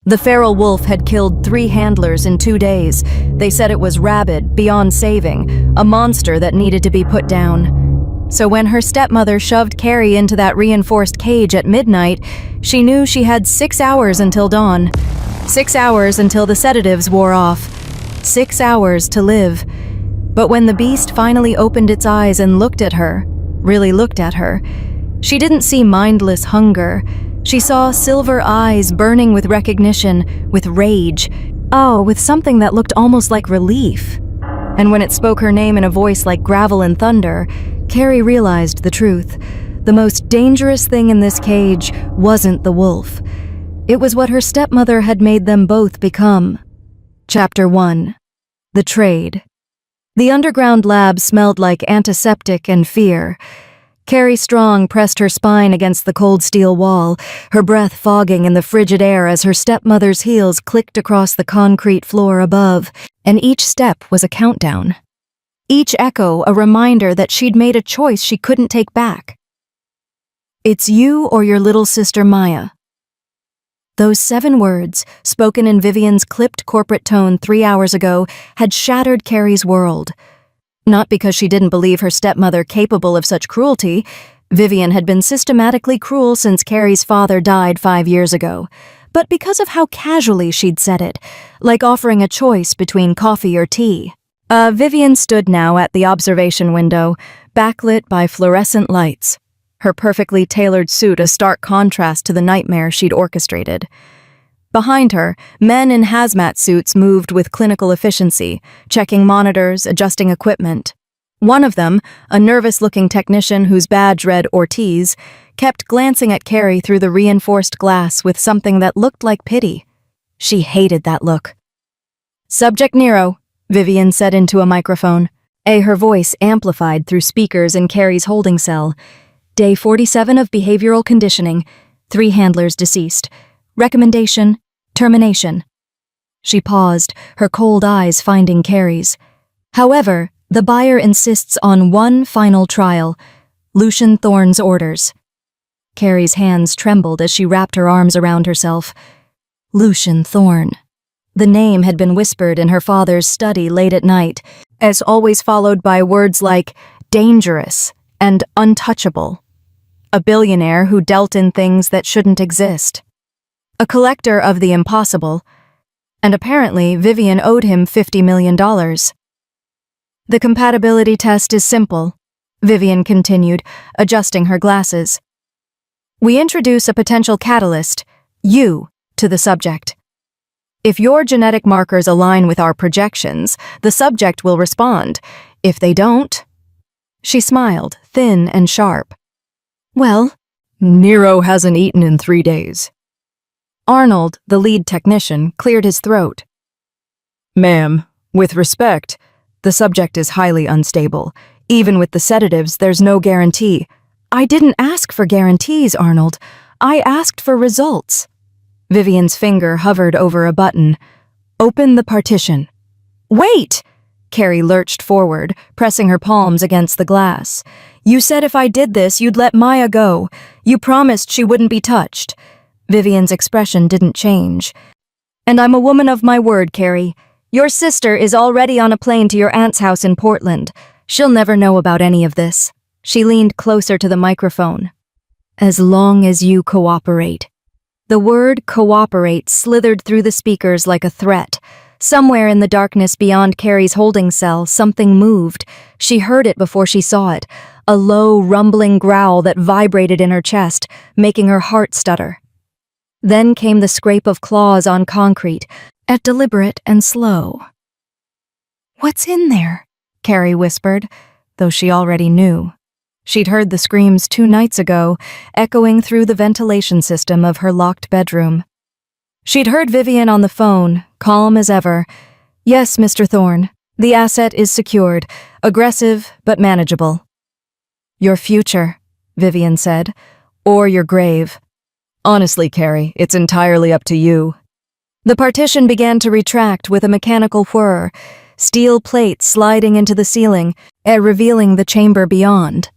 The feral wolf had killed 3 handlers in 2 days. They said it was rabid, beyond saving, a monster that needed to be put down. So when her stepmother shoved Carrie into that reinforced cage at midnight, she knew she had 6 hours until dawn. 6 hours until the sedatives wore off. 6 hours to live. But when the beast finally opened its eyes and looked at her, really looked at her, she didn't see mindless hunger. She saw silver eyes burning with recognition, with rage. Oh, with something that looked almost like relief. And when it spoke her name in a voice like gravel and thunder, Carrie realized the truth. The most dangerous thing in this cage wasn't the wolf. It was what her stepmother had made them both become. Chapter 1. The Trade. The underground lab smelled like antiseptic and fear. Carrie Strong pressed her spine against the cold steel wall, her breath fogging in the frigid air as her stepmother's heels clicked across the concrete floor above, and each step was a countdown. Each echo a reminder that she'd made a choice she couldn't take back. It's you or your little sister Maya. Those 7 words, spoken in Vivian's clipped corporate tone 3 hours ago, had shattered Carrie's world. Not because she didn't believe her stepmother capable of such cruelty. Vivian had been systematically cruel since Carrie's father died 5 years ago, but because of how casually she'd said it, like offering a choice between coffee or tea. Vivian stood now at the observation window, backlit by fluorescent lights, her perfectly tailored suit a stark contrast to the nightmare she'd orchestrated. Behind her, men in hazmat suits moved with clinical efficiency, checking monitors, adjusting equipment. One of them, a nervous-looking technician whose badge read Ortiz, kept glancing at Carrie through the reinforced glass with something that looked like pity. She hated that look. "Subject Nero," Vivian said into a microphone. Her voice amplified through speakers in Carrie's holding cell. Day 47 of behavioral conditioning. 3 handlers deceased. Recommendation: termination. She paused, her cold eyes finding Carrie's. However, the buyer insists on one final trial: Lucian Thorne's orders. Carrie's hands trembled as she wrapped her arms around herself. Lucian Thorne. The name had been whispered in her father's study late at night, as always followed by words like dangerous and untouchable. A billionaire who dealt in things that shouldn't exist. A collector of the impossible, and apparently Vivian owed him $50 million. The compatibility test is simple, Vivian continued, adjusting her glasses. We introduce a potential catalyst, you, to the subject. If your genetic markers align with our projections, the subject will respond. If they don't... She smiled, thin and sharp. Well, Nero hasn't eaten in 3 days. Arnold, the lead technician, cleared his throat. Ma'am, with respect, the subject is highly unstable. Even with the sedatives, there's no guarantee. I didn't ask for guarantees, Arnold. I asked for results. Vivian's finger hovered over a button. Open the partition. Wait! Carrie lurched forward, pressing her palms against the glass. You said if I did this, you'd let Maya go. You promised she wouldn't be touched. Vivian's expression didn't change. And I'm a woman of my word, Carrie. Your sister is already on a plane to your aunt's house in Portland. She'll never know about any of this. She leaned closer to the microphone. As long as you cooperate. The word cooperate slithered through the speakers like a threat. Somewhere in the darkness beyond Carrie's holding cell, something moved. She heard it before she saw it. A low, rumbling growl that vibrated in her chest, making her heart stutter. Then came the scrape of claws on concrete, deliberate and slow. What's in there? Carrie whispered, though she already knew. She'd heard the screams 2 nights ago, echoing through the ventilation system of her locked bedroom. She'd heard Vivian on the phone, calm as ever. Yes, Mr. Thorne, the asset is secured, aggressive but manageable. Your future, Vivian said, or your grave. Honestly, Carrie, it's entirely up to you. The partition began to retract with a mechanical whir, steel plates sliding into the ceiling, revealing the chamber beyond.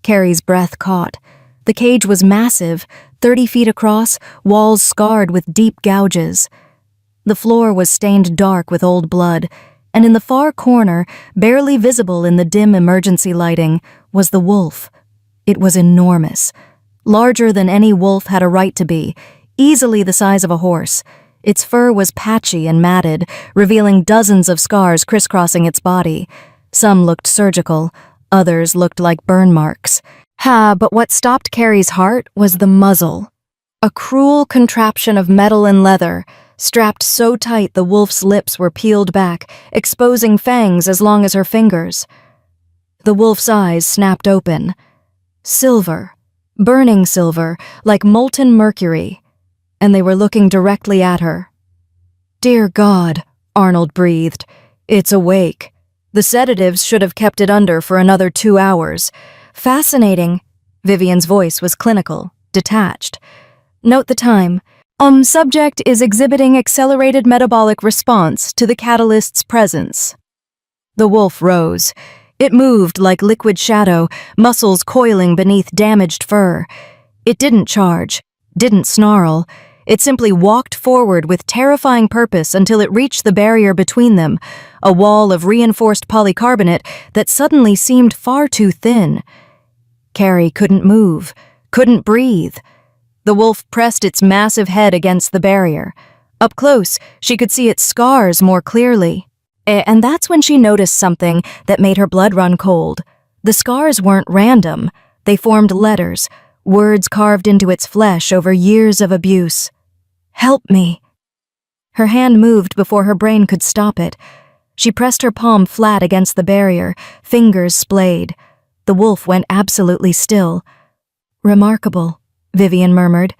Carrie's breath caught. The cage was massive, 30 feet across, walls scarred with deep gouges. The floor was stained dark with old blood, and in the far corner, barely visible in the dim emergency lighting, was the wolf. It was enormous, larger than any wolf had a right to be, easily the size of a horse. Its fur was patchy and matted, revealing dozens of scars crisscrossing its body. Some looked surgical, others looked like burn marks. But what stopped Carrie's heart was the muzzle. A cruel contraption of metal and leather, strapped so tight the wolf's lips were peeled back, exposing fangs as long as her fingers. The wolf's eyes snapped open. Silver, burning silver, like molten mercury, and they were looking directly at her. "Dear God," Arnold breathed. "It's awake. The sedatives should have kept it under for another 2 hours. Fascinating." Vivian's voice was clinical, detached. "Note the time. Subject is exhibiting accelerated metabolic response to the catalyst's presence." The wolf rose. It moved like liquid shadow, muscles coiling beneath damaged fur. It didn't charge, didn't snarl. It simply walked forward with terrifying purpose until it reached the barrier between them, a wall of reinforced polycarbonate that suddenly seemed far too thin. Carrie couldn't move, couldn't breathe. The wolf pressed its massive head against the barrier. Up close, she could see its scars more clearly. And that's when she noticed something that made her blood run cold. The scars weren't random. They formed letters, words carved into its flesh over years of abuse. "Help me." Her hand moved before her brain could stop it. She pressed her palm flat against the barrier, fingers splayed. The wolf went absolutely still. "Remarkable," Vivian murmured.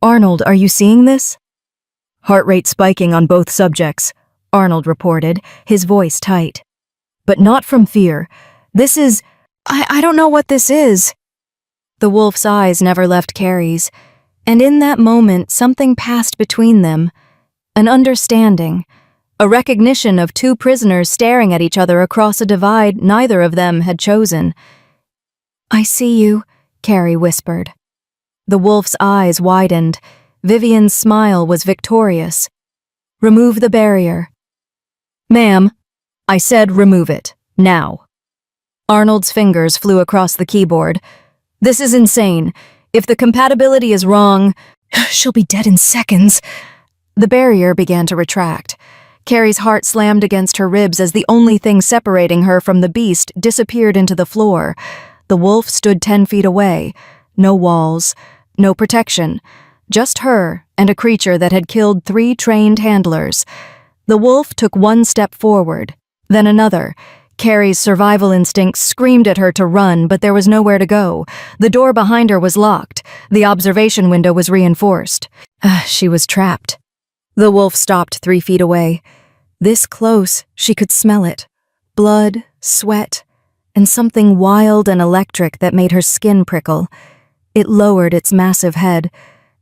"Arnold, are you seeing this?" "Heart rate spiking on both subjects," Arnold reported, his voice tight. "But not from fear. This is... I don't know what this is." The wolf's eyes never left Carrie's, and in that moment something passed between them. An understanding, a recognition of two prisoners staring at each other across a divide neither of them had chosen. "I see you," Carrie whispered. The wolf's eyes widened. Vivian's smile was victorious. "Remove the barrier." "Ma'am, I said remove it, now." Arnold's fingers flew across the keyboard. "This is insane. If the compatibility is wrong..." "She'll be dead in seconds." The barrier began to retract. Carrie's heart slammed against her ribs as the only thing separating her from the beast disappeared into the floor. The wolf stood 10 feet away. No walls, no protection. Just her and a creature that had killed 3 trained handlers. The wolf took one step forward, then another. Carrie's survival instinct screamed at her to run, but there was nowhere to go. The door behind her was locked. The observation window was reinforced. She was trapped. The wolf stopped 3 feet away. This close, she could smell it. Blood, sweat, and something wild and electric that made her skin prickle. It lowered its massive head,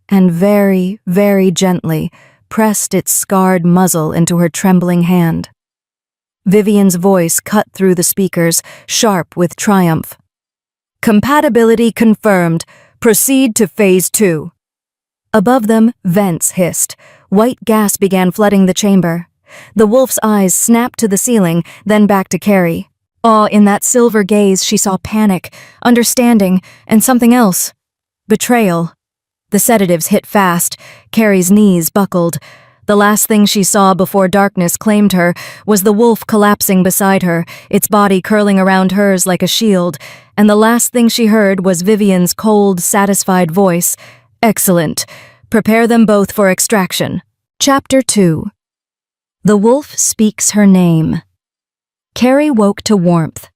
and very, very gently pressed its scarred muzzle into her trembling hand. Vivian's voice cut through the speakers, sharp with triumph. "Compatibility confirmed. Proceed to Phase 2. Above them, vents hissed. White gas began flooding the chamber. The wolf's eyes snapped to the ceiling, then back to Carrie. In that silver gaze she saw panic, understanding, and something else. Betrayal. The sedatives hit fast. Carrie's knees buckled. The last thing she saw before darkness claimed her was the wolf collapsing beside her, its body curling around hers like a shield, and the last thing she heard was Vivian's cold, satisfied voice. "Excellent. Prepare them both for extraction." Chapter 2. The wolf speaks her name. Carrie woke to warmth.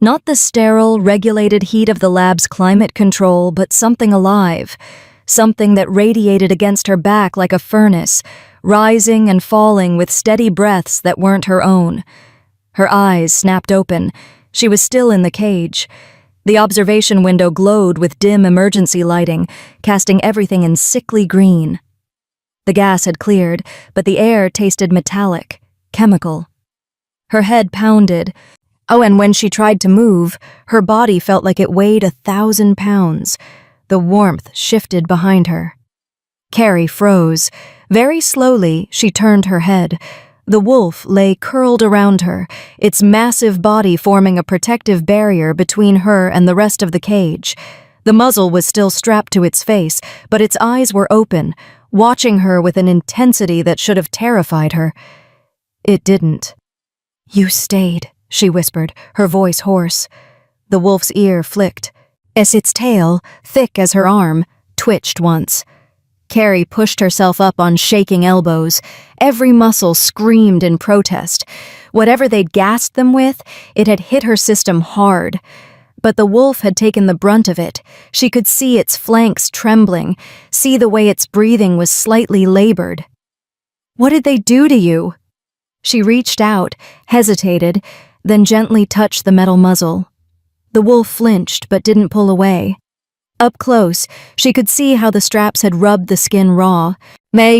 Not the sterile, regulated heat of the lab's climate control, but something alive. Something that radiated against her back like a furnace, rising and falling with steady breaths that weren't her own. Her eyes snapped open. She was still in the cage. The observation window glowed with dim emergency lighting, casting everything in sickly green. The gas had cleared, but the air tasted metallic, chemical. Her head pounded. And when she tried to move, her body felt like it weighed 1,000 pounds. The warmth shifted behind her. Carrie froze. Very slowly, she turned her head. The wolf lay curled around her, its massive body forming a protective barrier between her and the rest of the cage. The muzzle was still strapped to its face, but its eyes were open, watching her with an intensity that should have terrified her. It didn't. "You stayed," she whispered, her voice hoarse. The wolf's ear flicked, as its tail, thick as her arm, twitched once. Carrie pushed herself up on shaking elbows. Every muscle screamed in protest. Whatever they'd gassed them with, it had hit her system hard. But the wolf had taken the brunt of it. She could see its flanks trembling, see the way its breathing was slightly labored. "What did they do to you?" She reached out, hesitated, then gently touched the metal muzzle. The wolf flinched but didn't pull away. Up close, she could see how the straps had rubbed the skin raw,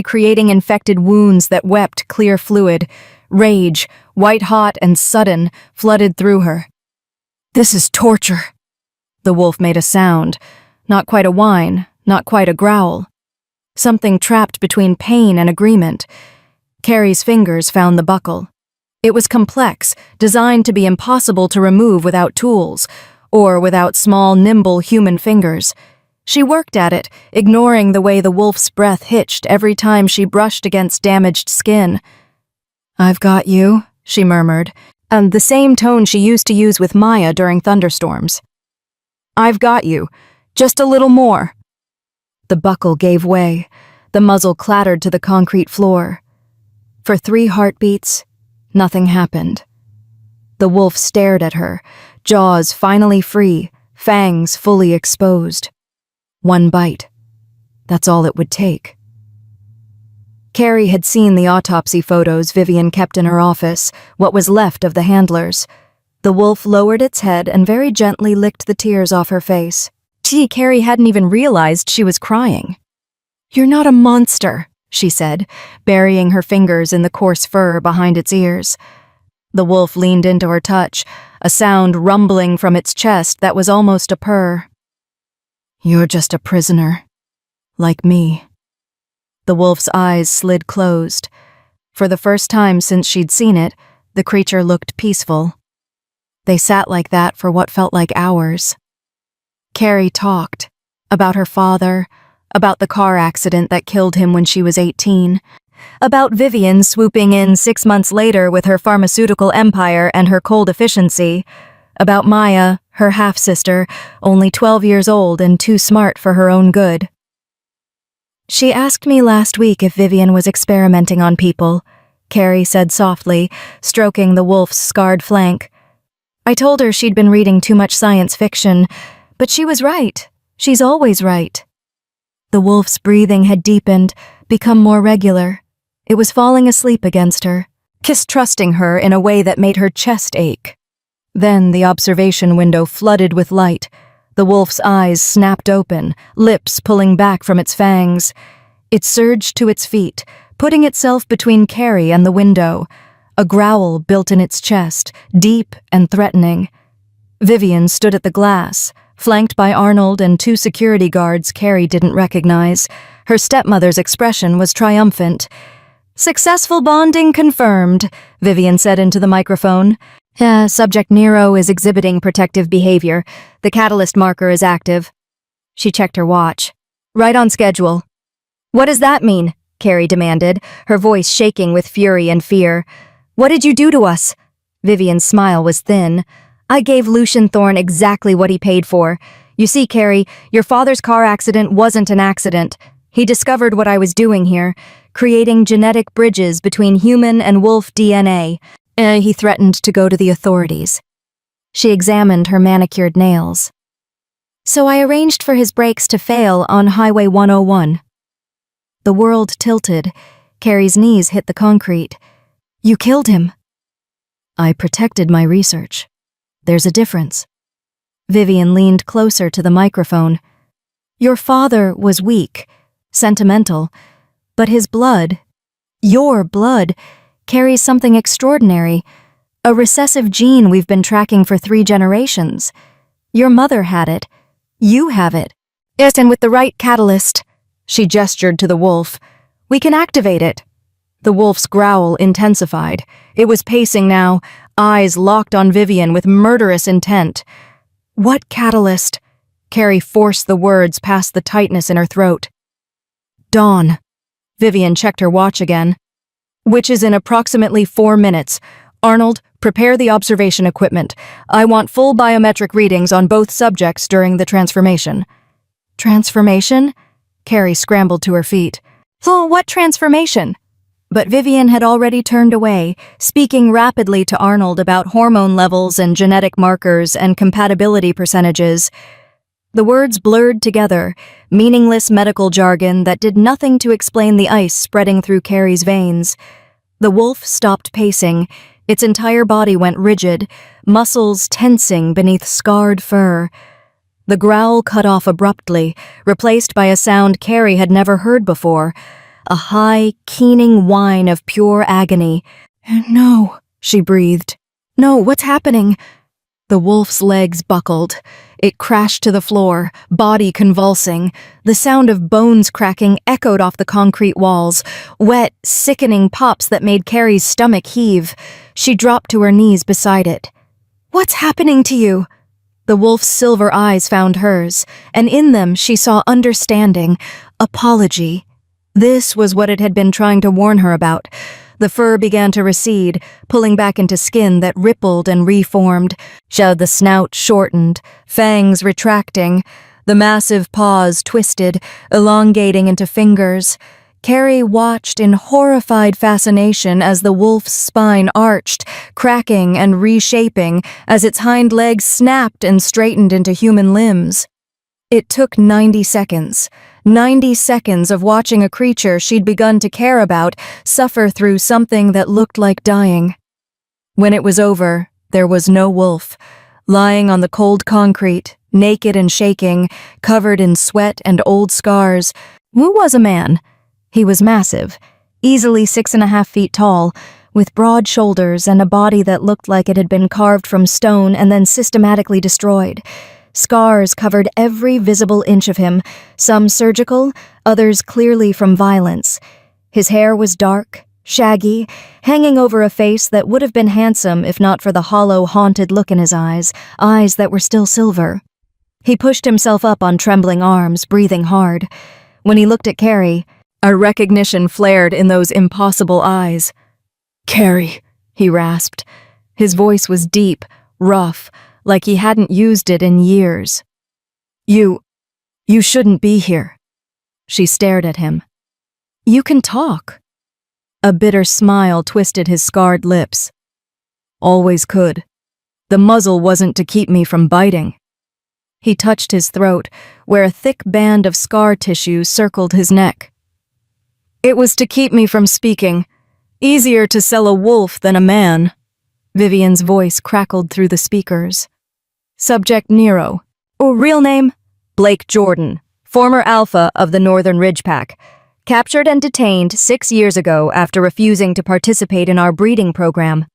creating infected wounds that wept clear fluid. Rage, white-hot and sudden, flooded through her. "This is torture." The wolf made a sound, not quite a whine, not quite a growl. Something trapped between pain and agreement. Carrie's fingers found the buckle. It was complex, designed to be impossible to remove without tools, or without small, nimble human fingers. She worked at it, ignoring the way the wolf's breath hitched every time she brushed against damaged skin. "I've got you," she murmured, and the same tone she used to use with Maya during thunderstorms. "I've got you. Just a little more." The buckle gave way. The muzzle clattered to the concrete floor. For 3 heartbeats, nothing happened. The wolf stared at her, jaws finally free, fangs fully exposed. 1 bite. That's all it would take. Carrie had seen the autopsy photos Vivian kept in her office, what was left of the handlers. The wolf lowered its head and very gently licked the tears off her face. Carrie hadn't even realized she was crying. "You're not a monster," she said, burying her fingers in the coarse fur behind its ears. The wolf leaned into her touch, a sound rumbling from its chest that was almost a purr. "You're just a prisoner. Like me." The wolf's eyes slid closed. For the first time since she'd seen it, the creature looked peaceful. They sat like that for what felt like hours. Carrie talked. About her father, about the car accident that killed him when she was 18, about Vivian swooping in 6 months later with her pharmaceutical empire and her cold efficiency, about Maya, her half-sister, only 12 years old and too smart for her own good. "She asked me last week if Vivian was experimenting on people," Carrie said softly, stroking the wolf's scarred flank. "I told her she'd been reading too much science fiction, but she was right. She's always right." The wolf's breathing had deepened, become more regular. It was falling asleep against her, trusting her in a way that made her chest ache. Then the observation window flooded with light. The wolf's eyes snapped open, lips pulling back from its fangs. It surged to its feet, putting itself between Carrie and the window. A growl built in its chest, deep and threatening. Vivian stood at the glass, flanked by Arnold and 2 security guards Carrie didn't recognize. Her stepmother's expression was triumphant. "Successful bonding confirmed," Vivian said into the microphone. Subject Nero is exhibiting protective behavior. The catalyst marker is active." She checked her watch. "Right on schedule." "What does that mean?" Carrie demanded, her voice shaking with fury and fear. "What did you do to us?" Vivian's smile was thin. "I gave Lucian Thorne exactly what he paid for. You see, Carrie, your father's car accident wasn't an accident. He discovered what I was doing here, creating genetic bridges between human and wolf DNA. He threatened to go to the authorities." She examined her manicured nails. "So I arranged for his brakes to fail on Highway 101. The world tilted. Carrie's knees hit the concrete. "You killed him." "I protected my research. There's a difference." Vivian leaned closer to the microphone. "Your father was weak, sentimental, but his blood, your blood, carries something extraordinary, a recessive gene we've been tracking for 3 generations. Your mother had it. You have it. Yes, and with the right catalyst, she gestured to the wolf, we can activate it. The wolf's growl intensified. It was pacing now, eyes locked on Vivian with murderous intent. What catalyst? Carrie forced the words past the tightness in her throat. Dawn. Vivian checked her watch again. Which is in approximately 4 minutes. Arnold, prepare the observation equipment. I want full biometric readings on both subjects during the transformation. Transformation? Carrie scrambled to her feet. Oh, what transformation? But Vivian had already turned away, speaking rapidly to Arnold about hormone levels and genetic markers and compatibility percentages. The words blurred together, meaningless medical jargon that did nothing to explain the ice spreading through Carrie's veins. The wolf stopped pacing. Its entire body went rigid, muscles tensing beneath scarred fur. The growl cut off abruptly, replaced by a sound Carrie had never heard before, a high, keening whine of pure agony. No, she breathed. No, what's happening? The wolf's legs buckled. It crashed to the floor, body convulsing. The sound of bones cracking echoed off the concrete walls, wet, sickening pops that made Carrie's stomach heave. She dropped to her knees beside it. What's happening to you? The wolf's silver eyes found hers, and in them she saw understanding, apology. This was what it had been trying to warn her about. The fur began to recede, pulling back into skin that rippled and reformed. The snout shortened, fangs retracting, the massive paws twisted, elongating into fingers. Carrie watched in horrified fascination as the wolf's spine arched, cracking and reshaping as its hind legs snapped and straightened into human limbs. It took 90 seconds. 90 seconds of watching a creature she'd begun to care about suffer through something that looked like dying. When it was over, there was no wolf. Lying on the cold concrete, naked and shaking, covered in sweat and old scars, who was a man? He was massive, easily 6.5 feet tall, with broad shoulders and a body that looked like it had been carved from stone and then systematically destroyed. Scars covered every visible inch of him, some surgical, others clearly from violence. His hair was dark, shaggy, hanging over a face that would have been handsome if not for the hollow, haunted look in his eyes that were still silver. He pushed himself up on trembling arms, breathing hard. When he looked at Carrie, a recognition flared in those impossible eyes. "Carrie," he rasped. His voice was deep, rough, like he hadn't used it in years. You shouldn't be here." She stared at him. "You can talk." A bitter smile twisted his scarred lips. "Always could. The muzzle wasn't to keep me from biting." He touched his throat, where a thick band of scar tissue circled his neck. "It was to keep me from speaking. Easier to sell a wolf than a man." Vivian's voice crackled through the speakers. Subject Nero. Oh, real name? Blake Jordan, former Alpha of the Northern Ridge Pack. Captured and detained 6 years ago after refusing to participate in our breeding program.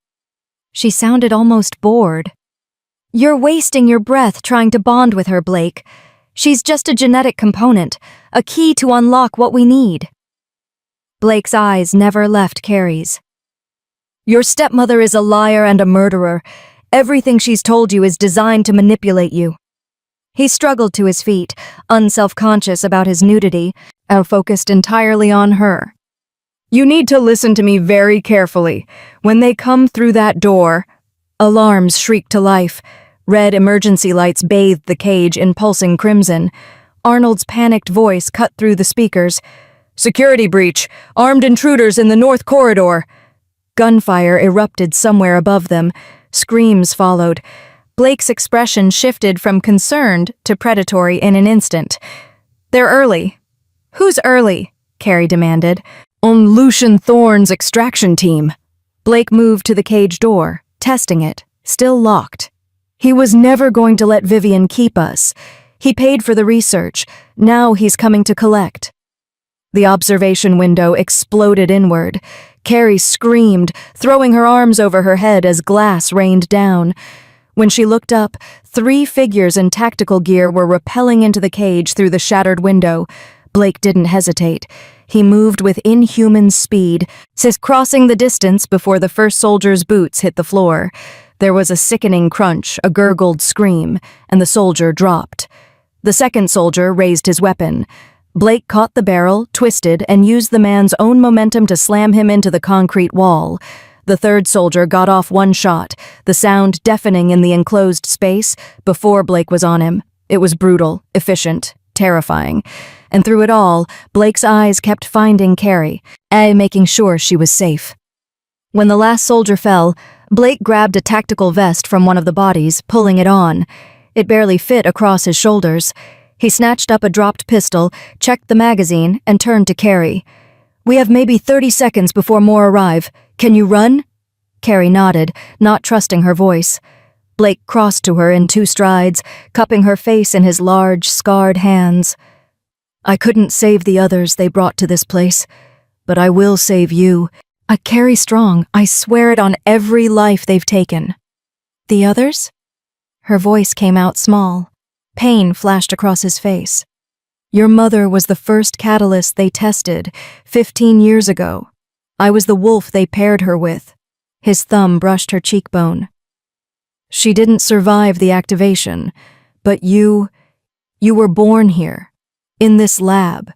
She sounded almost bored. "You're wasting your breath trying to bond with her, Blake. She's just a genetic component, a key to unlock what we need." Blake's eyes never left Carrie's. "Your stepmother is a liar and a murderer. Everything she's told you is designed to manipulate you." He struggled to his feet, unself-conscious about his nudity, and focused entirely on her. "You need to listen to me very carefully. When they come through that door..." Alarms shrieked to life. Red emergency lights bathed the cage in pulsing crimson. Arnold's panicked voice cut through the speakers. "Security breach! Armed intruders in the north corridor!" Gunfire erupted somewhere above them. Screams followed. Blake's expression shifted from concerned to predatory in an instant. "They're early." "Who's early?" Carrie demanded. "On Lucian Thorne's extraction team." Blake moved to the cage door, testing it, still locked. "He was never going to let Vivian keep us. He paid for the research. Now he's coming to collect." The observation window exploded inward. Carrie screamed, throwing her arms over her head as glass rained down. When she looked up, 3 figures in tactical gear were rappelling into the cage through the shattered window. Blake didn't hesitate. He moved with inhuman speed, crossing the distance before the first soldier's boots hit the floor. There was a sickening crunch, a gurgled scream, and the soldier dropped. The second soldier raised his weapon. Blake caught the barrel, twisted, and used the man's own momentum to slam him into the concrete wall. The third soldier got off one shot, the sound deafening in the enclosed space, before Blake was on him. It was brutal, efficient, terrifying. And through it all, Blake's eyes kept finding Carrie, making sure she was safe. When the last soldier fell, Blake grabbed a tactical vest from one of the bodies, pulling it on. It barely fit across his shoulders. He snatched up a dropped pistol, checked the magazine, and turned to Carrie. "We have maybe 30 seconds before more arrive. Can you run?" Carrie nodded, not trusting her voice. Blake crossed to her in 2 strides, cupping her face in his large, scarred hands. "I couldn't save the others they brought to this place, but I will save you. Carrie Strong, I swear it on every life they've taken." "The others?" Her voice came out small. Pain flashed across his face. "Your mother was the first catalyst they tested 15 years ago. I was the wolf they paired her with." His thumb brushed her cheekbone. "She didn't survive the activation, but you were born here, in this lab.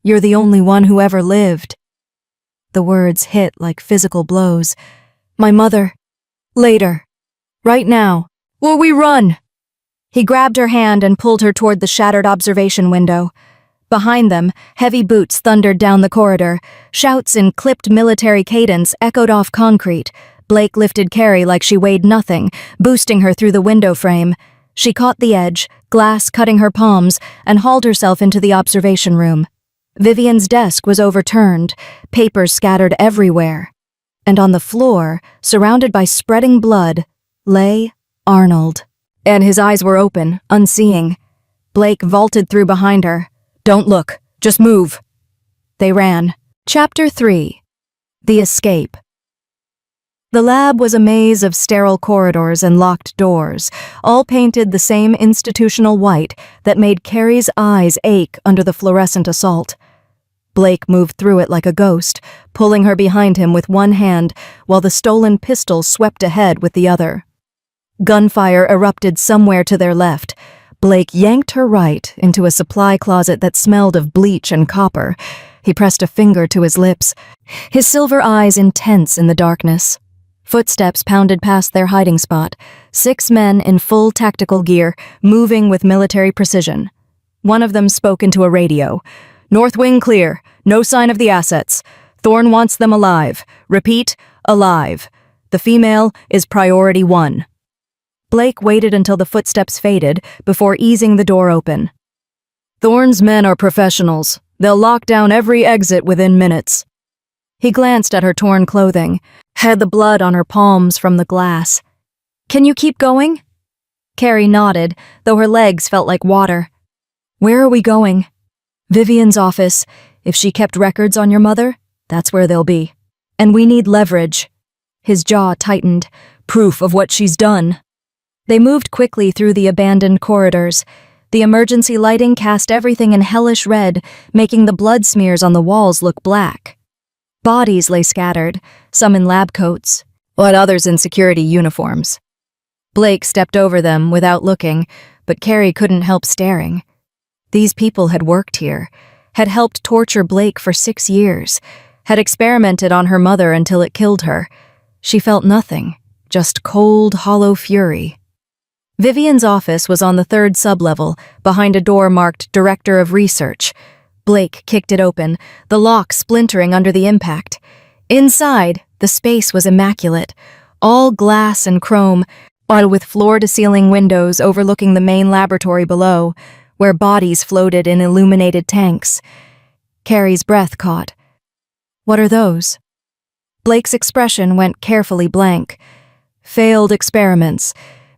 You're the only one who ever lived." The words hit like physical blows. "My mother. Later. Right now. Will we run?" He grabbed her hand and pulled her toward the shattered observation window. Behind them, heavy boots thundered down the corridor. Shouts in clipped military cadence echoed off concrete. Blake lifted Carrie like she weighed nothing, boosting her through the window frame. She caught the edge, glass cutting her palms, and hauled herself into the observation room. Vivian's desk was overturned, papers scattered everywhere. And on the floor, surrounded by spreading blood, lay Arnold. And his eyes were open, unseeing. Blake vaulted through behind her. "Don't look. Just move." They ran. Chapter 3. The Escape. The lab was a maze of sterile corridors and locked doors, all painted the same institutional white that made Carrie's eyes ache under the fluorescent assault. Blake moved through it like a ghost, pulling her behind him with one hand while the stolen pistol swept ahead with the other. Gunfire erupted somewhere to their left. Blake yanked her right into a supply closet that smelled of bleach and copper. He pressed a finger to his lips, his silver eyes intense in the darkness. Footsteps pounded past their hiding spot, 6 men in full tactical gear, moving with military precision. One of them spoke into a radio. "North wing clear. No sign of the assets. Thorne wants them alive. Repeat, alive. The female is priority 1. Blake waited until the footsteps faded before easing the door open. "Thorne's men are professionals. They'll lock down every exit within minutes." He glanced at her torn clothing, had the blood on her palms from the glass. "Can you keep going?" Carrie nodded, though her legs felt like water. "Where are we going?" "Vivian's office. If she kept records on your mother, that's where they'll be. And we need leverage." His jaw tightened. "Proof of what she's done." They moved quickly through the abandoned corridors. The emergency lighting cast everything in hellish red, making the blood smears on the walls look black. Bodies lay scattered, some in lab coats, while others in security uniforms. Blake stepped over them without looking, but Carrie couldn't help staring. These people had worked here, had helped torture Blake for 6 years, had experimented on her mother until it killed her. She felt nothing, just cold, hollow fury. Vivian's office was on the 3rd sublevel, behind a door marked Director of Research. Blake kicked it open, the lock splintering under the impact. Inside, the space was immaculate, all glass and chrome, while with floor-to-ceiling windows overlooking the main laboratory below, where bodies floated in illuminated tanks. Carrie's breath caught. "What are those?" Blake's expression went carefully blank. "Failed experiments.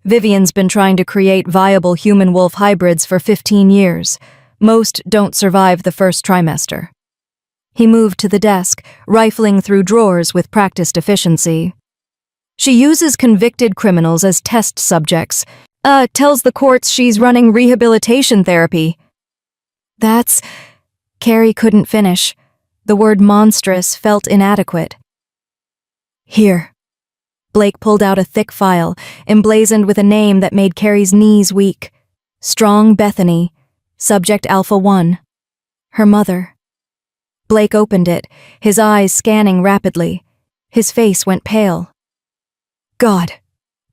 Vivian's been trying to create viable human-wolf hybrids for 15 years. Most don't survive the first trimester." He moved to the desk, rifling through drawers with practiced efficiency. She uses convicted criminals as test subjects. Tells the courts she's running rehabilitation therapy. That's... Carrie couldn't finish. The word monstrous felt inadequate. Here. Blake pulled out a thick file, emblazoned with a name that made Carrie's knees weak. Strong Bethany, Subject Alpha 1. Her mother. Blake opened it, his eyes scanning rapidly. His face went pale. God.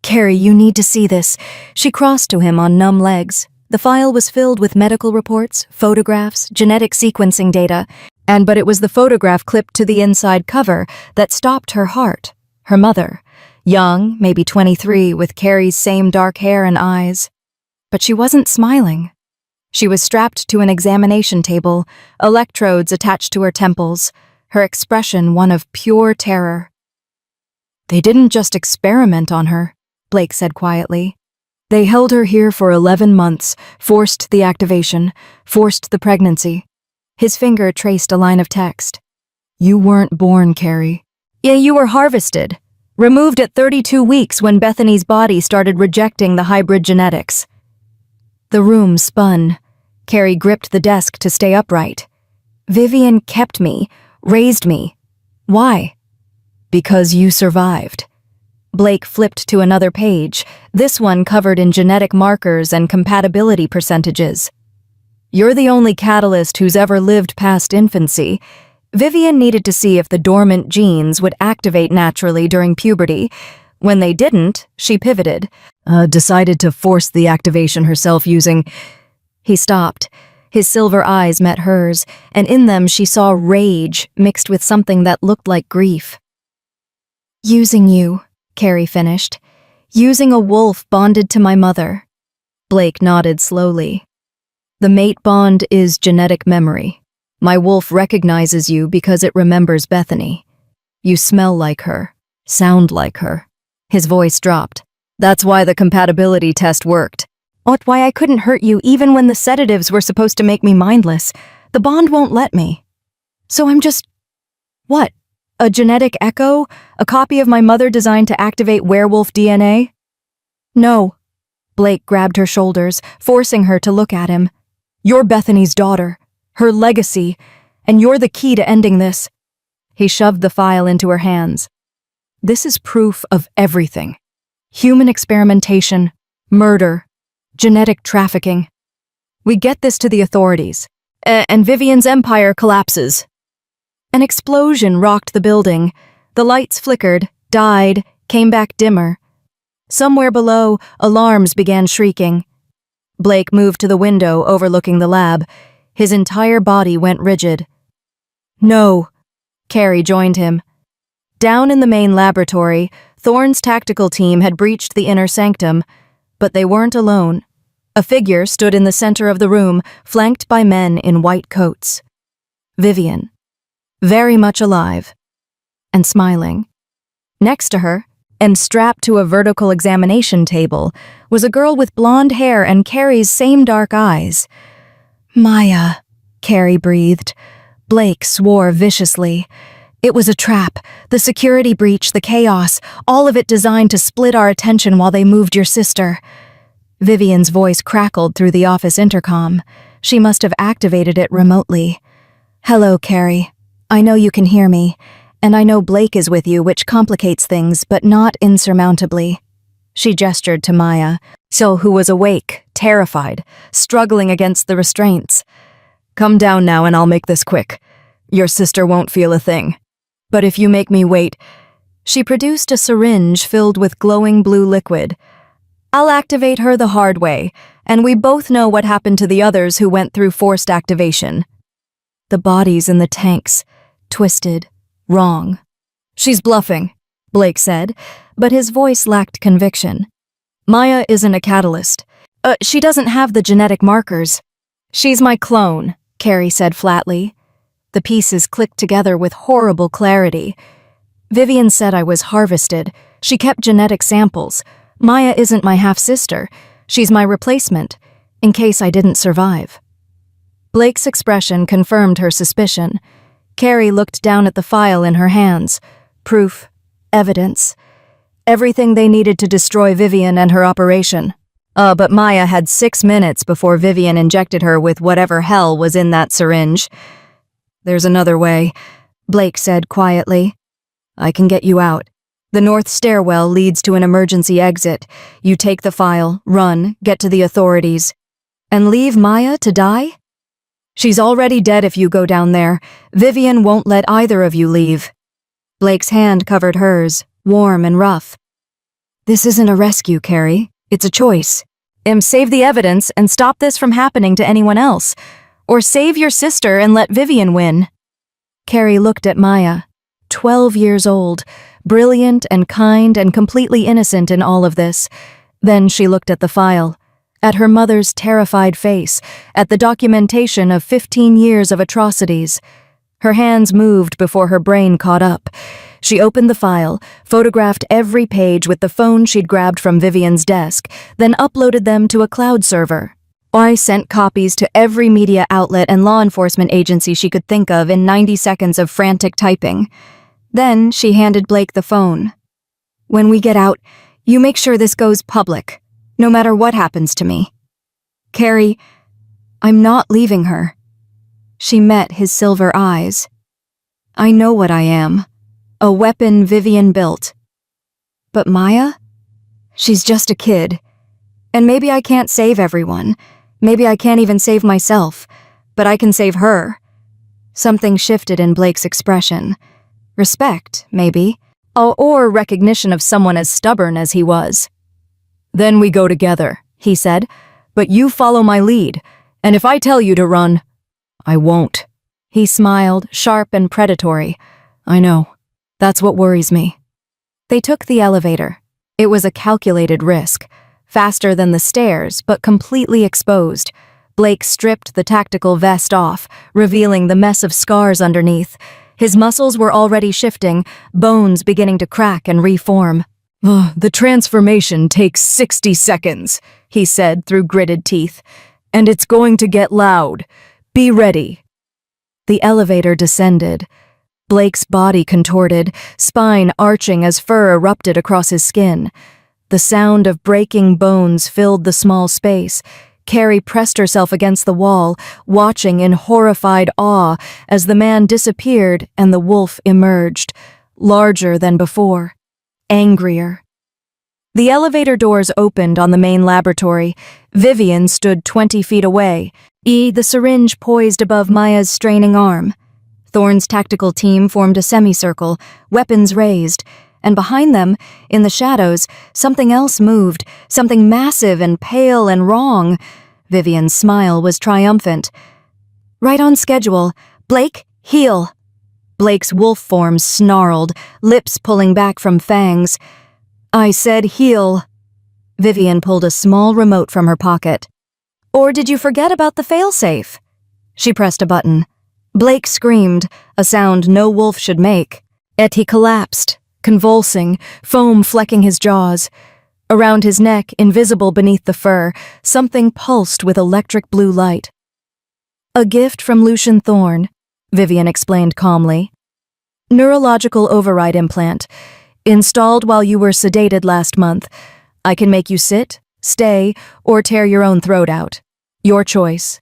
Carrie, you need to see this. She crossed to him on numb legs. The file was filled with medical reports, photographs, genetic sequencing data, but it was the photograph clipped to the inside cover that stopped her heart. Her mother. Young, maybe 23, with Carrie's same dark hair and eyes. But she wasn't smiling. She was strapped to an examination table, electrodes attached to her temples, her expression one of pure terror. They didn't just experiment on her, Blake said quietly. They held her here for 11 months, forced the activation, forced the pregnancy. His finger traced a line of text. You weren't born, Carrie. Yeah, you were harvested. Removed at 32 weeks when Bethany's body started rejecting the hybrid genetics. The room spun. Carrie gripped the desk to stay upright. Vivian kept me, raised me. Why? Because you survived. Blake flipped to another page, this one covered in genetic markers and compatibility percentages. You're the only catalyst who's ever lived past infancy. Vivian needed to see if the dormant genes would activate naturally during puberty. When they didn't, she pivoted, decided to force the activation herself using... He stopped. His silver eyes met hers, and in them she saw rage mixed with something that looked like grief. Using you, Carrie finished. Using a wolf bonded to my mother. Blake nodded slowly. The mate bond is genetic memory. My wolf recognizes you because it remembers Bethany. You smell like her, sound like her. His voice dropped. That's why the compatibility test worked. That's why I couldn't hurt you even when the sedatives were supposed to make me mindless. The bond won't let me. So I'm just... What? A genetic echo? A copy of my mother designed to activate werewolf DNA? No. Blake grabbed her shoulders, forcing her to look at him. You're Bethany's daughter, her legacy, and you're the key to ending this. He shoved the file into her hands. This is proof of everything. Human experimentation, murder, genetic trafficking. We get this to the authorities, and Vivian's empire collapses. An explosion rocked the building. The lights flickered, died, came back dimmer. Somewhere below, alarms began shrieking. Blake moved to the window overlooking the lab. His entire body went rigid. No. Carrie joined him. Down in the main laboratory, Thorne's tactical team had breached the inner sanctum, but they weren't alone. A figure stood in the center of the room, flanked by men in white coats. Vivian. Very much alive. And smiling. Next to her, and strapped to a vertical examination table, was a girl with blonde hair and Carrie's same dark eyes. Maya, Carrie breathed. Blake swore viciously. It was a trap, the security breach, the chaos, all of it designed to split our attention while they moved your sister. Vivian's voice crackled through the office intercom. She must have activated it remotely. Hello, Carrie. I know you can hear me, and I know Blake is with you, which complicates things, but not insurmountably. She gestured to Maya, who was awake, terrified, struggling against the restraints. Come down now and I'll make this quick. Your sister won't feel a thing. But if you make me wait... She produced a syringe filled with glowing blue liquid. I'll activate her the hard way, and we both know what happened to the others who went through forced activation. The bodies in the tanks, twisted, wrong. She's bluffing, Blake said, but his voice lacked conviction. Maya isn't a catalyst. She doesn't have the genetic markers. She's my clone, Carrie said flatly. The pieces clicked together with horrible clarity. Vivian said I was harvested. She kept genetic samples. Maya isn't my half-sister. She's my replacement, in case I didn't survive. Blake's expression confirmed her suspicion. Carrie looked down at the file in her hands. Proof. Evidence. Everything they needed to destroy Vivian and her operation. But Maya had 6 minutes before Vivian injected her with whatever hell was in that syringe. "There's another way," Blake said quietly. "I can get you out. The north stairwell leads to an emergency exit. You take the file, run, get to the authorities. And leave Maya to die? She's already dead if you go down there. Vivian won't let either of you leave." Blake's hand covered hers, warm and rough. "This isn't a rescue, Carrie. It's a choice. Save the evidence and stop this from happening to anyone else. Or save your sister and let Vivian win." Carrie looked at Maya, 12 years old, brilliant and kind and completely innocent in all of this. Then she looked at the file, at her mother's terrified face, at the documentation of 15 years of atrocities. Her hands moved before her brain caught up. She opened the file, photographed every page with the phone she'd grabbed from Vivian's desk, then uploaded them to a cloud server. I sent copies to every media outlet and law enforcement agency she could think of in 90 seconds of frantic typing. Then she handed Blake the phone. "When we get out, you make sure this goes public, no matter what happens to me. Carrie, I'm not leaving her." She met his silver eyes. "I know what I am. A weapon Vivian built. But Maya? She's just a kid. And maybe I can't save everyone. Maybe I can't even save myself. But I can save her." Something shifted in Blake's expression. Respect, maybe. Or recognition of someone as stubborn as he was. "Then we go together," he said. "But you follow my lead. And if I tell you to run, I won't." He smiled, sharp and predatory. "I know. That's what worries me." They took the elevator. It was a calculated risk. Faster than the stairs, but completely exposed. Blake stripped the tactical vest off, revealing the mess of scars underneath. His muscles were already shifting, bones beginning to crack and reform. "The transformation takes 60 seconds, he said through gritted teeth. "And it's going to get loud. Be ready." The elevator descended. Blake's body contorted, spine arching as fur erupted across his skin. The sound of breaking bones filled the small space. Carrie pressed herself against the wall, watching in horrified awe as the man disappeared and the wolf emerged, larger than before, angrier. The elevator doors opened on the main laboratory. Vivian stood 20 feet away, the syringe poised above Maya's straining arm. Thorne's tactical team formed a semicircle, weapons raised, and behind them, in the shadows, something else moved, something massive and pale and wrong. Vivian's smile was triumphant. "Right on schedule. Blake, heel." Blake's wolf form snarled, lips pulling back from fangs. "I said heel." Vivian pulled a small remote from her pocket. "Or did you forget about the failsafe?" She pressed a button. Blake screamed, a sound no wolf should make. Yet he collapsed, convulsing, foam flecking his jaws. Around his neck, invisible beneath the fur, something pulsed with electric blue light. "A gift from Lucian Thorne," Vivian explained calmly. "Neurological override implant. Installed while you were sedated last month. I can make you sit, stay, or tear your own throat out. Your choice."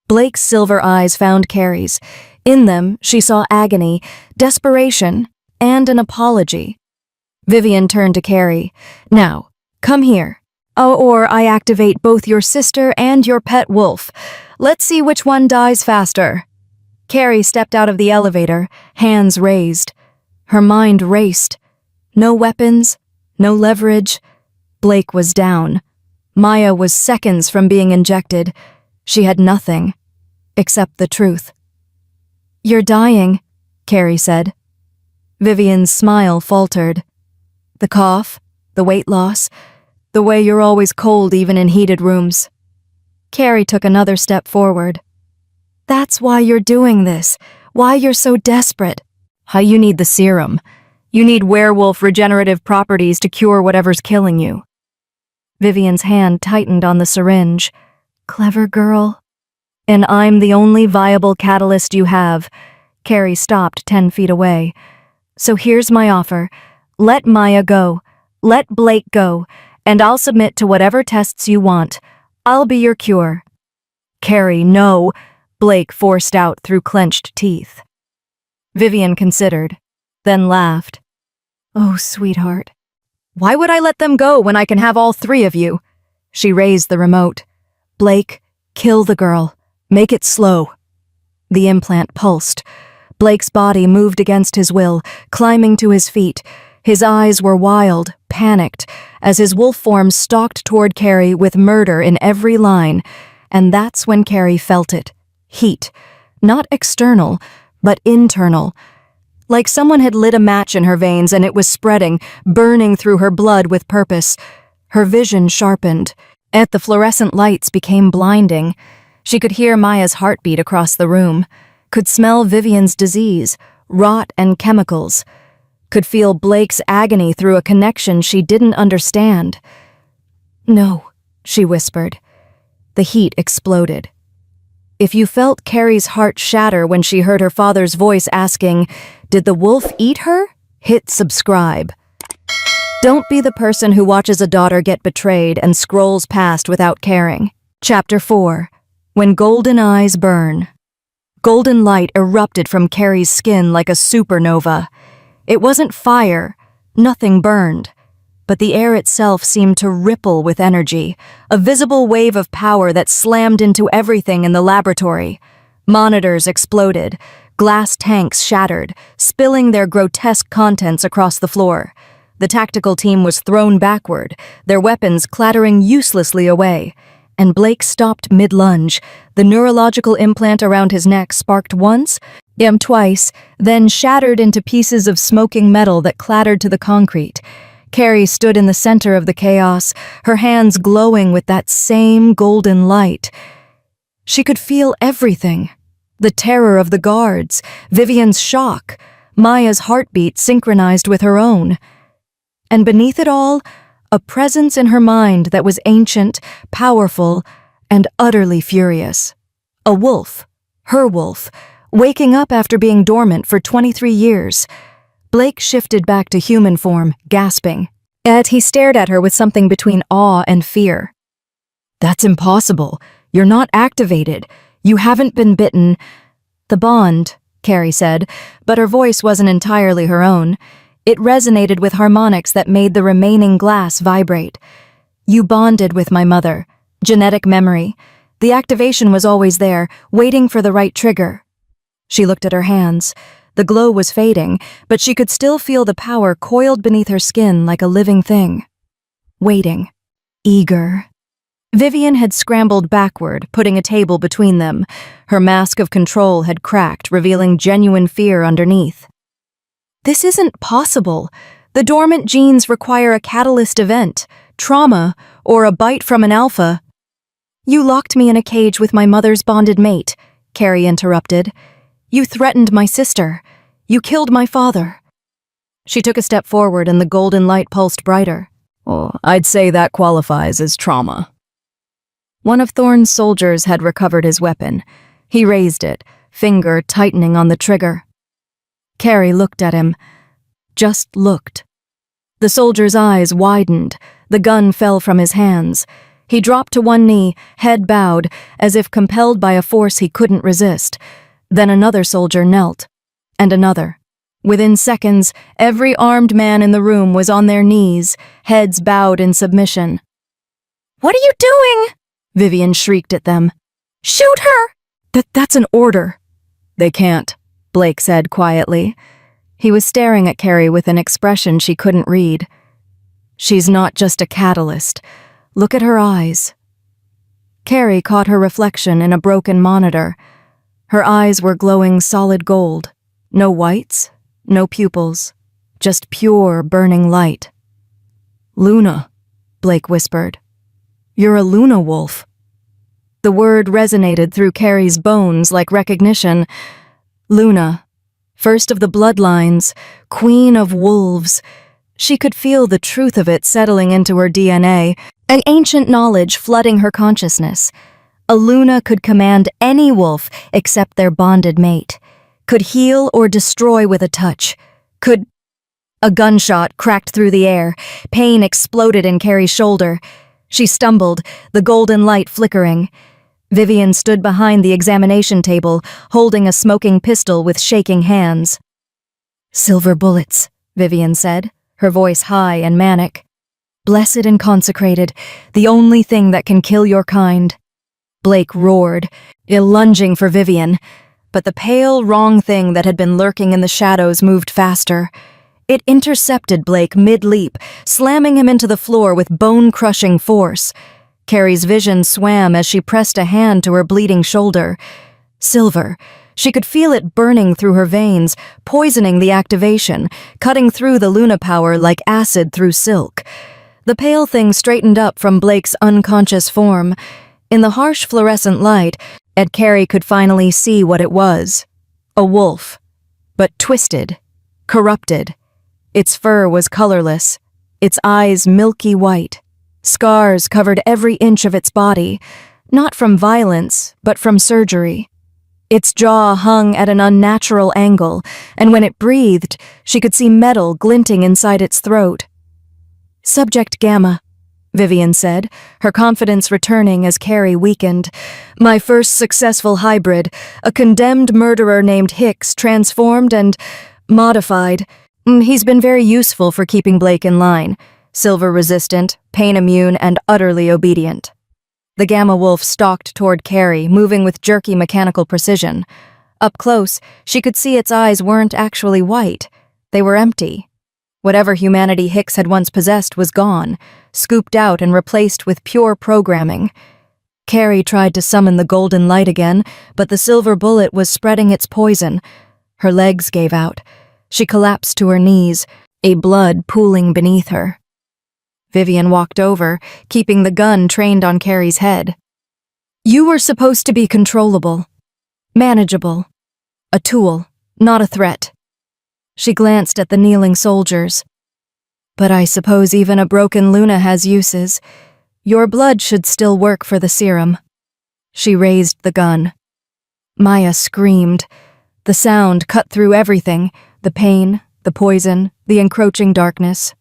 Blake's silver eyes found Carrie's. In them, she saw agony, desperation, and an apology. Vivian turned to Carrie. "Now, come here. Or I activate both your sister and your pet wolf. Let's see which one dies faster." Carrie stepped out of the elevator, hands raised. Her mind raced. No weapons, no leverage. Blake was down. Maya was seconds from being injected. She had nothing, except the truth. "You're dying," Carrie said. Vivian's smile faltered. The cough, the weight loss, the way you're always cold even in heated rooms. Carrie took another step forward. "That's why you're doing this, why you're so desperate. How you need the serum. You need werewolf regenerative properties to cure whatever's killing you." Vivian's hand tightened on the syringe. "Clever girl." "And I'm the only viable catalyst you have." Carrie stopped 10 feet away. "So here's my offer. Let Maya go. Let Blake go. And I'll submit to whatever tests you want. I'll be your cure." "Carrie, no," Blake forced out through clenched teeth. Vivian considered, then laughed. "Oh, sweetheart. Why would I let them go when I can have all three of you?" She raised the remote. "Blake, kill the girl. Make it slow." The implant pulsed. Blake's body moved against his will, climbing to his feet. His eyes were wild, panicked, as his wolf form stalked toward Carrie with murder in every line. And that's when Carrie felt it. Heat. Not external, but internal. Like someone had lit a match in her veins and it was spreading, burning through her blood with purpose. Her vision sharpened. The fluorescent lights became blinding. She could hear Maya's heartbeat across the room, could smell Vivian's disease, rot and chemicals, could feel Blake's agony through a connection she didn't understand. "No," she whispered. The heat exploded. If you felt Carrie's heart shatter when she heard her father's voice asking, "Did the wolf eat her?" hit subscribe. Don't be the person who watches a daughter get betrayed and scrolls past without caring. Chapter 4. When Golden Eyes Burn. Golden light erupted from Carrie's skin like a supernova. It wasn't fire, nothing burned, but the air itself seemed to ripple with energy, a visible wave of power that slammed into everything in the laboratory. Monitors exploded, glass tanks shattered, spilling their grotesque contents across the floor. The tactical team was thrown backward, their weapons clattering uselessly away. And Blake stopped mid-lunge. The neurological implant around his neck sparked once, twice, then shattered into pieces of smoking metal that clattered to the concrete. Carrie stood in the center of the chaos, her hands glowing with that same golden light. She could feel everything. The terror of the guards, Vivian's shock, Maya's heartbeat synchronized with her own. And beneath it all, a presence in her mind that was ancient, powerful, and utterly furious. A wolf, her wolf, waking up after being dormant for 23 years. Blake shifted back to human form, gasping. He stared at her with something between awe and fear. "That's impossible. You're not activated. You haven't been bitten." "The bond," Carrie said, but her voice wasn't entirely her own. It resonated with harmonics that made the remaining glass vibrate. "You bonded with my mother. Genetic memory. The activation was always there, waiting for the right trigger." She looked at her hands. The glow was fading, but she could still feel the power coiled beneath her skin like a living thing. Waiting. Eager. Vivian had scrambled backward, putting a table between them. Her mask of control had cracked, revealing genuine fear underneath. "This isn't possible. The dormant genes require a catalyst event, trauma, or a bite from an alpha." "You locked me in a cage with my mother's bonded mate," Carrie interrupted. "You threatened my sister. You killed my father." She took a step forward and the golden light pulsed brighter. "Oh, I'd say that qualifies as trauma." One of Thorne's soldiers had recovered his weapon. He raised it, finger tightening on the trigger. Carrie looked at him. Just looked. The soldier's eyes widened. The gun fell from his hands. He dropped to one knee, head bowed, as if compelled by a force he couldn't resist. Then another soldier knelt. And another. Within seconds, every armed man in the room was on their knees, heads bowed in submission. "What are you doing?" Vivian shrieked at them. "Shoot her!" That's an order." "They can't," Blake said quietly. He was staring at Carrie with an expression she couldn't read. "She's not just a catalyst. Look at her eyes." Carrie caught her reflection in a broken monitor. Her eyes were glowing solid gold. No whites, no pupils, just pure burning light. "Luna," Blake whispered. "You're a Luna wolf." The word resonated through Carrie's bones like recognition. Luna, first of the bloodlines, queen of wolves. She could feel the truth of it settling into her DNA, an ancient knowledge flooding her consciousness. A Luna could command any wolf except their bonded mate, could heal or destroy with a touch, could... A gunshot cracked through the air. Pain exploded in Carrie's shoulder. She stumbled, the golden light flickering. Vivian stood behind the examination table, holding a smoking pistol with shaking hands. "Silver bullets," Vivian said, her voice high and manic. "Blessed and consecrated, the only thing that can kill your kind." Blake roared, lunging for Vivian, but the pale, wrong thing that had been lurking in the shadows moved faster. It intercepted Blake mid-leap, slamming him into the floor with bone-crushing force. Carrie's vision swam as she pressed a hand to her bleeding shoulder. Silver. She could feel it burning through her veins, poisoning the activation, cutting through the Luna power like acid through silk. The pale thing straightened up from Blake's unconscious form. In the harsh fluorescent light, Carrie could finally see what it was. A wolf. But twisted. Corrupted. Its fur was colorless, its eyes milky white. Scars covered every inch of its body, not from violence, but from surgery. Its jaw hung at an unnatural angle, and when it breathed, she could see metal glinting inside its throat. "Subject Gamma," Vivian said, her confidence returning as Carrie weakened. "My first successful hybrid, a condemned murderer named Hicks, transformed and modified. He's been very useful for keeping Blake in line. Silver-resistant, pain-immune, and utterly obedient." The Gamma Wolf stalked toward Carrie, moving with jerky mechanical precision. Up close, she could see its eyes weren't actually white. They were empty. Whatever humanity Hicks had once possessed was gone, scooped out and replaced with pure programming. Carrie tried to summon the golden light again, but the silver bullet was spreading its poison. Her legs gave out. She collapsed to her knees, a blood pooling beneath her. Vivian walked over, keeping the gun trained on Carrie's head. "You were supposed to be controllable. Manageable. A tool, not a threat." She glanced at the kneeling soldiers. "But I suppose even a broken Luna has uses. Your blood should still work for the serum." She raised the gun. Maya screamed. The sound cut through everything, the pain, the poison, the encroaching darkness.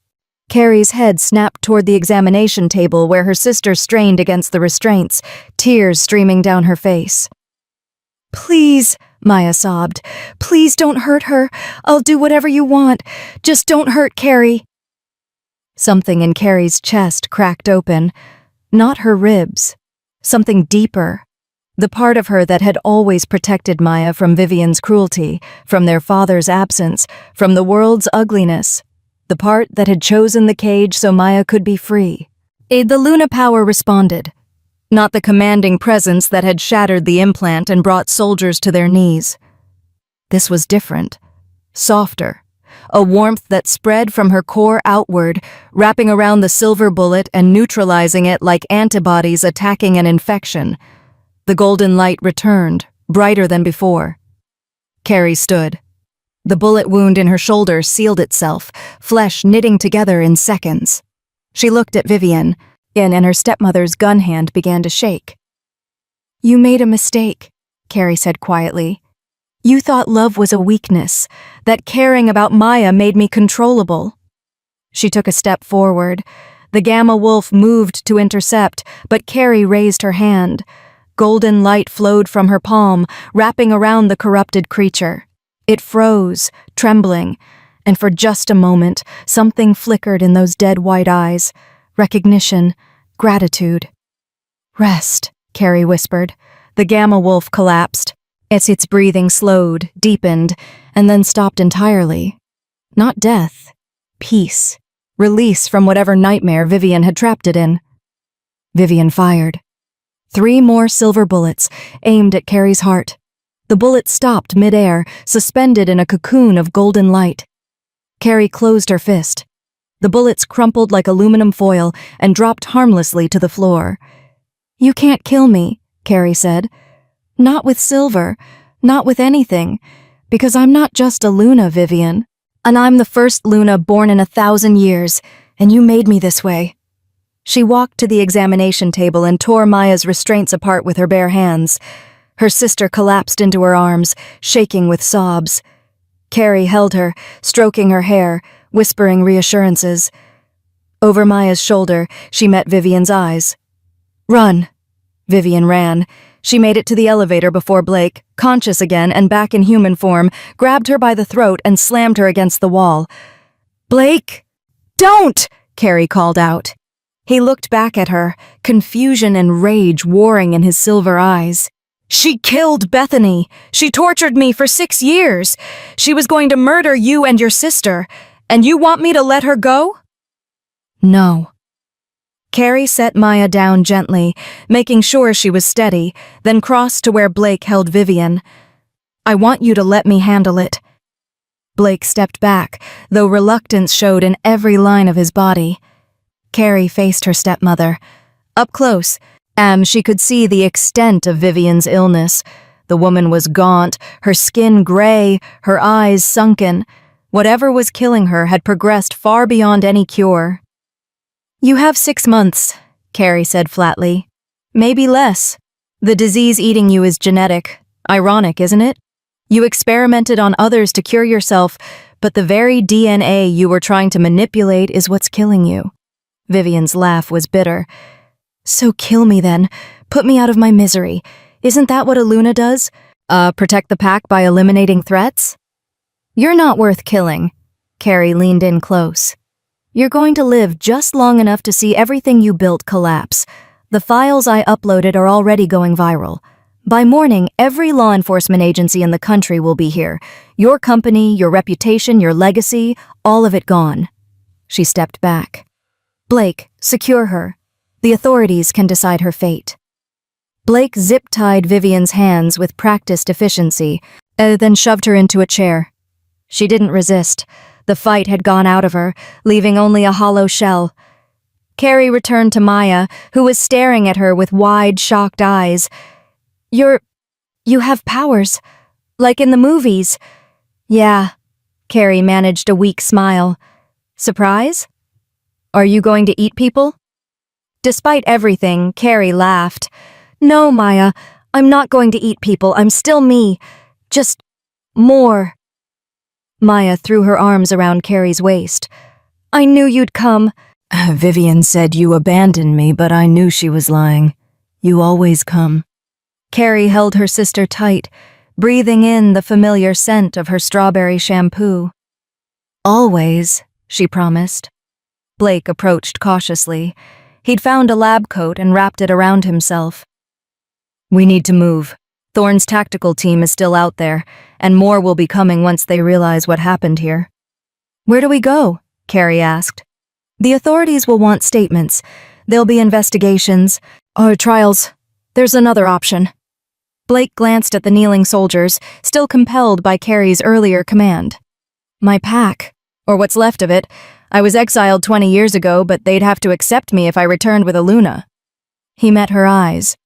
Carrie's head snapped toward the examination table where her sister strained against the restraints, tears streaming down her face. "Please," Maya sobbed. "Please don't hurt her. I'll do whatever you want. Just don't hurt Carrie." Something in Carrie's chest cracked open. Not her ribs. Something deeper. The part of her that had always protected Maya from Vivian's cruelty, from their father's absence, from the world's ugliness. The part that had chosen the cage so Maya could be free. The Luna power responded. Not the commanding presence that had shattered the implant and brought soldiers to their knees. This was different. Softer. A warmth that spread from her core outward, wrapping around the silver bullet and neutralizing it like antibodies attacking an infection. The golden light returned, brighter than before. Carrie stood. The bullet wound in her shoulder sealed itself, flesh knitting together in seconds. She looked at Vivian, and her stepmother's gun hand began to shake. "You made a mistake," Carrie said quietly. "You thought love was a weakness, that caring about Maya made me controllable." She took a step forward. The Gamma Wolf moved to intercept, but Carrie raised her hand. Golden light flowed from her palm, wrapping around the corrupted creature. It froze, trembling, and for just a moment, something flickered in those dead white eyes. Recognition, gratitude. "Rest," Carrie whispered. The Gamma Wolf collapsed. Its breathing slowed, deepened, and then stopped entirely. Not death. Peace. Release from whatever nightmare Vivian had trapped it in. Vivian fired. 3 more silver bullets, aimed at Carrie's heart. The bullets stopped mid-air, suspended in a cocoon of golden light. Carrie closed her fist. The bullets crumpled like aluminum foil and dropped harmlessly to the floor. "You can't kill me," Carrie said. "Not with silver, not with anything, because I'm not just a Luna, Vivian. And I'm the first Luna born in 1,000 years, and you made me this way." She walked to the examination table and tore Maya's restraints apart with her bare hands. Her sister collapsed into her arms, shaking with sobs. Carrie held her, stroking her hair, whispering reassurances. Over Maya's shoulder, she met Vivian's eyes. "Run." Vivian ran. She made it to the elevator before Blake, conscious again and back in human form, grabbed her by the throat and slammed her against the wall. "Blake! Don't!" Carrie called out. He looked back at her, confusion and rage warring in his silver eyes. "She killed Bethany. She tortured me for 6 years. She was going to murder you and your sister. And you want me to let her go?" "No." Carrie set Maya down gently, making sure she was steady, then crossed to where Blake held Vivian. "I want you to let me handle it." Blake stepped back, though reluctance showed in every line of his body. Carrie faced her stepmother. Up close, she could see the extent of Vivian's illness. The woman was gaunt, her skin gray, her eyes sunken. Whatever was killing her had progressed far beyond any cure. "You have 6 months," Carrie said flatly. "Maybe less. The disease eating you is genetic. Ironic, isn't it? You experimented on others to cure yourself, but the very DNA you were trying to manipulate is what's killing you." Vivian's laugh was bitter. "So kill me then. Put me out of my misery. Isn't that what a Luna does? Protect the pack by eliminating threats?" "You're not worth killing." Carrie leaned in close. "You're going to live just long enough to see everything you built collapse. The files I uploaded are already going viral. By morning, every law enforcement agency in the country will be here. Your company, your reputation, your legacy, all of it gone." She stepped back. "Blake, secure her. The authorities can decide her fate." Blake zip-tied Vivian's hands with practiced efficiency, then shoved her into a chair. She didn't resist. The fight had gone out of her, leaving only a hollow shell. Carrie returned to Maya, who was staring at her with wide, shocked eyes. You have powers, like in the movies." "Yeah." Carrie managed a weak smile. "Surprise? Are you going to eat people?" Despite everything, Carrie laughed. "No, Maya, I'm not going to eat people. I'm still me. Just more." Maya threw her arms around Carrie's waist. "I knew you'd come." "Vivian said you abandoned me, but I knew she was lying. You always come." Carrie held her sister tight, breathing in the familiar scent of her strawberry shampoo. "Always," she promised. Blake approached cautiously. He'd found a lab coat and wrapped it around himself. "We need to move. Thorne's tactical team is still out there, and more will be coming once they realize what happened here." "Where do we go?" Carrie asked. "The authorities will want statements. There'll be investigations, or trials. There's another option." Blake glanced at the kneeling soldiers, still compelled by Carrie's earlier command. "My pack, or what's left of it. I was exiled 20 years ago, but they'd have to accept me if I returned with a Luna." He met her eyes.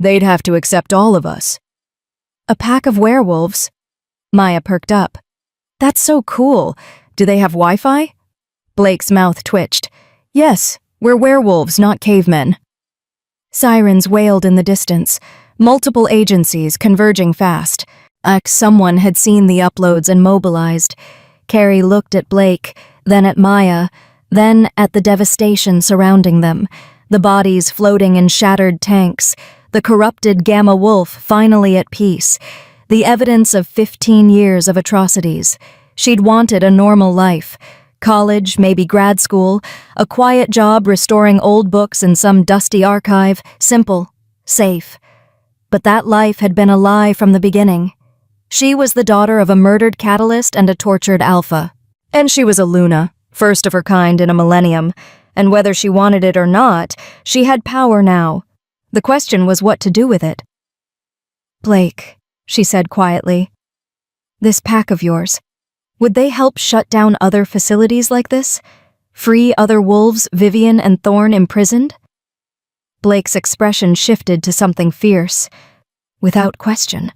"They'd have to accept all of us." "A pack of werewolves?" Maya perked up. "That's so cool. Do they have Wi-Fi?" Blake's mouth twitched. "Yes, we're werewolves, not cavemen." Sirens wailed in the distance, multiple agencies converging fast. Someone had seen the uploads and mobilized. Carrie looked at Blake, then at Maya, then at the devastation surrounding them, the bodies floating in shattered tanks, the corrupted Gamma Wolf finally at peace, the evidence of 15 years of atrocities. She'd wanted a normal life. College, maybe grad school, a quiet job restoring old books in some dusty archive, simple, safe. But that life had been a lie from the beginning. She was the daughter of a murdered catalyst and a tortured alpha. And she was a Luna, first of her kind in a millennium, and whether she wanted it or not, she had power now. The question was what to do with it. "Blake," she said quietly, "this pack of yours, would they help shut down other facilities like this? Free other wolves Vivian and Thorne imprisoned?" Blake's expression shifted to something fierce. "Without question."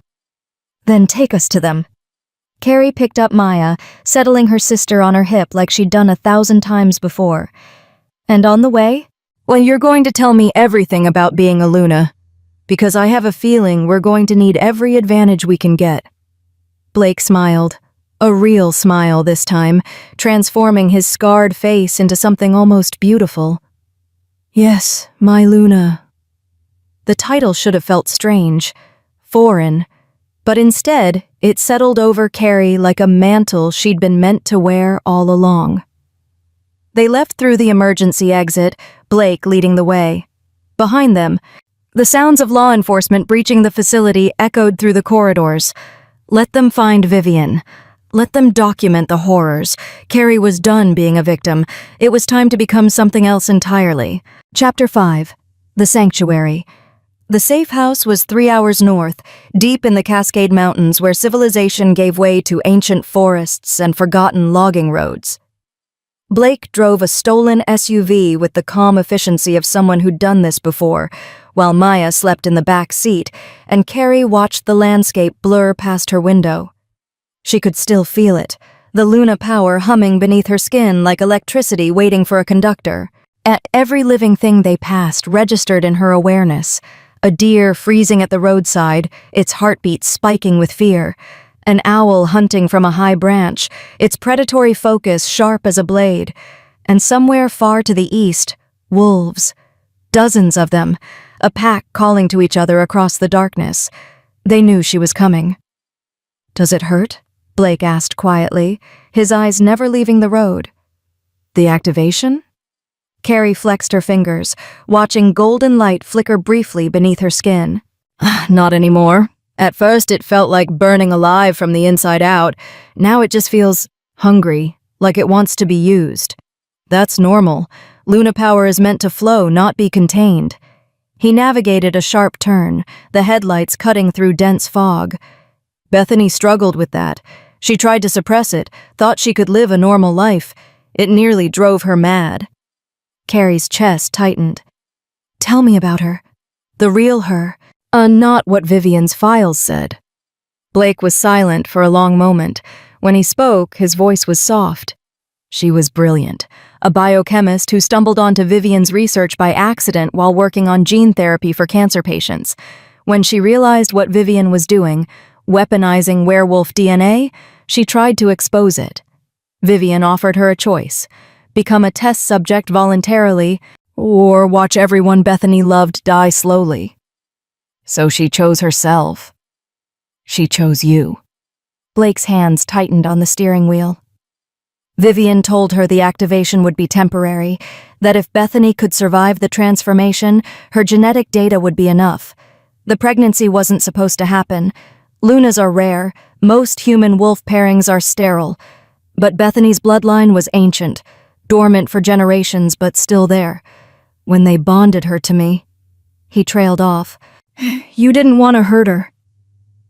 "Then take us to them." Carrie picked up Maya, settling her sister on her hip like she'd done 1,000 times before. "And on the way? Well, you're going to tell me everything about being a Luna, because I have a feeling we're going to need every advantage we can get." Blake smiled. A real smile this time, transforming his scarred face into something almost beautiful. Yes, my Luna. The title should have felt strange, foreign, but instead it settled over Carrie like a mantle she'd been meant to wear all along. They left through the emergency exit, Blake leading the way. Behind them, the sounds of law enforcement breaching the facility echoed through the corridors. Let them find Vivian. Let them document the horrors. Carrie was done being a victim. It was time to become something else entirely. Chapter 5. The Sanctuary. The safe house was 3 hours north, deep in the Cascade Mountains where civilization gave way to ancient forests and forgotten logging roads. Blake drove a stolen SUV with the calm efficiency of someone who'd done this before, while Maya slept in the back seat, and Carrie watched the landscape blur past her window. She could still feel it, the Luna power humming beneath her skin like electricity waiting for a conductor. Every living thing they passed registered in her awareness. A deer freezing at the roadside, its heartbeat spiking with fear. An owl hunting from a high branch, its predatory focus sharp as a blade. And somewhere far to the east, wolves. Dozens of them, a pack calling to each other across the darkness. They knew she was coming. "Does it hurt?" Blake asked quietly, his eyes never leaving the road. "The activation?" Carrie flexed her fingers, watching golden light flicker briefly beneath her skin. "Not anymore. At first it felt like burning alive from the inside out. Now it just feels hungry, like it wants to be used. That's normal. Luna power is meant to flow, not be contained." He navigated a sharp turn, the headlights cutting through dense fog. Bethany struggled with that. She tried to suppress it, thought she could live a normal life. It nearly drove her mad. Carrie's chest tightened. "Tell me about her. The real her. Not what Vivian's files said." Blake was silent for a long moment. When he spoke, his voice was soft. "She was brilliant. A biochemist who stumbled onto Vivian's research by accident while working on gene therapy for cancer patients. When she realized what Vivian was doing, weaponizing werewolf DNA, she tried to expose it. Vivian offered her a choice: become a test subject voluntarily, or watch everyone Bethany loved die slowly. So she chose herself. She chose you." Blake's hands tightened on the steering wheel. Vivian told her the activation would be temporary, that if Bethany could survive the transformation, her genetic data would be enough. The pregnancy wasn't supposed to happen. Lunas are rare, most human wolf pairings are sterile. But Bethany's bloodline was ancient, dormant for generations but still there. When they bonded her to me, he trailed off. "You didn't want to hurt her."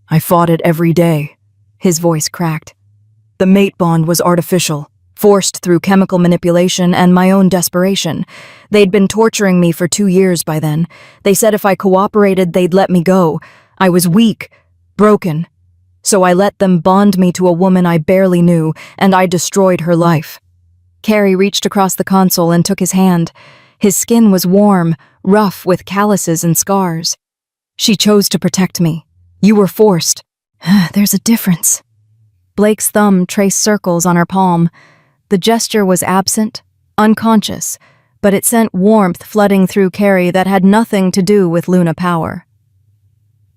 "I fought it every day." His voice cracked. "The mate bond was artificial, forced through chemical manipulation and my own desperation. They'd been torturing me for 2 years by then. They said if I cooperated, they'd let me go. I was weak, broken. So I let them bond me to a woman I barely knew, and I destroyed her life." Carrie reached across the console and took his hand. His skin was warm, rough with calluses and scars. "She chose to protect me. You were forced." "There's a difference." Blake's thumb traced circles on her palm. The gesture was absent, unconscious, but it sent warmth flooding through Carrie that had nothing to do with Luna power.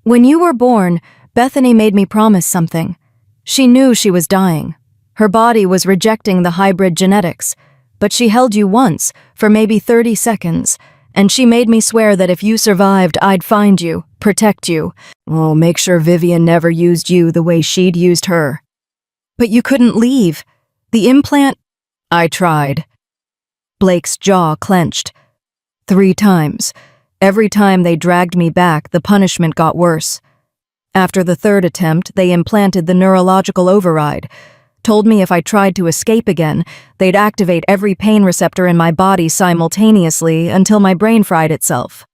"When you were born, Bethany made me promise something. She knew she was dying. Her body was rejecting the hybrid genetics, but she held you once, for maybe 30 seconds, and she made me swear that if you survived, I'd find you, protect you. Oh, make sure Vivian never used you the way she'd used her." "But you couldn't leave. The implant—" "I tried." Blake's jaw clenched. 3 times. Every time they dragged me back, the punishment got worse. After the 3rd attempt, they implanted the neurological override. Told me if I tried to escape again, they'd activate every pain receptor in my body simultaneously until my brain fried itself.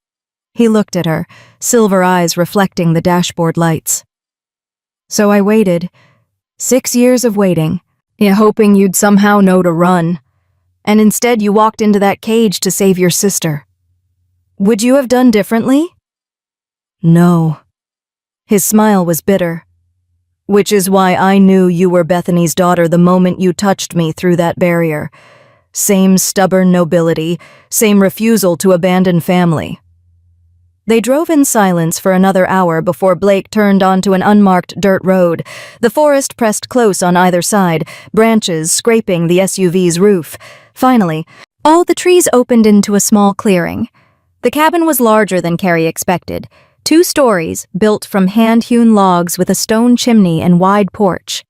He looked at her, silver eyes reflecting the dashboard lights. "So I waited. 6 years of waiting, hoping you'd somehow know to run. And instead you walked into that cage to save your sister. Would you have done differently?" "No." His smile was bitter. Which is why I knew you were Bethany's daughter the moment you touched me through that barrier. Same stubborn nobility, same refusal to abandon family. They drove in silence for another hour before Blake turned onto an unmarked dirt road. The forest pressed close on either side, branches scraping the SUV's roof. Finally, all the trees opened into a small clearing. The cabin was larger than Carrie expected. 2 stories, built from hand-hewn logs with a stone chimney and wide porch.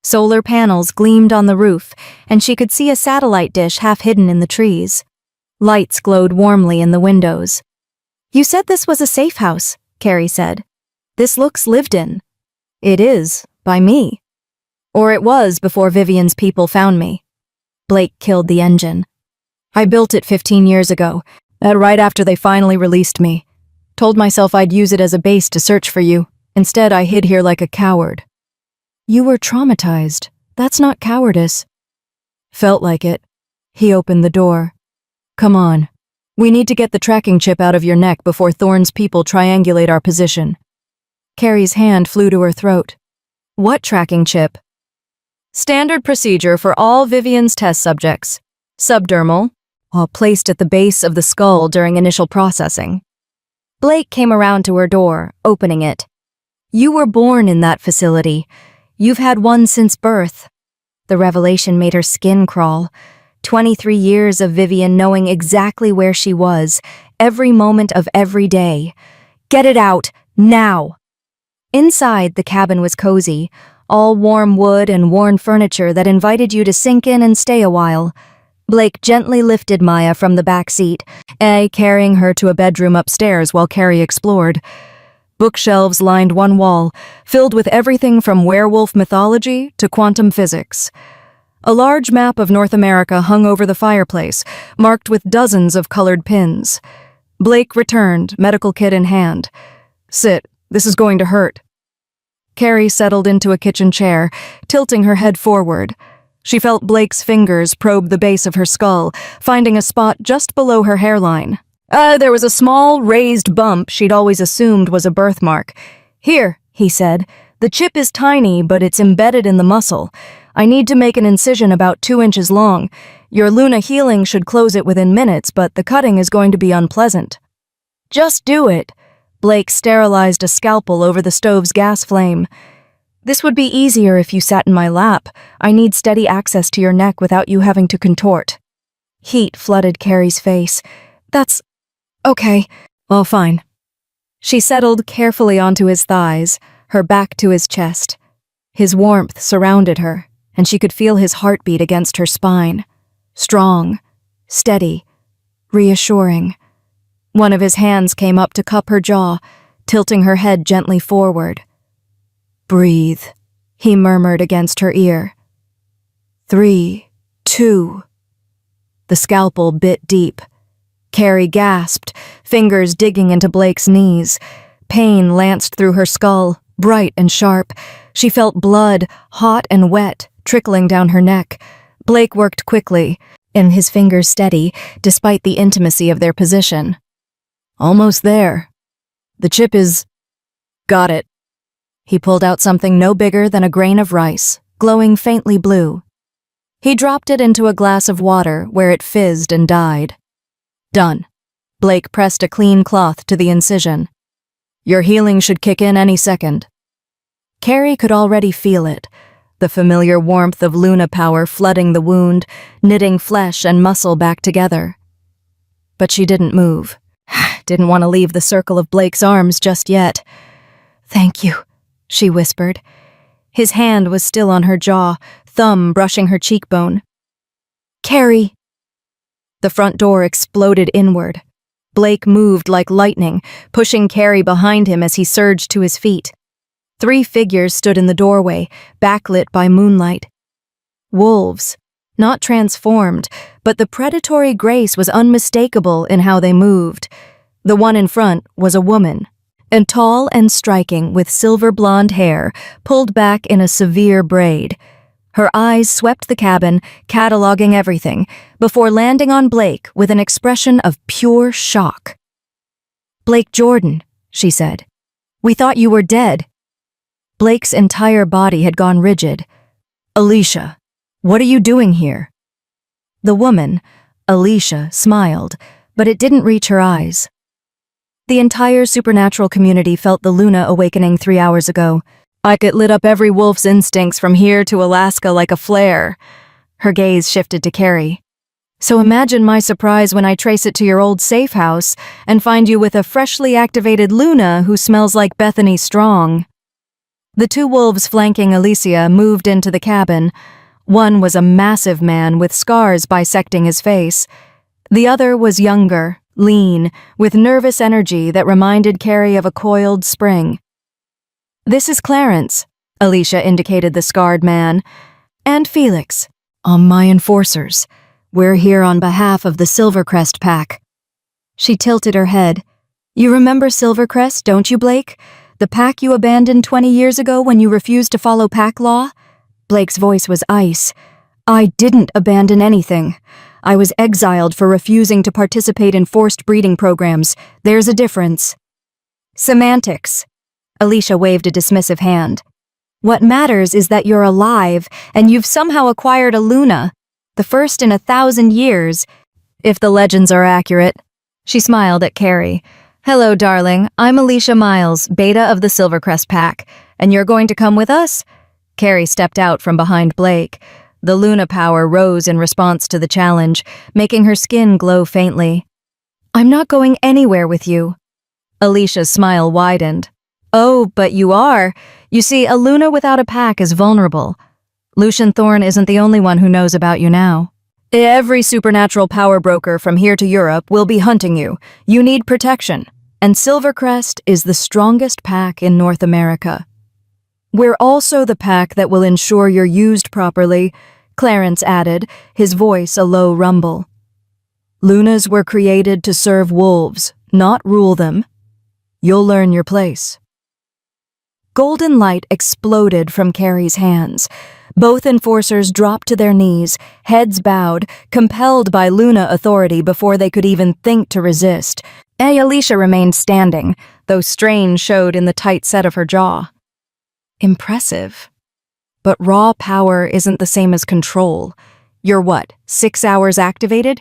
Solar panels gleamed on the roof, and she could see a satellite dish half hidden in the trees. Lights glowed warmly in the windows. "You said this was a safe house," Carrie said. "This looks lived in." "It is, by me. Or it was before Vivian's people found me." Blake killed the engine. "I built it 15 years ago, right after they finally released me. Told myself I'd use it as a base to search for you. Instead, I hid here like a coward." "You were traumatized. That's not cowardice." "Felt like it." He opened the door. "Come on. We need to get the tracking chip out of your neck before Thorne's people triangulate our position." Carrie's hand flew to her throat. "What tracking chip?" "Standard procedure for all Vivian's test subjects. Subdermal, all placed at the base of the skull during initial processing." Blake came around to her door, opening it. "You were born in that facility. You've had one since birth." The revelation made her skin crawl. 23 years of Vivian knowing exactly where she was, every moment of every day. "Get it out, now!" Inside, the cabin was cozy, all warm wood and worn furniture that invited you to sink in and stay a while. Blake gently lifted Maya from the back seat, carrying her to a bedroom upstairs while Carrie explored. Bookshelves lined one wall, filled with everything from werewolf mythology to quantum physics. A large map of North America hung over the fireplace, marked with dozens of colored pins. Blake returned, medical kit in hand. "Sit, this is going to hurt." Carrie settled into a kitchen chair, tilting her head forward. She felt Blake's fingers probe the base of her skull, finding a spot just below her hairline. There was a small, raised bump she'd always assumed was a birthmark. "Here," he said. "The chip is tiny, but it's embedded in the muscle. I need to make an incision about 2 inches long. Your Luna healing should close it within minutes, but the cutting is going to be unpleasant." "Just do it." Blake sterilized a scalpel over the stove's gas flame. "This would be easier if you sat in my lap. I need steady access to your neck without you having to contort." Heat flooded Carrie's face. "That's okay. Well, fine." She settled carefully onto his thighs, her back to his chest. His warmth surrounded her, and she could feel his heartbeat against her spine. Strong, steady, reassuring. One of his hands came up to cup her jaw, tilting her head gently forward. "Breathe," he murmured against her ear. 3, 2. The scalpel bit deep. Carrie gasped, fingers digging into Blake's knees. Pain lanced through her skull, bright and sharp. She felt blood, hot and wet, trickling down her neck. Blake worked quickly, and his fingers steady, despite the intimacy of their position. "Almost there. The chip is..." "Got it." He pulled out something no bigger than a grain of rice, glowing faintly blue. He dropped it into a glass of water where it fizzed and died. "Done." Blake pressed a clean cloth to the incision. "Your healing should kick in any second." Carrie could already feel it, the familiar warmth of Luna power flooding the wound, knitting flesh and muscle back together. But she didn't move. Didn't want to leave the circle of Blake's arms just yet. "Thank you," she whispered. His hand was still on her jaw, thumb brushing her cheekbone. "Carrie!" The front door exploded inward. Blake moved like lightning, pushing Carrie behind him as he surged to his feet. 3 figures stood in the doorway, backlit by moonlight. Wolves, not transformed, but the predatory grace was unmistakable in how they moved. The one in front was a woman, and tall and striking with silver blonde hair pulled back in a severe braid. Her eyes swept the cabin, cataloging everything, before landing on Blake with an expression of pure shock. "Blake Jordan," she said. "We thought you were dead." Blake's entire body had gone rigid. "Alicia, what are you doing here?" The woman, Alicia, smiled, but it didn't reach her eyes. The entire supernatural community felt the Luna awakening 3 hours ago. It lit up every wolf's instincts from here to Alaska like a flare. Her gaze shifted to Carrie. "So imagine my surprise when I trace it to your old safe house and find you with a freshly activated Luna who smells like Bethany Strong." The two wolves flanking Alicia moved into the cabin. One was a massive man with scars bisecting his face. The other was younger, lean, with nervous energy that reminded Carrie of a coiled spring. "This is Clarence," Alicia indicated the scarred man, "and Felix. My enforcers. We're here on behalf of the Silvercrest Pack." She tilted her head. "You remember Silvercrest, don't you, Blake? The pack you abandoned 20 years ago when you refused to follow pack law?" Blake's voice was ice. "I didn't abandon anything. I was exiled for refusing to participate in forced breeding programs. There's a difference." "Semantics." Alicia waved a dismissive hand. "What matters is that you're alive, and you've somehow acquired a Luna, the first in 1,000 years, if the legends are accurate." She smiled at Carrie. "Hello, darling. I'm Alicia Miles, beta of the Silvercrest Pack, and you're going to come with us?" Carrie stepped out from behind Blake. The Luna power rose in response to the challenge, making her skin glow faintly. "I'm not going anywhere with you." Alicia's smile widened. "Oh, but you are. You see, a Luna without a pack is vulnerable. Lucian Thorne isn't the only one who knows about you now. Every supernatural power broker from here to Europe will be hunting you. You need protection. And Silvercrest is the strongest pack in North America. We're also the pack that will ensure you're used properly," Clarence added, his voice a low rumble. "Lunas were created to serve wolves, not rule them. You'll learn your place." Golden light exploded from Carrie's hands. Both enforcers dropped to their knees, heads bowed, compelled by Luna authority before they could even think to resist. Alicia remained standing, though strain showed in the tight set of her jaw. Impressive. But raw power isn't the same as control. You're what, 6 hours activated?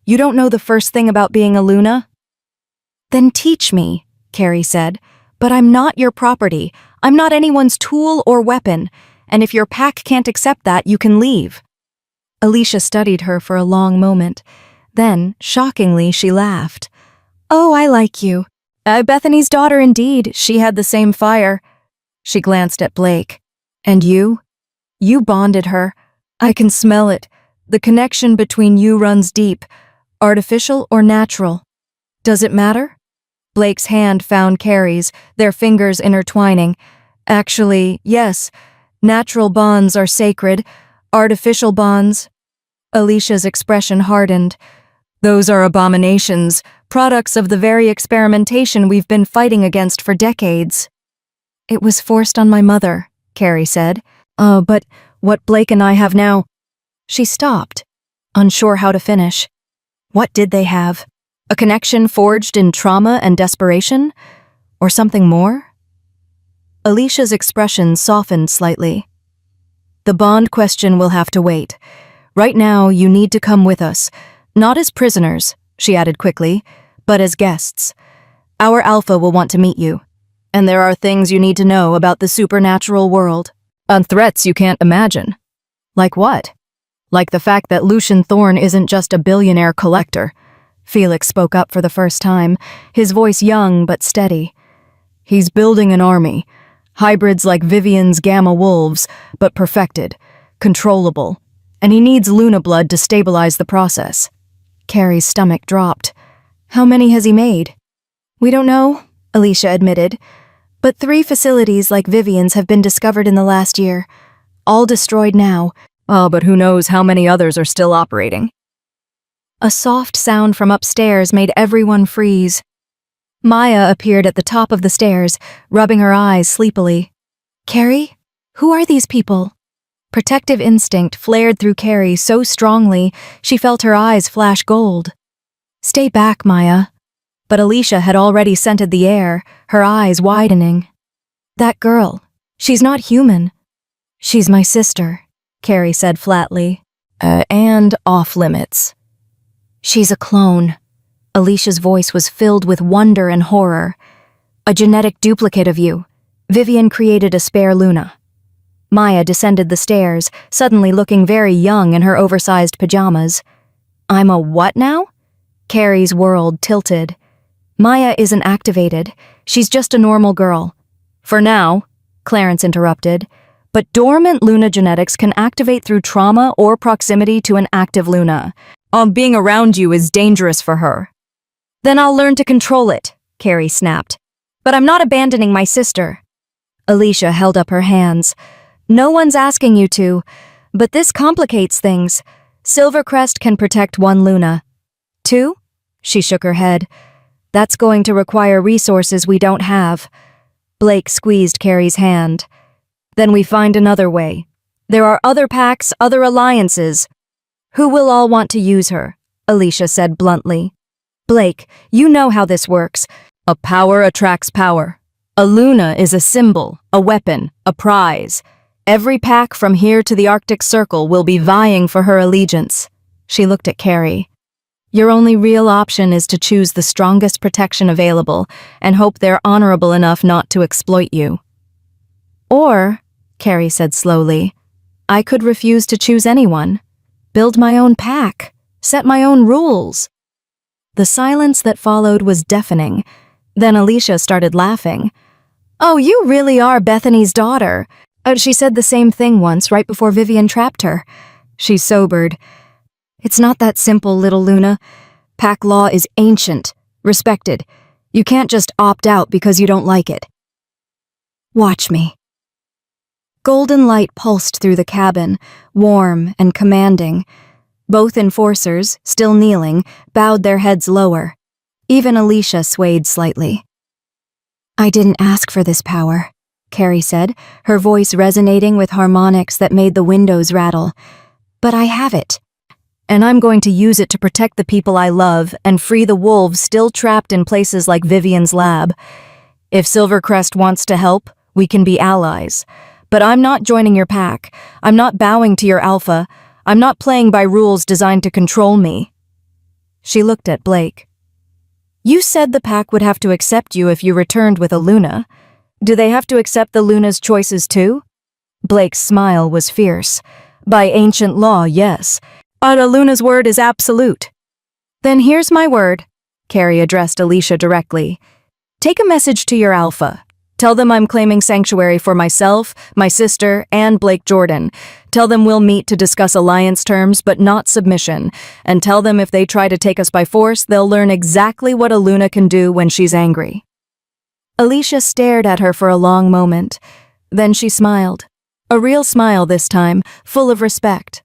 You don't know the first thing about being a Luna? "Then teach me," Carrie said. "But I'm not your property. I'm not anyone's tool or weapon. And if your pack can't accept that, you can leave." Alicia studied her for a long moment. Then, shockingly, she laughed. "Oh, I like you. Bethany's daughter indeed. She had the same fire." She glanced at Blake. "And you? You bonded her. I can smell it. The connection between you runs deep. Artificial or natural? Does it matter?" Blake's hand found Carrie's, their fingers intertwining. "Actually, yes. Natural bonds are sacred. Artificial bonds..." Alicia's expression hardened. "Those are abominations, products of the very experimentation we've been fighting against for decades." "It was forced on my mother," Carrie said. But what Blake and I have now..." She stopped, unsure how to finish. What did they have? A connection forged in trauma and desperation? Or something more? Alicia's expression softened slightly. "The bond question will have to wait. Right now, you need to come with us. Not as prisoners," she added quickly, "but as guests. Our Alpha will want to meet you. And there are things you need to know about the supernatural world. On threats you can't imagine." "Like what?" "Like the fact that Lucian Thorne isn't just a billionaire collector." Felix spoke up for the first time, his voice young but steady. "He's building an army. Hybrids like Vivian's Gamma Wolves, but perfected, controllable. And he needs Luna blood to stabilize the process." Carrie's stomach dropped. "How many has he made?" "We don't know," Alicia admitted. "But 3 facilities like Vivian's have been discovered in the last year. All destroyed now. Oh, but who knows how many others are still operating." A soft sound from upstairs made everyone freeze. Maya appeared at the top of the stairs, rubbing her eyes sleepily. "Carrie? Who are these people?" Protective instinct flared through Carrie so strongly she felt her eyes flash gold. "Stay back, Maya." But Alicia had already scented the air, her eyes widening. "That girl, She's not human. She's my sister, Carrie said flatly. And off limits. She's a clone. Alicia's voice was filled with wonder and horror. A genetic duplicate of you. Vivian created a spare Luna. Maya descended the stairs, suddenly looking very young in her oversized pajamas. I'm a what now? Carrie's world tilted. Maya isn't activated. She's just a normal girl. For now, Clarence interrupted, but dormant Luna genetics can activate through trauma or proximity to an active Luna. Being around you is dangerous for her. Then I'll learn to control it, Carrie snapped. But I'm not abandoning my sister. Alicia held up her hands. No one's asking you to, but this complicates things. Silvercrest can protect one Luna. 2? She shook her head. That's going to require resources we don't have. Blake squeezed Carrie's hand. Then we find another way. There are other packs, other alliances. Who will all want to use her? Alicia said bluntly. Blake, you know how this works. A power attracts power. A Luna is a symbol, a weapon, a prize. Every pack from here to the Arctic Circle will be vying for her allegiance. She looked at Carrie. Your only real option is to choose the strongest protection available and hope they're honorable enough not to exploit you. Or, Carrie said slowly, I could refuse to choose anyone. Build my own pack. Set my own rules. The silence that followed was deafening. Then Alicia started laughing. Oh, you really are Bethany's daughter. She said the same thing once, right before Vivian trapped her. She sobered. It's not that simple, little Luna. Pack law is ancient, respected. You can't just opt out because you don't like it. Watch me. Golden light pulsed through the cabin, warm and commanding. Both enforcers, still kneeling, bowed their heads lower. Even Alicia swayed slightly. I didn't ask for this power, Carrie said, her voice resonating with harmonics that made the windows rattle. But I have it. And I'm going to use it to protect the people I love and free the wolves still trapped in places like Vivian's lab. If Silvercrest wants to help, we can be allies. But I'm not joining your pack. I'm not bowing to your alpha. I'm not playing by rules designed to control me. She looked at Blake. You said the pack would have to accept you if you returned with a Luna. Do they have to accept the Luna's choices too? Blake's smile was fierce. By ancient law, yes. But a Luna's word is absolute. Then here's my word, Carrie addressed Alicia directly. Take a message to your alpha. Tell them I'm claiming sanctuary for myself, my sister, and Blake Jordan. Tell them we'll meet to discuss alliance terms, but not submission. And tell them if they try to take us by force, they'll learn exactly what a Luna can do when she's angry. Alicia stared at her for a long moment. Then she smiled. A real smile this time, full of respect.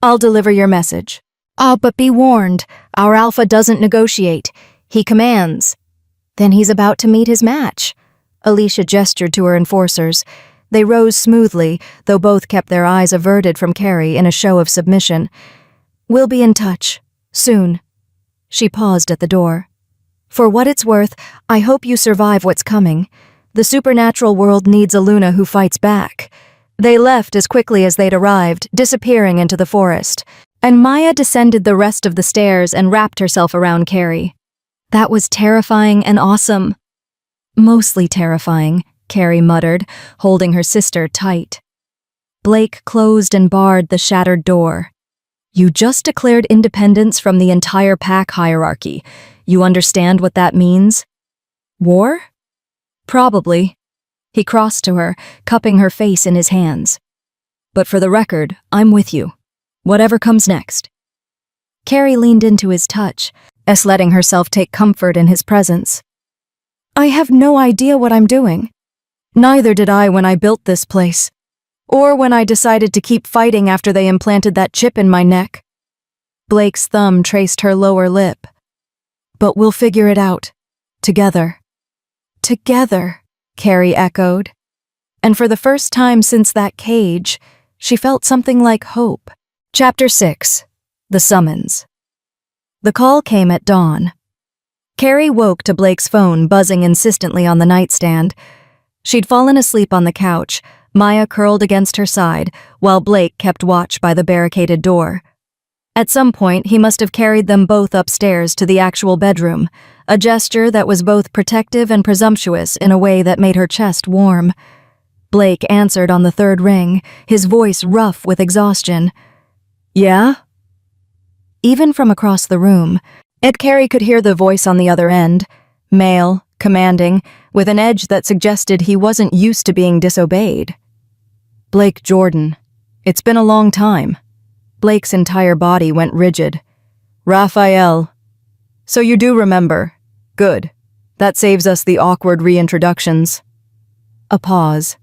I'll deliver your message. But be warned, our alpha doesn't negotiate. He commands. Then he's about to meet his match. Alicia gestured to her enforcers. They rose smoothly, though both kept their eyes averted from Carrie in a show of submission. We'll be in touch. Soon. She paused at the door. For what it's worth, I hope you survive what's coming. The supernatural world needs a Luna who fights back. They left as quickly as they'd arrived, disappearing into the forest. And Maya descended the rest of the stairs and wrapped herself around Carrie. That was terrifying and awesome. Mostly terrifying, Carrie muttered, holding her sister tight. Blake closed and barred the shattered door. You just declared independence from the entire pack hierarchy. You understand what that means? War? Probably. He crossed to her, cupping her face in his hands. But for the record, I'm with you. Whatever comes next. Carrie leaned into his touch, letting herself take comfort in his presence. I have no idea what I'm doing. Neither did I when I built this place. Or when I decided to keep fighting after they implanted that chip in my neck. Blake's thumb traced her lower lip. But we'll figure it out. Together. Together, Carrie echoed. And for the first time since that cage, she felt something like hope. Chapter 6. The Summons. The call came at dawn. Carrie woke to Blake's phone buzzing insistently on the nightstand. She'd fallen asleep on the couch, Maya curled against her side, while Blake kept watch by the barricaded door. At some point, he must have carried them both upstairs to the actual bedroom, a gesture that was both protective and presumptuous in a way that made her chest warm. Blake answered on the third ring, his voice rough with exhaustion. "Yeah?" Even from across the room, Carrie could hear the voice on the other end, male, commanding, with an edge that suggested he wasn't used to being disobeyed. "Blake Jordan. It's been a long time." Blake's entire body went rigid. "Raphael. So you do remember. Good. That saves us the awkward reintroductions." A pause.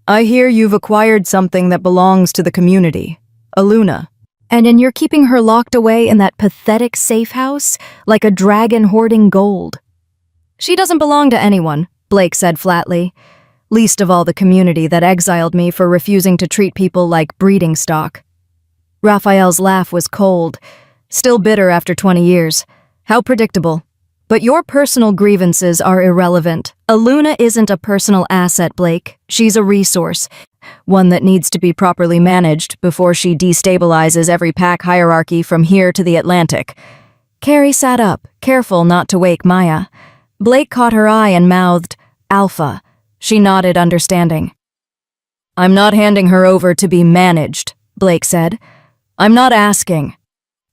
"I hear you've acquired something that belongs to the community. A Luna. And you're keeping her locked away in that pathetic safe house, like a dragon hoarding gold." "She doesn't belong to anyone," Blake said flatly. "Least of all the community that exiled me for refusing to treat people like breeding stock." Raphael's laugh was cold, still bitter after 20 years. "How predictable. But your personal grievances are irrelevant. A Luna isn't a personal asset, Blake. She's a resource, one that needs to be properly managed before she destabilizes every pack hierarchy from here to the Atlantic." Carrie sat up, careful not to wake Maya. Blake caught her eye and mouthed, "Alpha." She nodded, understanding. "I'm not handing her over to be managed," Blake said. "I'm not asking."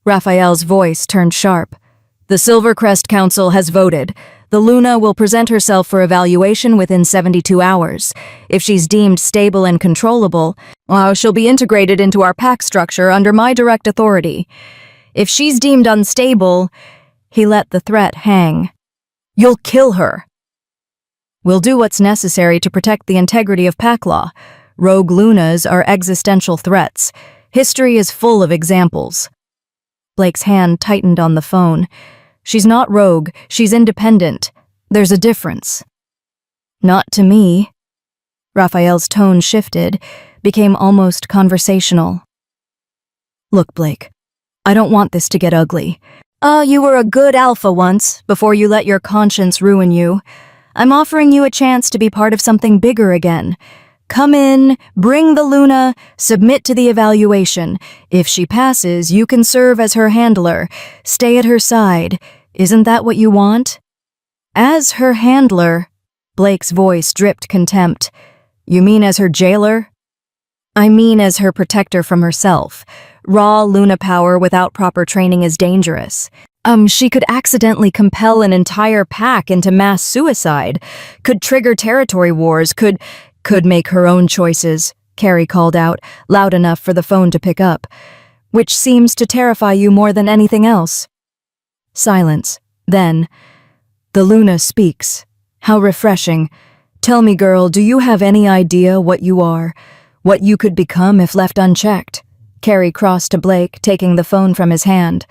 Raphael's voice turned sharp. "The Silvercrest Council has voted. The Luna will present herself for evaluation within 72 hours. If she's deemed stable and controllable, she'll be integrated into our pack structure under my direct authority. If she's deemed unstable..." He let the threat hang. "You'll kill her." "We'll do what's necessary to protect the integrity of pack law. Rogue Lunas are existential threats. History is full of examples." Blake's hand tightened on the phone. "She's not rogue, she's independent. There's a difference." "Not to me." Raphael's tone shifted, became almost conversational. "Look, Blake, I don't want this to get ugly. You were a good alpha once, before you let your conscience ruin you. I'm offering you a chance to be part of something bigger again. Come in, bring the Luna, submit to the evaluation. If she passes, you can serve as her handler. Stay at her side. Isn't that what you want?" "As her handler," Blake's voice dripped contempt. "You mean as her jailer?" "I mean as her protector from herself. Raw Luna power without proper training is dangerous. She could accidentally compel an entire pack into mass suicide, could trigger territory wars, could make her own choices," Carrie called out, loud enough for the phone to pick up. "Which seems to terrify you more than anything else." Silence. Then, "The Luna speaks. How refreshing. Tell me, girl, do you have any idea what you are? What you could become if left unchecked?" Carrie crossed to Blake, taking the phone from his hand.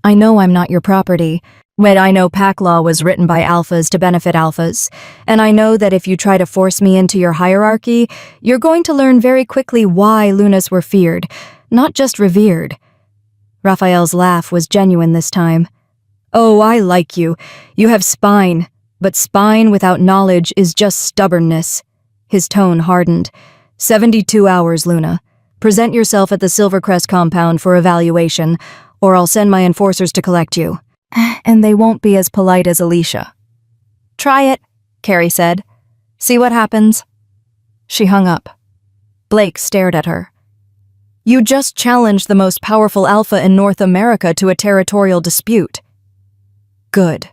"I know I'm not your property. I know pack law was written by alphas to benefit alphas, and I know that if you try to force me into your hierarchy, you're going to learn very quickly why Lunas were feared, not just revered." Raphael's laugh was genuine this time. "Oh, I like you. You have spine, but spine without knowledge is just stubbornness." His tone hardened. 72 hours, Luna. Present yourself at the Silvercrest compound for evaluation, or I'll send my enforcers to collect you. And they won't be as polite as Alicia." "Try it," Carrie said. "See what happens." She hung up. Blake stared at her. "You just challenged the most powerful alpha in North America to a territorial dispute." "Good."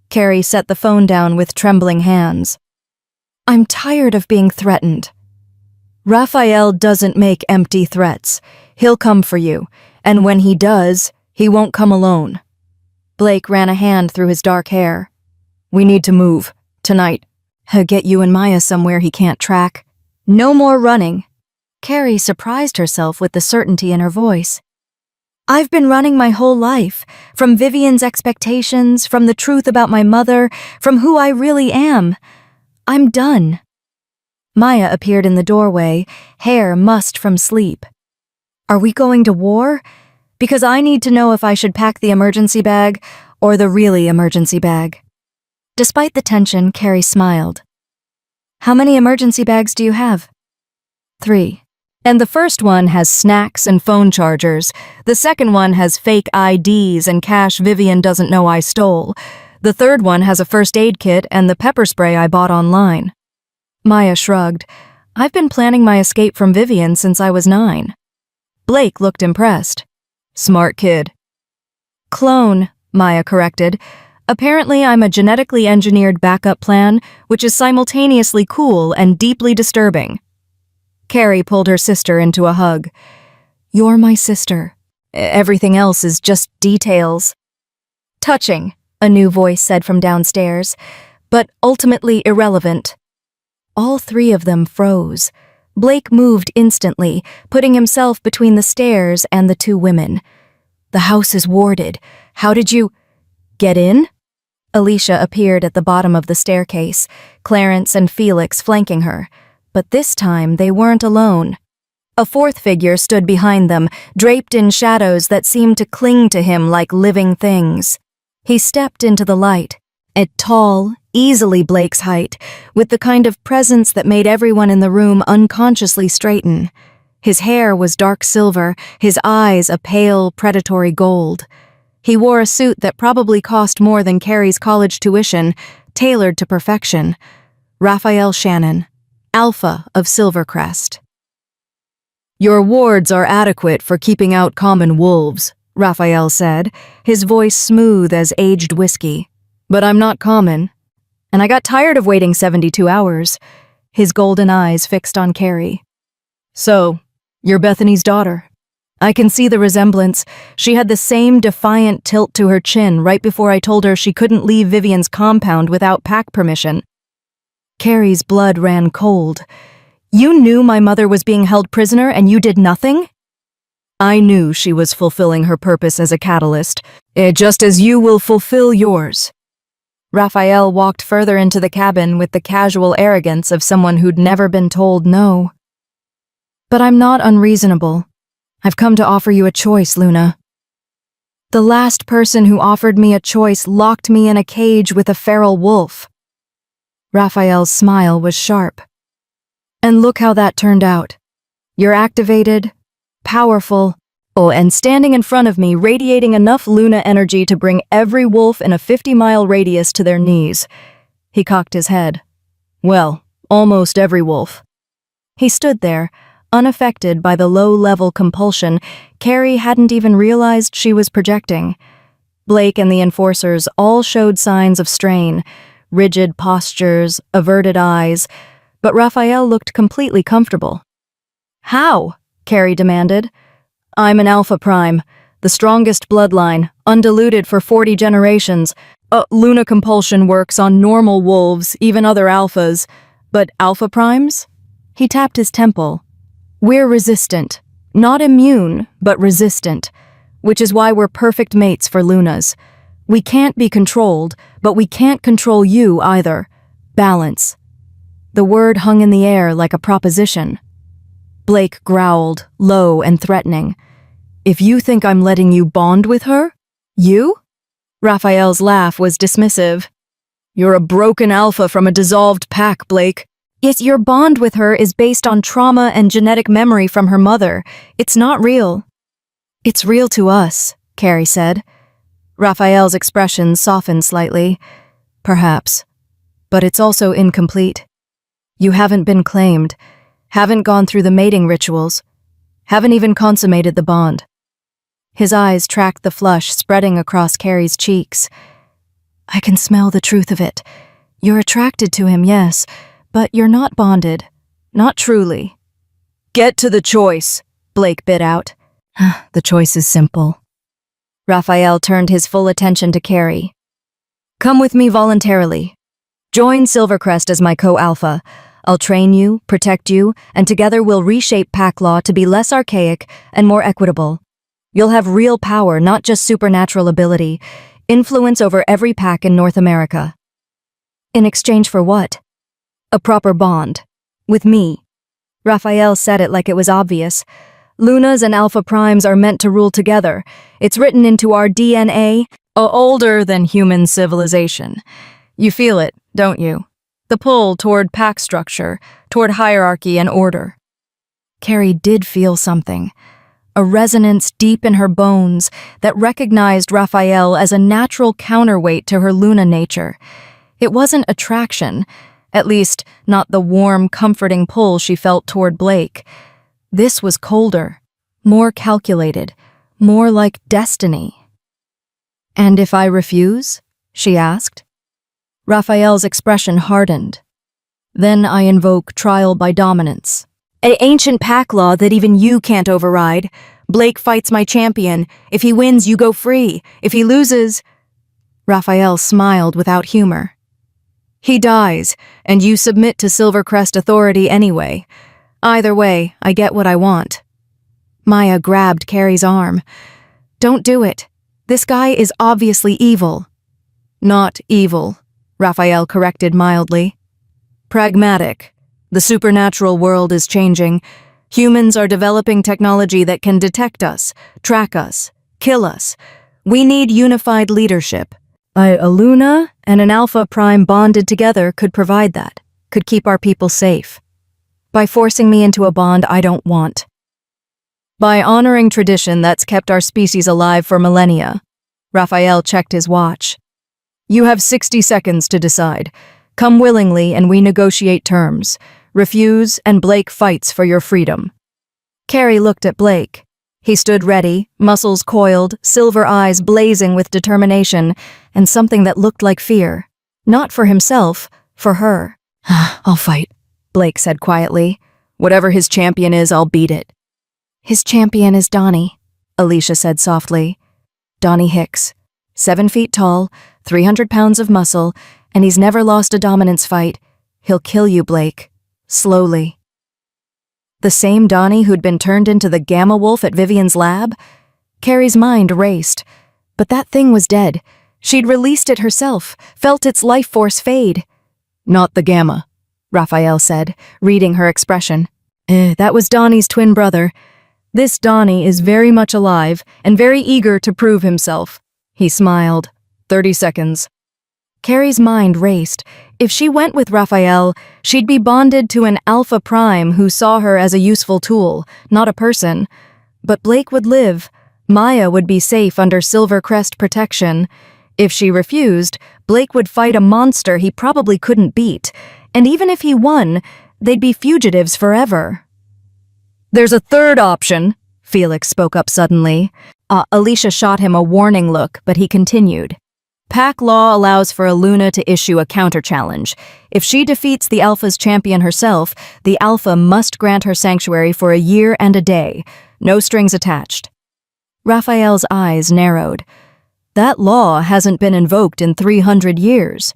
Carrie set the phone down with trembling hands. "I'm tired of being threatened." "Raphael doesn't make empty threats. He'll come for you, and when he does, he won't come alone." Blake ran a hand through his dark hair. "We need to move. Tonight. He'll get you and Maya somewhere he can't track." "No more running." Carrie surprised herself with the certainty in her voice. "I've been running my whole life, from Vivian's expectations, from the truth about my mother, from who I really am. I'm done." Maya appeared in the doorway, hair mussed from sleep. "Are we going to war? Because I need to know if I should pack the emergency bag or the really emergency bag." Despite the tension, Carrie smiled. How many emergency bags do you have? 3. And the first one has snacks and phone chargers. The second one has fake IDs and cash Vivian doesn't know I stole. The third one has a first aid kit and the pepper spray I bought online. Maya shrugged. I've been planning my escape from Vivian since I was 9. Blake looked impressed. Smart kid. Clone, Maya corrected. Apparently I'm a genetically engineered backup plan, which is simultaneously cool and deeply disturbing. Carrie pulled her sister into a hug. You're my sister. Everything else is just details. Touching, a new voice said from downstairs, but ultimately irrelevant. All 3 of them froze. Blake moved instantly, putting himself between the stairs and the 2 women. The house is warded. How did you get in? Alicia appeared at the bottom of the staircase, Clarence and Felix flanking her. But this time they weren't alone. A 4th figure stood behind them, draped in shadows that seemed to cling to him like living things. He stepped into the light, tall, easily Blake's height, with the kind of presence that made everyone in the room unconsciously straighten. His hair was dark silver, his eyes a pale, predatory gold. He wore a suit that probably cost more than Carrie's college tuition, tailored to perfection. Raphael Shannon, Alpha of Silvercrest. Your wards are adequate for keeping out common wolves, Raphael said, his voice smooth as aged whiskey. But I'm not common. And I got tired of waiting 72 hours, his golden eyes fixed on Carrie. So, you're Bethany's daughter. I can see the resemblance. She had the same defiant tilt to her chin right before I told her she couldn't leave Vivian's compound without pack permission. Carrie's blood ran cold. You knew my mother was being held prisoner and you did nothing? I knew she was fulfilling her purpose as a catalyst, just as you will fulfill yours. Raphael walked further into the cabin with the casual arrogance of someone who'd never been told no. But I'm not unreasonable. I've come to offer you a choice, Luna. The last person who offered me a choice locked me in a cage with a feral wolf. Raphael's smile was sharp. And look how that turned out. You're activated, powerful, and standing in front of me, radiating enough Luna energy to bring every wolf in a 50-mile radius to their knees. He cocked his head. Well, almost every wolf. He stood there, unaffected by the low-level compulsion Carrie hadn't even realized she was projecting. Blake and the enforcers all showed signs of strain, rigid postures, averted eyes, but Raphael looked completely comfortable. How? Carrie demanded. I'm an Alpha Prime, the strongest bloodline, undiluted for 40 generations. Luna compulsion works on normal wolves, even other alphas. But Alpha Primes? He tapped his temple. We're resistant. Not immune, but resistant. Which is why we're perfect mates for Lunas. We can't be controlled, but we can't control you either. Balance. The word hung in the air like a proposition. Blake growled, low and threatening. If you think I'm letting you bond with her? You? Raphael's laugh was dismissive. You're a broken alpha from a dissolved pack, Blake. Yes, your bond with her is based on trauma and genetic memory from her mother. It's not real. It's real to us, Carrie said. Raphael's expression softened slightly. Perhaps. But it's also incomplete. You haven't been claimed, haven't gone through the mating rituals, haven't even consummated the bond. His eyes tracked the flush spreading across Carrie's cheeks. I can smell the truth of it. You're attracted to him, yes, but you're not bonded. Not truly. Get to the choice, Blake bit out. The choice is simple. Raphael turned his full attention to Carrie. Come with me voluntarily. Join Silvercrest as my co-alpha. I'll train you, protect you, and together we'll reshape pack law to be less archaic and more equitable. You'll have real power, not just supernatural ability, influence over every pack in North America. In exchange for what? A proper bond. With me. Raphael said it like it was obvious. Lunas and Alpha Primes are meant to rule together. It's written into our DNA, older than human civilization. You feel it, don't you? The pull toward pack structure, toward hierarchy and order. Carrie did feel something, a resonance deep in her bones that recognized Raphael as a natural counterweight to her Luna nature. It wasn't attraction, at least not the warm, comforting pull she felt toward Blake. This was colder, more calculated, more like destiny. "And if I refuse?" she asked. Raphael's expression hardened. "Then I invoke trial by dominance. An ancient pack law that even you can't override. Blake fights my champion. If he wins, you go free. If he loses..." Raphael smiled without humor. "He dies, and you submit to Silvercrest authority anyway. Either way, I get what I want." Maya grabbed Carrie's arm. "Don't do it. This guy is obviously evil." "Not evil," Raphael corrected mildly. "Pragmatic. The supernatural world is changing. Humans are developing technology that can detect us, track us, kill us. We need unified leadership. A Luna and an Alpha Prime bonded together could provide that, could keep our people safe. By forcing me into a bond I don't want. By honoring tradition that's kept our species alive for millennia." Raphael checked his watch. "You have 60 seconds to decide. Come willingly and we negotiate terms. Refuse and Blake fights for your freedom." Carrie looked at Blake. He stood ready, muscles coiled, silver eyes blazing with determination, and something that looked like fear. Not for himself, for her. "I'll fight," Blake said quietly. "Whatever his champion is, I'll beat it." "His champion is Donnie," Alicia said softly. "Donnie Hicks. 7 feet tall, 300 pounds of muscle, and he's never lost a dominance fight. He'll kill you, Blake. Slowly." The same Donnie who'd been turned into the Gamma Wolf at Vivian's lab? Carrie's mind raced. But that thing was dead. She'd released it herself, felt its life force fade. "Not the Gamma," Raphael said, reading her expression. That was Donnie's twin brother. This Donnie is very much alive and very eager to prove himself." He smiled. 30 seconds. Carrie's mind raced. If she went with Raphael, she'd be bonded to an Alpha Prime who saw her as a useful tool, not a person. But Blake would live. Maya would be safe under Silvercrest protection. If she refused, Blake would fight a monster he probably couldn't beat. And even if he won, they'd be fugitives forever. "There's a third option," Felix spoke up suddenly. Alicia shot him a warning look, but he continued. "Pack law allows for a Luna to issue a counter-challenge. If she defeats the Alpha's champion herself, the Alpha must grant her sanctuary for a year and a day. No strings attached." Raphael's eyes narrowed. "That law hasn't been invoked in 300 years.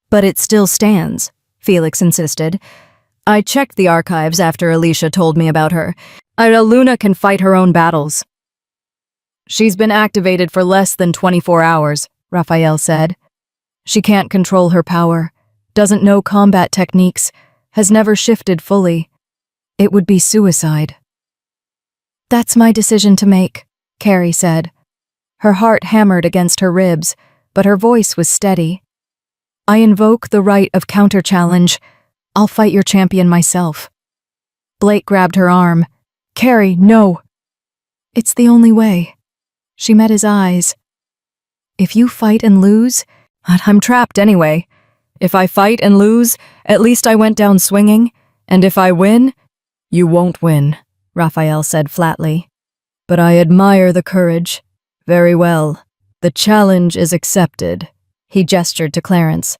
"But it still stands," Felix insisted. "I checked the archives after Alicia told me about her. A Luna can fight her own battles." "She's been activated for less than 24 hours, Raphael said. "She can't control her power, doesn't know combat techniques, has never shifted fully. It would be suicide." "That's my decision to make," Carrie said. Her heart hammered against her ribs, but her voice was steady. "I invoke the right of counter-challenge. I'll fight your champion myself." Blake grabbed her arm. "Carrie, no." "It's the only way." She met his eyes. "If you fight and lose, I'm trapped anyway. If I fight and lose, at least I went down swinging. And if I win..." "You won't win," Raphael said flatly. "But I admire the courage. Very well. The challenge is accepted." He gestured to Clarence.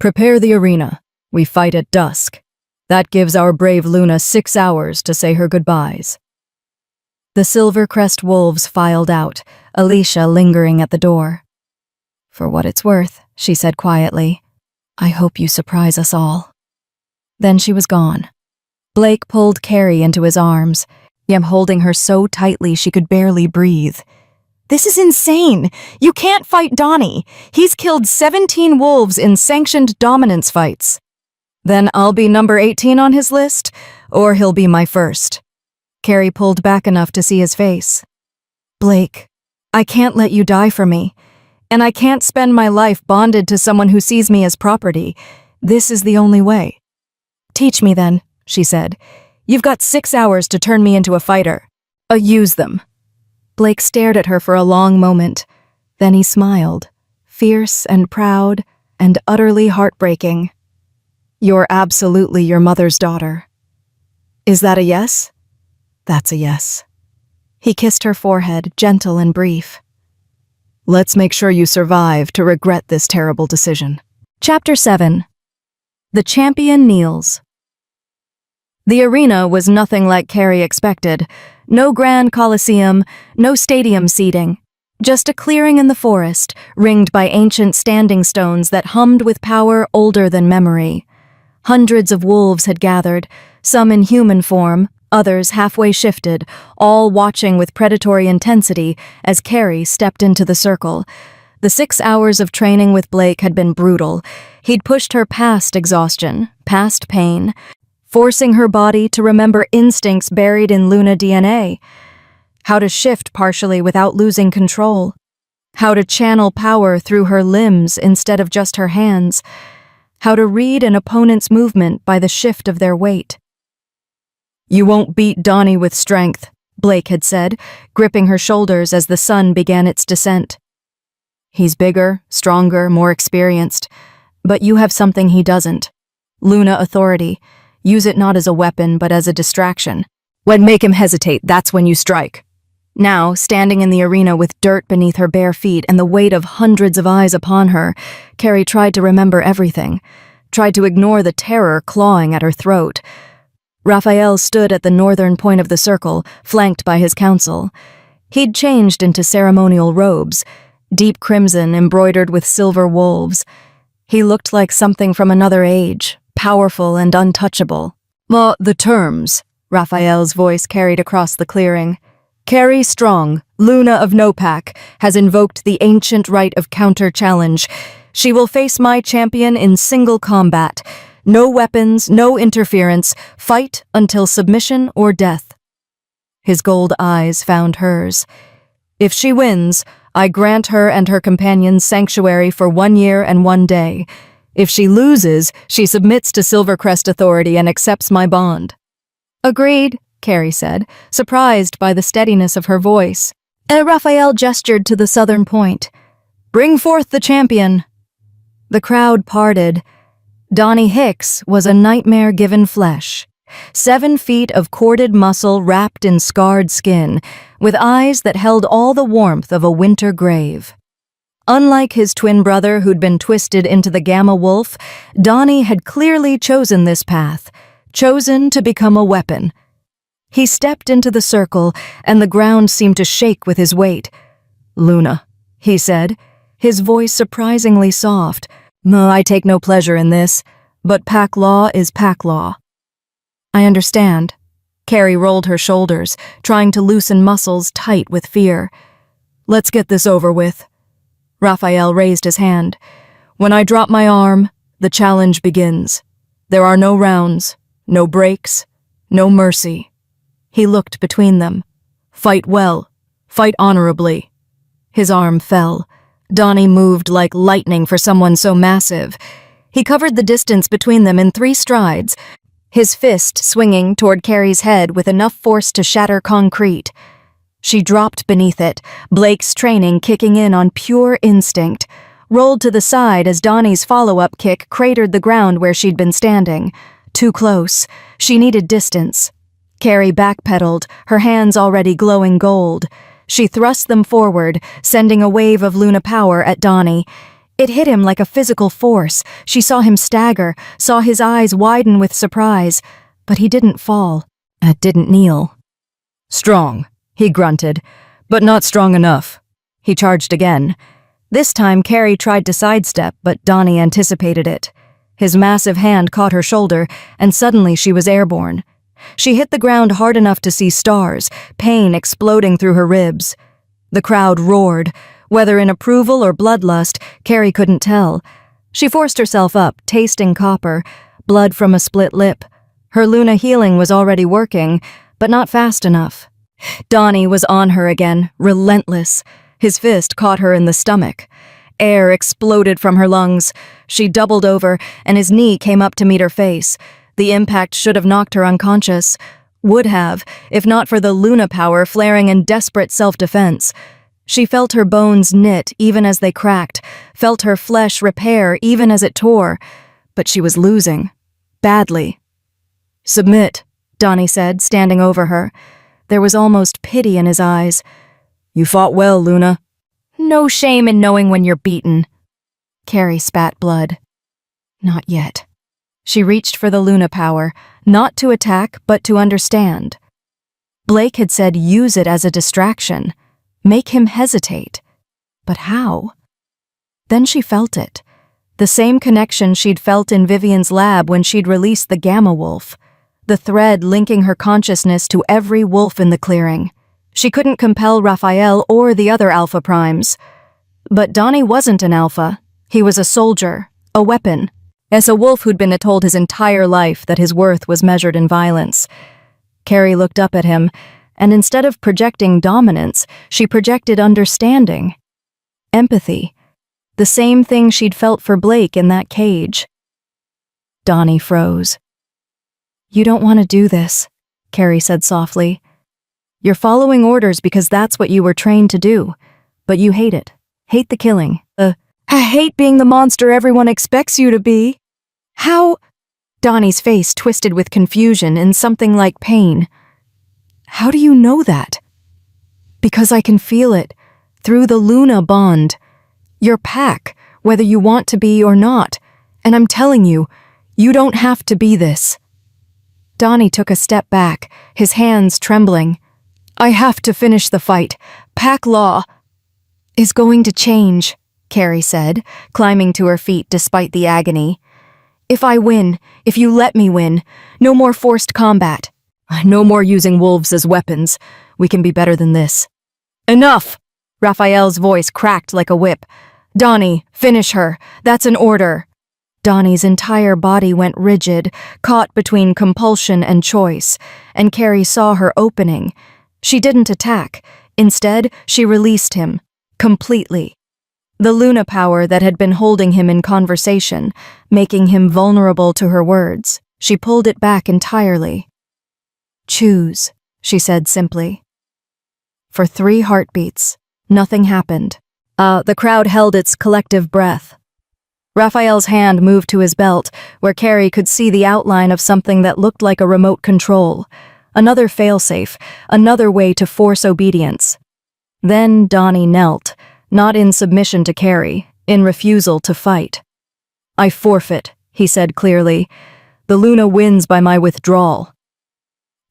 "Prepare the arena. We fight at dusk. That gives our brave Luna 6 hours to say her goodbyes." The Silvercrest wolves filed out, Alicia lingering at the door. "For what it's worth," she said quietly, "I hope you surprise us all." Then she was gone. Blake pulled Carrie into his arms, him holding her so tightly she could barely breathe. "This is insane! You can't fight Donnie! He's killed 17 wolves in sanctioned dominance fights." "Then I'll be number 18 on his list, or he'll be my first." Carrie pulled back enough to see his face. "Blake, I can't let you die for me. And I can't spend my life bonded to someone who sees me as property. This is the only way. Teach me then, she said. You've got 6 hours to turn me into a fighter. Use them. Blake stared at her for a long moment. Then he smiled, fierce and proud and utterly heartbreaking. You're absolutely your mother's daughter. Is that a yes? That's a yes. He kissed her forehead, gentle and brief. Let's make sure you survive to regret this terrible decision. Chapter 7. The champion kneels. The arena was nothing like Carrie expected. No grand coliseum, no stadium seating. Just a clearing in the forest, ringed by ancient standing stones that hummed with power older than memory. Hundreds of wolves had gathered, some in human form, others halfway shifted, all watching with predatory intensity as Carrie stepped into the circle. The 6 hours of training with Blake had been brutal. He'd pushed her past exhaustion, past pain, forcing her body to remember instincts buried in Luna DNA. How to shift partially without losing control. How to channel power through her limbs instead of just her hands. How to read an opponent's movement by the shift of their weight. You won't beat Donnie with strength, Blake had said, gripping her shoulders as the sun began its descent. He's bigger, stronger, more experienced, but you have something he doesn't. Luna authority. Use it not as a weapon, but as a distraction. When make him hesitate, that's when you strike. Now, standing in the arena with dirt beneath her bare feet and the weight of hundreds of eyes upon her, Carrie tried to remember everything, tried to ignore the terror clawing at her throat. Raphael stood at the northern point of the circle, flanked by his council. He'd changed into ceremonial robes, deep crimson embroidered with silver wolves. He looked like something from another age, powerful and untouchable. The terms, Raphael's voice carried across the clearing. Carrie Strong, Luna of Nopak, has invoked the ancient right of counter-challenge. She will face my champion in single combat. No weapons, no interference. Fight until submission or death. His gold eyes found hers. If she wins, I grant her and her companions sanctuary for 1 year and 1 day. If she loses, she submits to Silvercrest authority and accepts my bond. Agreed, Carrie said, surprised by the steadiness of her voice. Raphael gestured to the southern point. Bring forth the champion. The crowd parted. Donnie Hicks was a nightmare given flesh. 7 feet of corded muscle wrapped in scarred skin, with eyes that held all the warmth of a winter grave. Unlike his twin brother who'd been twisted into the Gamma Wolf, Donnie had clearly chosen this path, chosen to become a weapon. He stepped into the circle, and the ground seemed to shake with his weight. Luna, he said, his voice surprisingly soft. I take no pleasure in this, but pack law is pack law. I understand. Carrie rolled her shoulders, trying to loosen muscles tight with fear. Let's get this over with. Raphael raised his hand. When I drop my arm, the challenge begins. There are no rounds, no breaks, no mercy. He looked between them. Fight well. Fight honorably. His arm fell. Donnie moved like lightning for someone so massive. He covered the distance between them in 3 strides, his fist swinging toward Carrie's head with enough force to shatter concrete. She dropped beneath it, Blake's training kicking in on pure instinct, rolled to the side as Donnie's follow-up kick cratered the ground where she'd been standing. Too close. She needed distance. Carrie backpedaled, her hands already glowing gold. She thrust them forward, sending a wave of Luna power at Donnie. It hit him like a physical force. She saw him stagger, saw his eyes widen with surprise. But he didn't fall. Didn't kneel. Strong, he grunted, but not strong enough. He charged again. This time Carrie tried to sidestep, but Donnie anticipated it. His massive hand caught her shoulder, and suddenly she was airborne. She hit the ground hard enough to see stars, pain exploding through her ribs. The crowd roared. Whether in approval or bloodlust, Carrie couldn't tell. She forced herself up, tasting copper, blood from a split lip. Her Luna healing was already working, but not fast enough. Donnie was on her again, relentless. His fist caught her in the stomach. Air exploded from her lungs. She doubled over, and his knee came up to meet her face. The impact should have knocked her unconscious. Would have, if not for the Luna power flaring in desperate self-defense. She felt her bones knit even as they cracked, felt her flesh repair even as it tore. But she was losing. Badly. "Submit," Donnie said, standing over her. There was almost pity in his eyes. "You fought well, Luna." "No shame in knowing when you're beaten." Carrie spat blood. Not yet. She reached for the Luna power, not to attack, but to understand. Blake had said use it as a distraction. Make him hesitate. But how? Then she felt it. The same connection she'd felt in Vivian's lab when she'd released the Gamma Wolf. The thread linking her consciousness to every wolf in the clearing. She couldn't compel Raphael or the other Alpha Primes. But Donnie wasn't an Alpha. He was a soldier, a weapon. As a wolf who'd been told his entire life that his worth was measured in violence. Carrie looked up at him, and instead of projecting dominance, she projected understanding. Empathy. The same thing she'd felt for Blake in that cage. Donnie froze. "You don't want to do this," Carrie said softly. "You're following orders because that's what you were trained to do. But you hate it. Hate the killing. I hate being the monster everyone expects you to be." "How?" Donnie's face twisted with confusion and something like pain. "How do you know that?" "Because I can feel it. Through the Luna bond. Your pack, whether you want to be or not. And I'm telling you, you don't have to be this." Donnie took a step back, his hands trembling. "I have to finish the fight. Pack law is going to change," Carrie said, climbing to her feet despite the agony. "If I win, if you let me win, no more forced combat. No more using wolves as weapons. We can be better than this." "Enough!" Raphael's voice cracked like a whip. "Donnie, finish her. That's an order." Donnie's entire body went rigid, caught between compulsion and choice, and Carrie saw her opening. She didn't attack. Instead, she released him. Completely. The Luna power that had been holding him in conversation, making him vulnerable to her words, she pulled it back entirely. "Choose," she said simply. For 3 heartbeats, nothing happened. The crowd held its collective breath. Raphael's hand moved to his belt, where Carrie could see the outline of something that looked like a remote control. Another failsafe, another way to force obedience. Then Donnie knelt, not in submission to Carrie, in refusal to fight. "I forfeit," he said clearly. "The Luna wins by my withdrawal."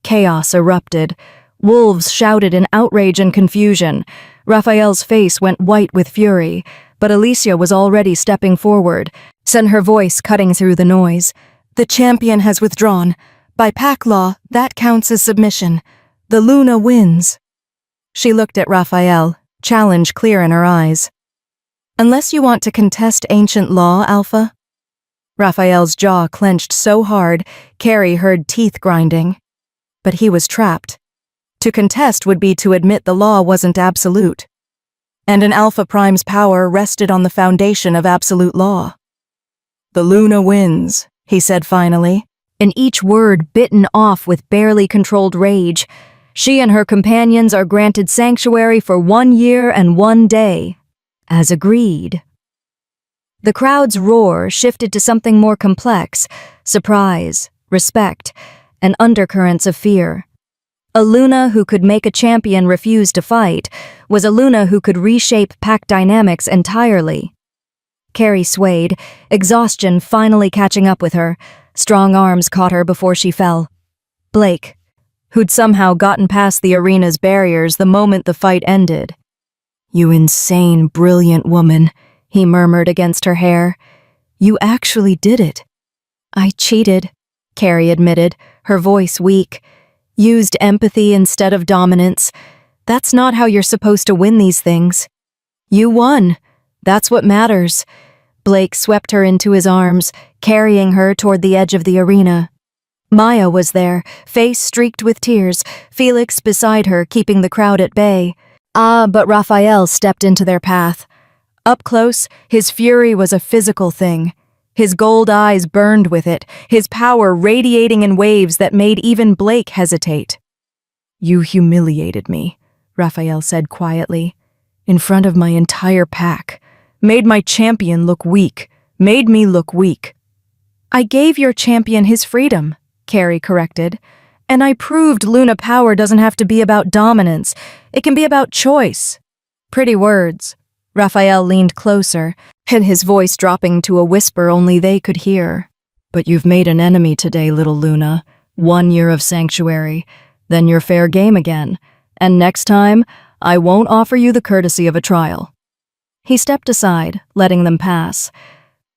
Chaos erupted. Wolves shouted in outrage and confusion. Raphael's face went white with fury, but Alicia was already stepping forward, sent her voice cutting through the noise. "The champion has withdrawn. By pack law, that counts as submission. The Luna wins." She looked at Raphael, challenge clear in her eyes. "Unless you want to contest ancient law, Alpha?" Raphael's jaw clenched so hard, Carrie heard teeth grinding. But he was trapped. To contest would be to admit the law wasn't absolute. And an Alpha Prime's power rested on the foundation of absolute law. "The Luna wins," he said finally, and each word bitten off with barely controlled rage. "She and her companions are granted sanctuary for 1 year and 1 day, as agreed." The crowd's roar shifted to something more complex: surprise, respect, and undercurrents of fear. A Luna who could make a champion refuse to fight was a Luna who could reshape pack dynamics entirely. Carrie swayed, exhaustion finally catching up with her. Strong arms caught her before she fell. Blake, who'd somehow gotten past the arena's barriers the moment the fight ended. "You insane, brilliant woman," he murmured against her hair. "You actually did it." "I cheated," Carrie admitted, her voice weak. "Used empathy instead of dominance. That's not how you're supposed to win these things. You won. That's what matters." Blake swept her into his arms, carrying her toward the edge of the arena. Maya was there, face streaked with tears, Felix beside her keeping the crowd at bay. But Raphael stepped into their path. Up close, his fury was a physical thing. His gold eyes burned with it, his power radiating in waves that made even Blake hesitate. "You humiliated me," Raphael said quietly, "in front of my entire pack. Made my champion look weak. Made me look weak." "I gave your champion his freedom," Carrie corrected. "And I proved Luna power doesn't have to be about dominance. It can be about choice." "Pretty words." Raphael leaned closer, and his voice dropping to a whisper only they could hear. "But you've made an enemy today, little Luna. 1 year of sanctuary. Then you're fair game again. And next time, I won't offer you the courtesy of a trial." He stepped aside, letting them pass.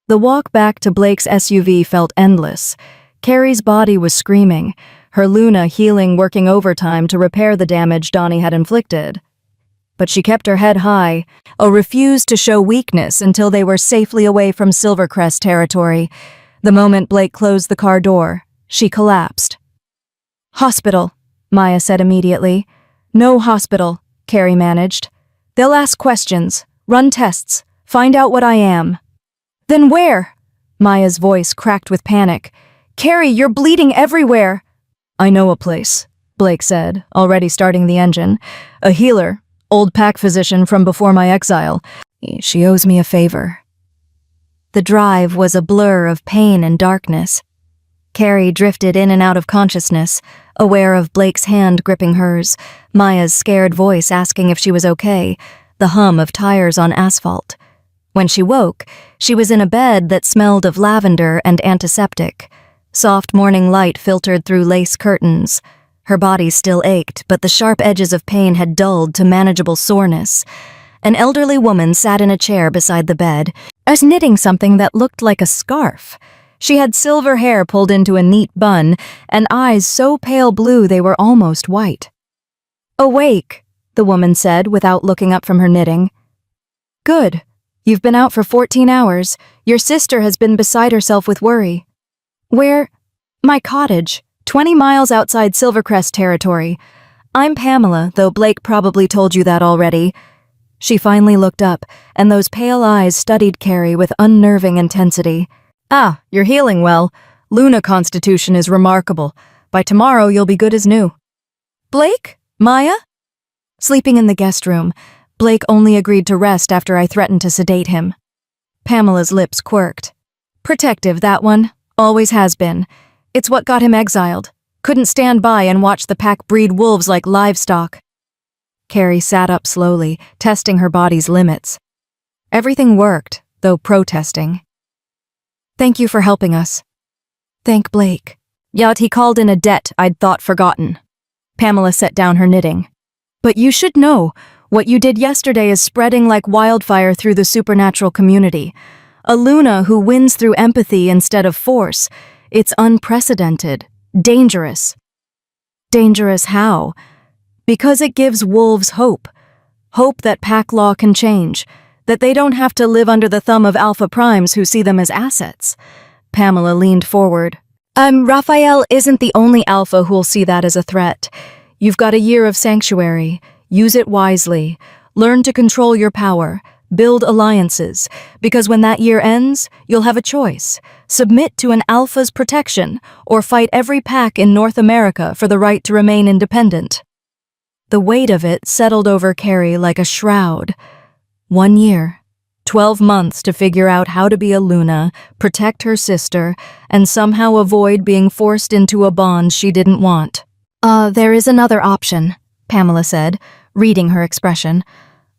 The walk back to Blake's SUV felt endless. Carrie's body was screaming, her Luna healing working overtime to repair the damage Donnie had inflicted. But she kept her head high, refused to show weakness until they were safely away from Silvercrest territory. The moment Blake closed the car door, she collapsed. "Hospital," Maya said immediately. "No hospital," Carrie managed. "They'll ask questions, run tests, find out what I am." "Then where?" Maya's voice cracked with panic. "Carrie, you're bleeding everywhere." "I know a place," Blake said, already starting the engine. "A healer, old pack physician from before my exile. She owes me a favor." The drive was a blur of pain and darkness. Carrie drifted in and out of consciousness, aware of Blake's hand gripping hers, Maya's scared voice asking if she was okay, the hum of tires on asphalt. When she woke, she was in a bed that smelled of lavender and antiseptic. Soft morning light filtered through lace curtains. Her body still ached, but the sharp edges of pain had dulled to manageable soreness. An elderly woman sat in a chair beside the bed, knitting something that looked like a scarf. She had silver hair pulled into a neat bun, and eyes so pale blue they were almost white. "Awake," the woman said without looking up from her knitting. "Good. You've been out for 14 hours. Your sister has been beside herself with worry." "Where?" "My cottage, 20 miles outside Silvercrest territory. I'm Pamela, though Blake probably told you that already." She finally looked up, and those pale eyes studied Carrie with unnerving intensity. "Ah, you're healing well. Luna constitution is remarkable. By tomorrow you'll be good as new." "Blake? Maya?" "Sleeping in the guest room. Blake only agreed to rest after I threatened to sedate him." Pamela's lips quirked. "Protective, that one. Always has been. It's what got him exiled. Couldn't stand by and watch the pack breed wolves like livestock." Carrie sat up slowly, testing her body's limits. Everything worked, though protesting. "Thank you for helping us." "Thank Blake." "Yet he called in a debt I'd thought forgotten." Pamela set down her knitting. "But you should know, what you did yesterday is spreading like wildfire through the supernatural community. A Luna who wins through empathy instead of force. It's unprecedented. Dangerous." "Dangerous how?" "Because it gives wolves hope. Hope that pack law can change. That they don't have to live under the thumb of alpha primes who see them as assets." Pamela leaned forward. Raphael isn't the only alpha who'll see that as a threat. You've got a year of sanctuary. Use it wisely. Learn to control your power. Build alliances. Because when that year ends, you'll have a choice. Submit to an alpha's protection, or fight every pack in North America for the right to remain independent. The weight of it settled over Carrie like a shroud. 1 year, 12 months to figure out how to be a Luna, protect her sister, and somehow avoid being forced into a bond she didn't want. There is another option," Pamela said, reading her expression.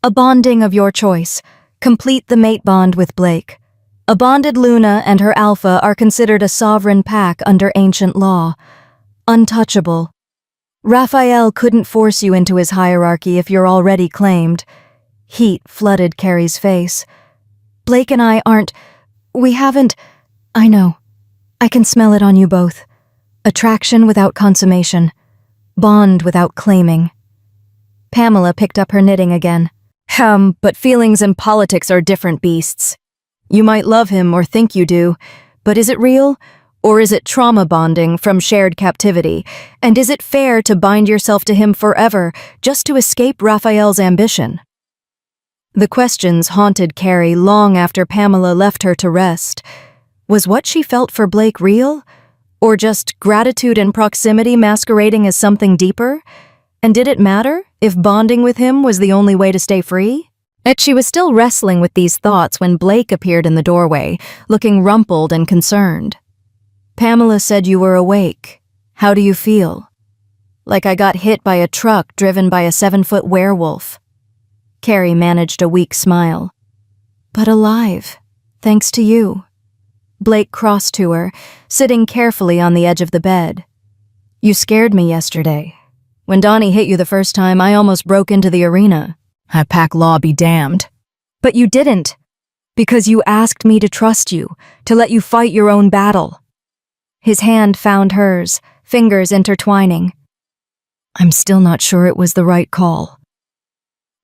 "A bonding of your choice. Complete the mate bond with Blake. A bonded Luna and her alpha are considered a sovereign pack under ancient law. Untouchable. Raphael couldn't force you into his hierarchy if you're already claimed." Heat flooded Carrie's face. "Blake and I we haven't. I know. I can smell it on you both. Attraction without consummation. Bond without claiming." Pamela picked up her knitting again. But feelings and politics are different beasts. You might love him or think you do, but is it real? Or is it trauma bonding from shared captivity? And is it fair to bind yourself to him forever just to escape Raphael's ambition?" The questions haunted Carrie long after Pamela left her to rest. Was what she felt for Blake real? Or just gratitude and proximity masquerading as something deeper? And did it matter if bonding with him was the only way to stay free? Yet she was still wrestling with these thoughts when Blake appeared in the doorway, looking rumpled and concerned. "Pamela said you were awake. How do you feel?" "Like I got hit by a truck driven by a 7-foot werewolf." Carrie managed a weak smile. "But alive, thanks to you." Blake crossed to her, sitting carefully on the edge of the bed. "You scared me yesterday. When Donnie hit you the first time, I almost broke into the arena. I pack law be damned." "But you didn't, because you asked me to trust you, to let you fight your own battle." His hand found hers, fingers intertwining. "I'm still not sure it was the right call."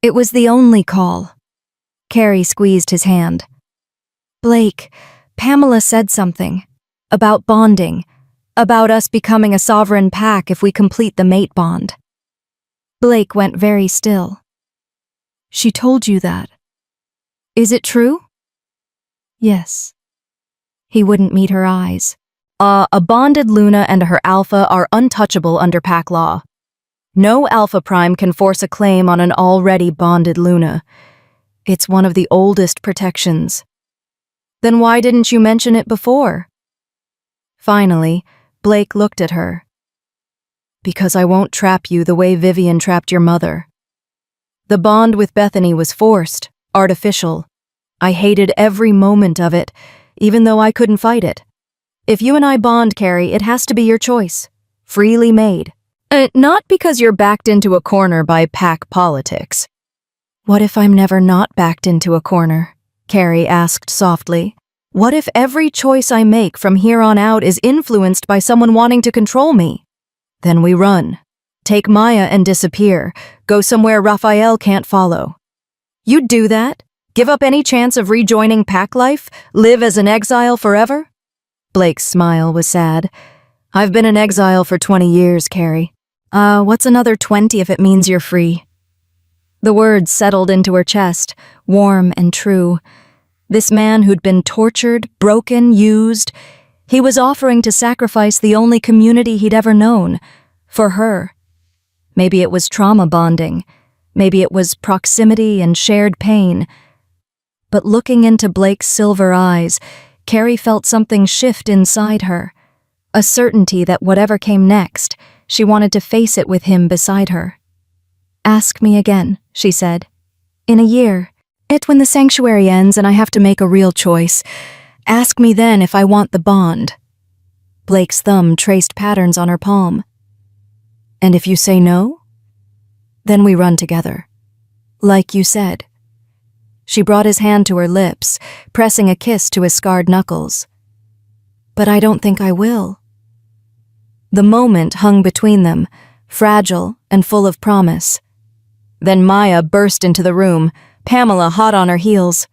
"It was the only call." Carrie squeezed his hand. "Blake, Pamela said something. About bonding. About us becoming a sovereign pack if we complete the mate bond." Blake went very still. "She told you that. Is it true?" "Yes." He wouldn't meet her eyes. A bonded Luna and her alpha are untouchable under pack law. No alpha prime can force a claim on an already bonded Luna. It's one of the oldest protections. "Then why didn't you mention it before?" Finally, Blake looked at her. "Because I won't trap you the way Vivian trapped your mother. The bond with Bethany was forced, artificial. I hated every moment of it, even though I couldn't fight it. If you and I bond, Carrie, it has to be your choice. Freely made. Not because you're backed into a corner by pack politics." "What if I'm never not backed into a corner?" Carrie asked softly. "What if every choice I make from here on out is influenced by someone wanting to control me?" "Then we run. Take Maya and disappear. Go somewhere Raphael can't follow." "You'd do that? Give up any chance of rejoining pack life? Live as an exile forever?" Blake's smile was sad. "I've been in exile for 20 years, Carrie. What's another 20 if it means you're free?" The words settled into her chest, warm and true. This man who'd been tortured, broken, used, he was offering to sacrifice the only community he'd ever known, for her. Maybe it was trauma bonding. Maybe it was proximity and shared pain. But looking into Blake's silver eyes, Carrie felt something shift inside her. A certainty that whatever came next, she wanted to face it with him beside her. "Ask me again," she said. "In a year. When the sanctuary ends and I have to make a real choice. Ask me then if I want the bond." Blake's thumb traced patterns on her palm. "And if you say no? Then we run together. Like you said." She brought his hand to her lips, pressing a kiss to his scarred knuckles. "But I don't think I will." The moment hung between them, fragile and full of promise. Then Maya burst into the room, Pamela hot on her heels.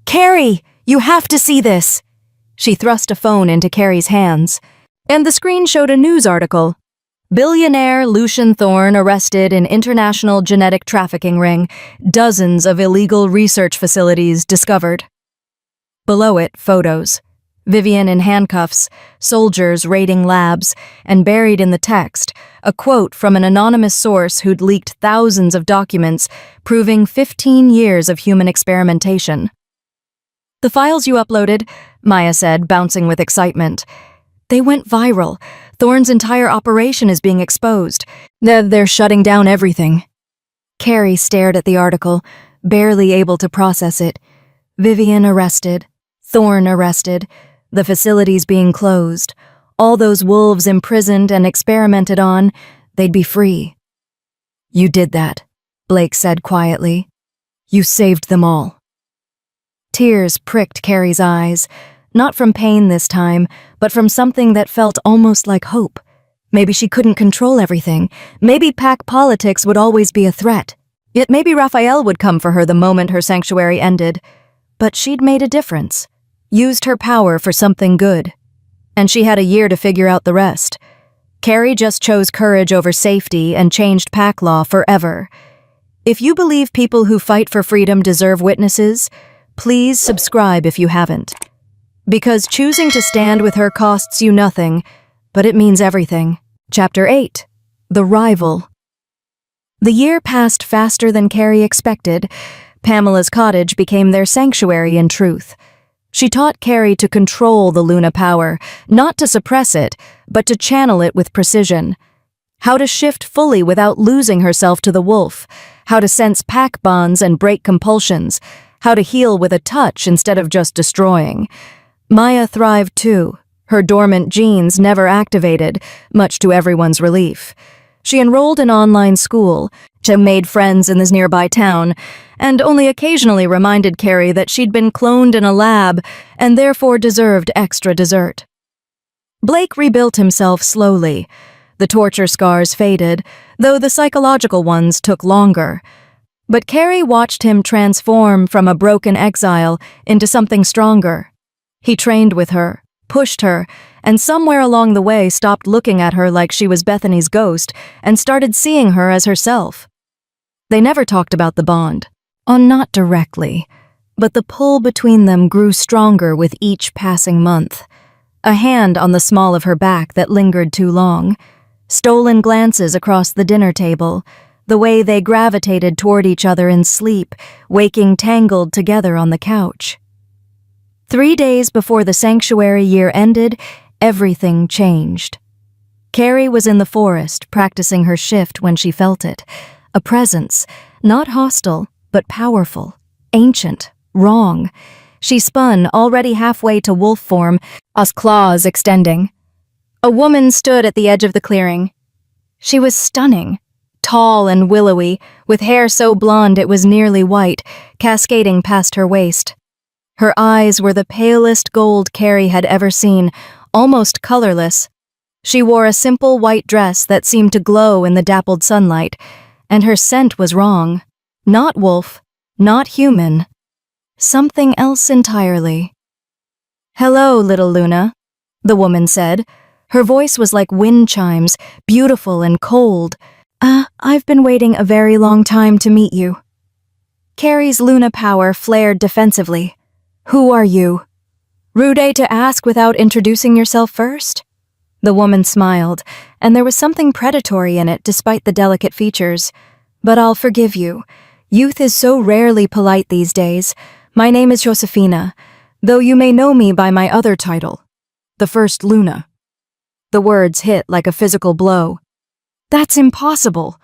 "Carrie, you have to see this!" She thrust a phone into Carrie's hands, and the screen showed a news article. "Billionaire Lucian Thorne arrested in international genetic trafficking ring. Dozens of illegal research facilities discovered." Below it, photos. Vivian in handcuffs, soldiers raiding labs, and buried in the text, a quote from an anonymous source who'd leaked thousands of documents proving 15 years of human experimentation. "The files you uploaded," Maya said, bouncing with excitement. "They went viral. Thorne's entire operation is being exposed. They're shutting down everything." Carrie stared at the article, barely able to process it. Vivian arrested. Thorne arrested. The facilities being closed. All those wolves imprisoned and experimented on, they'd be free. "You did that," Blake said quietly. "You saved them all." Tears pricked Carrie's eyes, not from pain this time, but from something that felt almost like hope. Maybe she couldn't control everything. Maybe pack politics would always be a threat. Yet maybe Raphael would come for her the moment her sanctuary ended. But she'd made a difference. Used her power for something good. And she had a year to figure out the rest. Carrie just chose courage over safety and changed pack law forever. If you believe people who fight for freedom deserve witnesses, please subscribe if you haven't. Because choosing to stand with her costs you nothing, but it means everything. Chapter 8. The Rival. The year passed faster than Carrie expected. Pamela's cottage became their sanctuary in truth. She taught Carrie to control the Luna power, not to suppress it, but to channel it with precision. How to shift fully without losing herself to the wolf, how to sense pack bonds and break compulsions, how to heal with a touch instead of just destroying. Maya thrived too, her dormant genes never activated, much to everyone's relief. She enrolled in online school, she made friends in this nearby town, and only occasionally reminded Carrie that she'd been cloned in a lab and therefore deserved extra dessert. Blake rebuilt himself slowly. The torture scars faded, though the psychological ones took longer. But Carrie watched him transform from a broken exile into something stronger. He trained with her, pushed her, and somewhere along the way stopped looking at her like she was Bethany's ghost and started seeing her as herself. They never talked about the bond. Not directly, but the pull between them grew stronger with each passing month. A hand on the small of her back that lingered too long. Stolen glances across the dinner table, the way they gravitated toward each other in sleep, waking tangled together on the couch. 3 days before the sanctuary year ended, everything changed. Carrie was in the forest, practicing her shift when she felt it. A presence, not hostile, but powerful, ancient, wrong. She spun, already halfway to wolf form, as claws extending. A woman stood at the edge of the clearing. She was stunning, tall and willowy, with hair so blonde it was nearly white, cascading past her waist. Her eyes were the palest gold Carrie had ever seen, almost colorless. She wore a simple white dress that seemed to glow in the dappled sunlight, and her scent was wrong. Not wolf, not human. Something else entirely. "Hello, little Luna," the woman said. Her voice was like wind chimes, beautiful and cold. I've been waiting a very long time to meet you." Carrie's Luna power flared defensively. "Who are you?" "Rude to ask without introducing yourself first?" The woman smiled, and there was something predatory in it despite the delicate features. "But I'll forgive you. Youth is so rarely polite these days. My name is Josefina, though you may know me by my other title, the First Luna." The words hit like a physical blow. "That's impossible.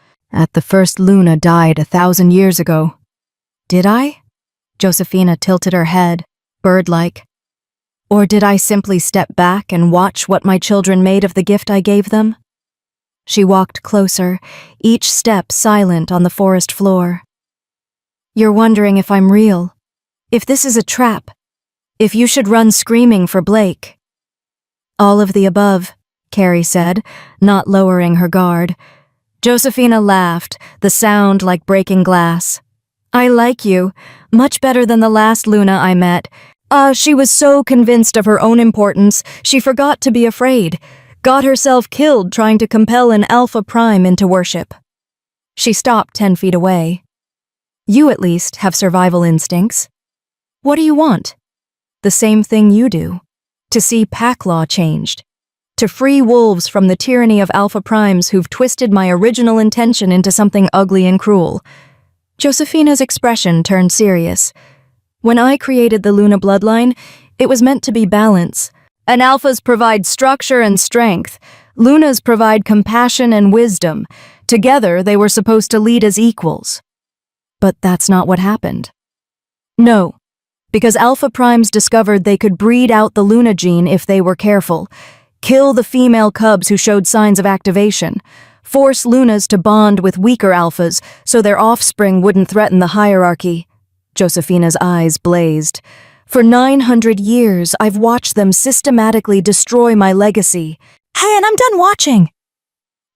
The First Luna died 1,000 years ago." "Did I?" Josefina tilted her head, bird-like. "Or did I simply step back and watch what my children made of the gift I gave them?" She walked closer, each step silent on the forest floor. "You're wondering if I'm real, if this is a trap, if you should run screaming for Blake." "All of the above," Carrie said, not lowering her guard. Josefina laughed, the sound like breaking glass. "I like you, much better than the last Luna I met. She was so convinced of her own importance, she forgot to be afraid, got herself killed trying to compel an Alpha Prime into worship." She stopped 10 feet away. "You at least have survival instincts. What do you want?" "The same thing you do. To see pack law changed. To free wolves from the tyranny of Alpha Primes who've twisted my original intention into something ugly and cruel." Josefina's expression turned serious. "When I created the Luna bloodline, it was meant to be balance. And Alphas provide structure and strength. Lunas provide compassion and wisdom. Together, they were supposed to lead as equals. But that's not what happened. No, because Alpha Primes discovered they could breed out the Luna gene if they were careful. Kill the female cubs who showed signs of activation. Force Lunas to bond with weaker Alphas so their offspring wouldn't threaten the hierarchy." Josefina's eyes blazed. "For 900 years, I've watched them systematically destroy my legacy." "Hey, and I'm done watching!"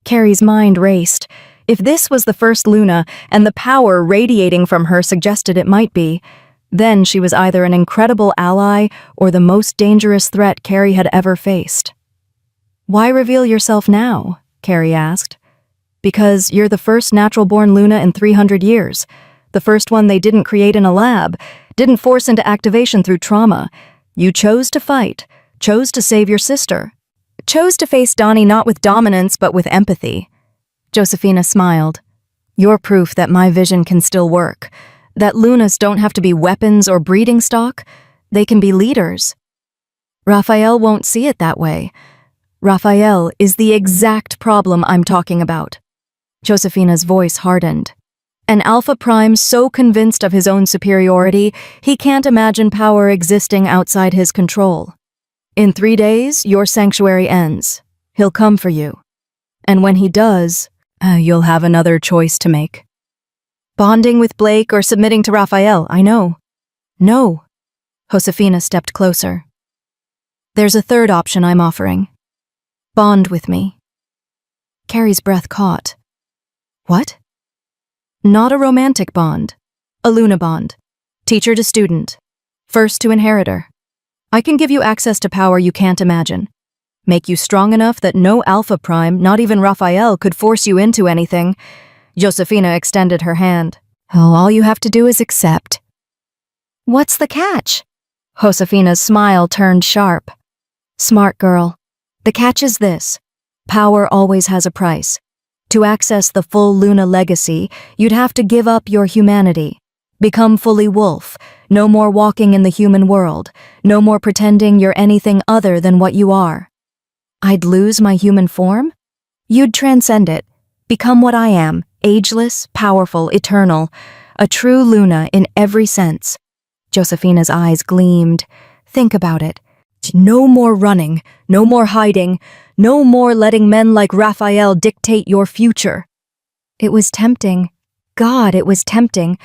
Carrie's mind raced. If this was the First Luna, and the power radiating from her suggested it might be, then she was either an incredible ally or the most dangerous threat Carrie had ever faced. "Why reveal yourself now?" Carrie asked. Because you're the first natural-born Luna in 300 years. The first one they didn't create in a lab, didn't force into activation through trauma. You chose to fight, chose to save your sister. Chose to face Donnie not with dominance but with empathy. Josefina smiled. You're proof that my vision can still work. That Lunas don't have to be weapons or breeding stock. They can be leaders. Raphael won't see it that way. Raphael is the exact problem I'm talking about. Josefina's voice hardened. An Alpha Prime so convinced of his own superiority, he can't imagine power existing outside his control. In 3 days, your sanctuary ends. He'll come for you. And when he does, you'll have another choice to make. Bonding with Blake or submitting to Raphael, I know. No. Josefina stepped closer. There's a third option I'm offering. Bond with me. Carrie's breath caught. What? Not a romantic bond. A Luna bond. Teacher to student. First to inheritor. I can give you access to power you can't imagine. Make you strong enough that no Alpha Prime, not even Raphael, could force you into anything. Josefina extended her hand. Oh, all you have to do is accept. What's the catch? Josefina's smile turned sharp. Smart girl. The catch is this. Power always has a price. To access the full Luna legacy, you'd have to give up your humanity. Become fully wolf. No more walking in the human world. No more pretending you're anything other than what you are. I'd lose my human form? You'd transcend it. Become what I am. Ageless, powerful, eternal. A true Luna in every sense. Josefina's eyes gleamed. Think about it. No more running, no more hiding, no more letting men like Raphael dictate your future. It was tempting. God, it was tempting.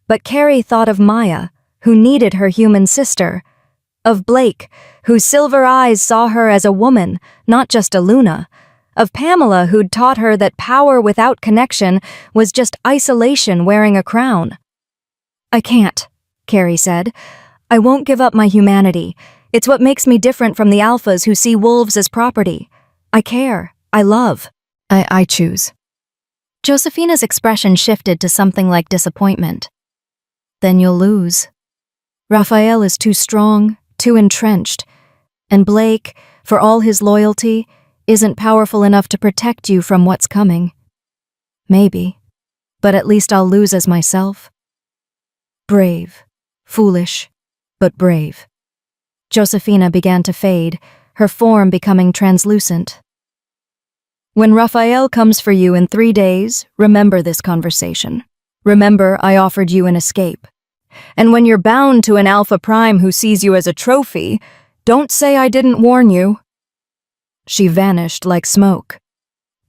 But Carrie thought of Maya, who needed her human sister. Of Blake, whose silver eyes saw her as a woman, not just a Luna. Of Pamela, who'd taught her that power without connection was just isolation wearing a crown. I can't, Carrie said. I won't give up my humanity. It's what makes me different from the alphas who see wolves as property. I care. I love. I choose. Josefina's expression shifted to something like disappointment. Then you'll lose. Raphael is too strong, too entrenched. And Blake, for all his loyalty, isn't powerful enough to protect you from what's coming. Maybe. But at least I'll lose as myself. Brave. Foolish. But brave. Josefina began to fade, her form becoming translucent. When Raphael comes for you in 3 days, remember this conversation. Remember I offered you an escape. And when you're bound to an Alpha Prime who sees you as a trophy, don't say I didn't warn you. She vanished like smoke.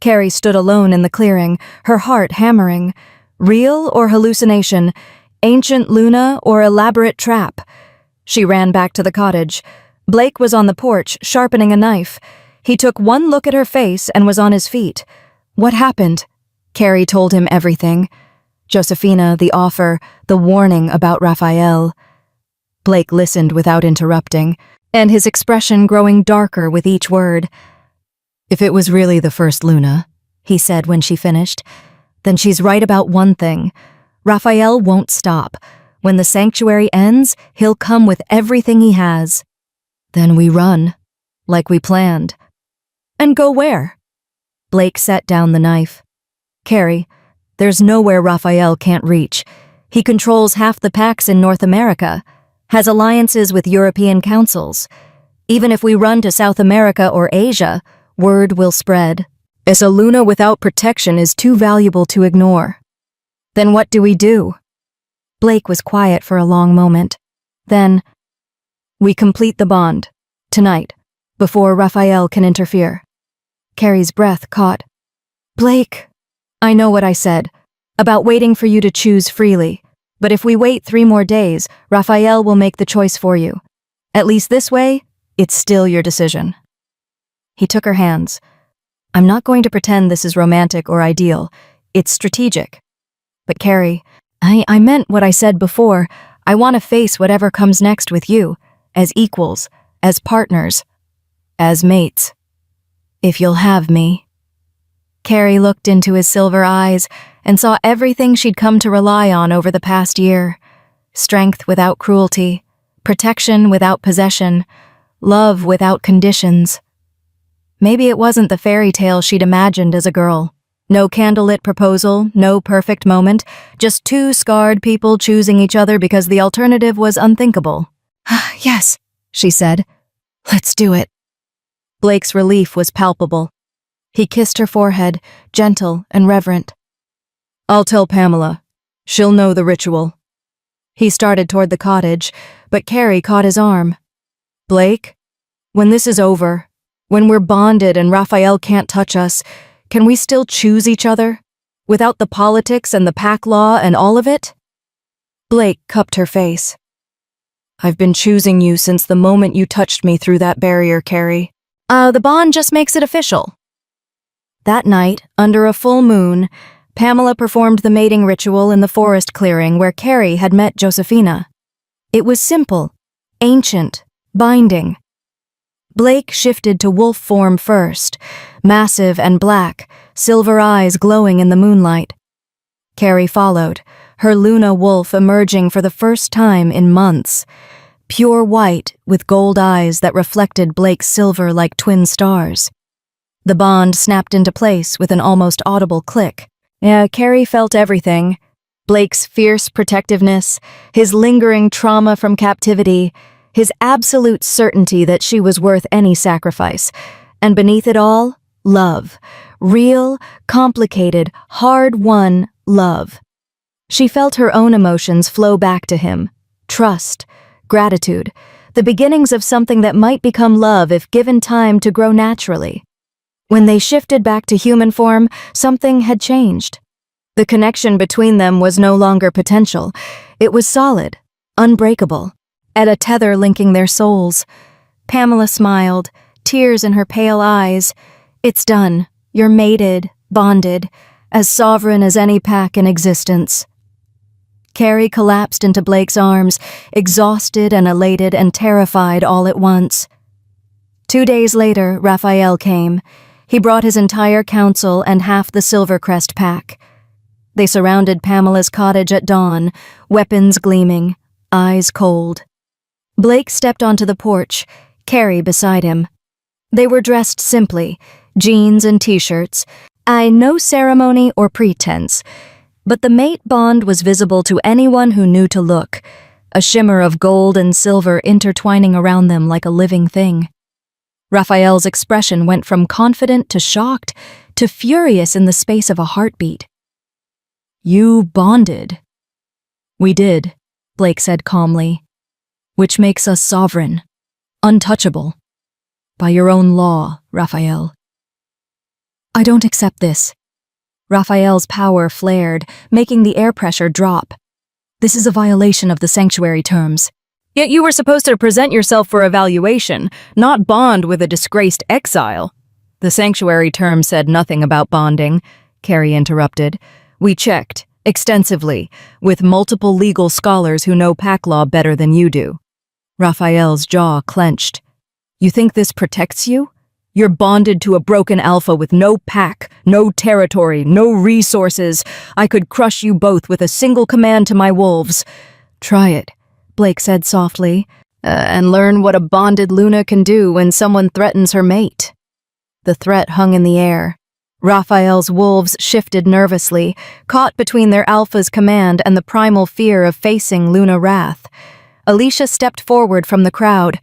Carrie stood alone in the clearing, her heart hammering. Real or hallucination? Ancient Luna or elaborate trap? She ran back to the cottage. Blake was on the porch, sharpening a knife. He took one look at her face and was on his feet. What happened? Carrie told him everything. Josefina, the offer, the warning about Raphael. Blake listened without interrupting, and his expression growing darker with each word. If it was really the first Luna, he said when she finished, then she's right about one thing. Raphael won't stop. When the sanctuary ends, he'll come with everything he has. Then we run, like we planned. And go where? Blake set down the knife. Carrie, there's nowhere Raphael can't reach. He controls half the packs in North America, has alliances with European councils. Even if we run to South America or Asia, word will spread. As a Luna without protection is too valuable to ignore. Then what do we do? Blake was quiet for a long moment. Then, we complete the bond, tonight, before Raphael can interfere. Carrie's breath caught. Blake, I know what I said, about waiting for you to choose freely, but if we wait 3 more days, Raphael will make the choice for you. At least this way, it's still your decision. He took her hands. I'm not going to pretend this is romantic or ideal. It's strategic. But Carrie, I meant what I said before. I want to face whatever comes next with you, as equals, as partners, as mates. If you'll have me. Carrie looked into his silver eyes and saw everything she'd come to rely on over the past year. Strength without cruelty, protection without possession, love without conditions. Maybe it wasn't the fairy tale she'd imagined as a girl. No candlelit proposal, no perfect moment, just two scarred people choosing each other because the alternative was unthinkable. "Yes," she said. "Let's do it." Blake's relief was palpable. He kissed her forehead, gentle and reverent. "I'll tell Pamela. She'll know the ritual." He started toward the cottage, but Carrie caught his arm. "Blake, when this is over, when we're bonded and Raphael can't touch us, can we still choose each other? Without the politics and the pack law and all of it?" Blake cupped her face. "I've been choosing you since the moment you touched me through that barrier, Carrie." The bond just makes it official." That night, under a full moon, Pamela performed the mating ritual in the forest clearing where Carrie had met Josefina. It was simple, ancient, binding. Blake shifted to wolf form first, massive and black, silver eyes glowing in the moonlight. Carrie followed, her Luna wolf emerging for the first time in months, pure white with gold eyes that reflected Blake's silver like twin stars. The bond snapped into place with an almost audible click. Carrie felt everything. Blake's fierce protectiveness, his lingering trauma from captivity, his absolute certainty that she was worth any sacrifice, and beneath it all, love. Real, complicated, hard-won love. She felt her own emotions flow back to him. Trust, gratitude, the beginnings of something that might become love if given time to grow naturally. When they shifted back to human form, something had changed. The connection between them was no longer potential. It was solid, unbreakable, at a tether linking their souls. Pamela smiled, tears in her pale eyes. "It's done. You're mated, bonded, as sovereign as any pack in existence." Carrie collapsed into Blake's arms, exhausted and elated and terrified all at once. 2 days later, Raphael came. He brought his entire council and half the Silvercrest pack. They surrounded Pamela's cottage at dawn, weapons gleaming, eyes cold. Blake stepped onto the porch, Carrie beside him. They were dressed simply, jeans and t-shirts, no ceremony or pretense, but the mate bond was visible to anyone who knew to look, a shimmer of gold and silver intertwining around them like a living thing. Raphael's expression went from confident to shocked to furious in the space of a heartbeat. "You bonded." "We did," Blake said calmly. "Which makes us sovereign, untouchable. By your own law, Raphael." "I don't accept this." Raphael's power flared, making the air pressure drop. "This is a violation of the sanctuary terms." "Yet you were supposed to present yourself for evaluation, not bond with a disgraced exile." "The sanctuary term said nothing about bonding," Carrie interrupted. "We checked, extensively, with multiple legal scholars who know pack law better than you do." Raphael's jaw clenched. "You think this protects you? You're bonded to a broken alpha with no pack, no territory, no resources. I could crush you both with a single command to my wolves." "Try it," Blake said softly, "and learn what a bonded Luna can do when someone threatens her mate." The threat hung in the air. Raphael's wolves shifted nervously, caught between their alpha's command and the primal fear of facing Luna wrath. Alicia stepped forward from the crowd.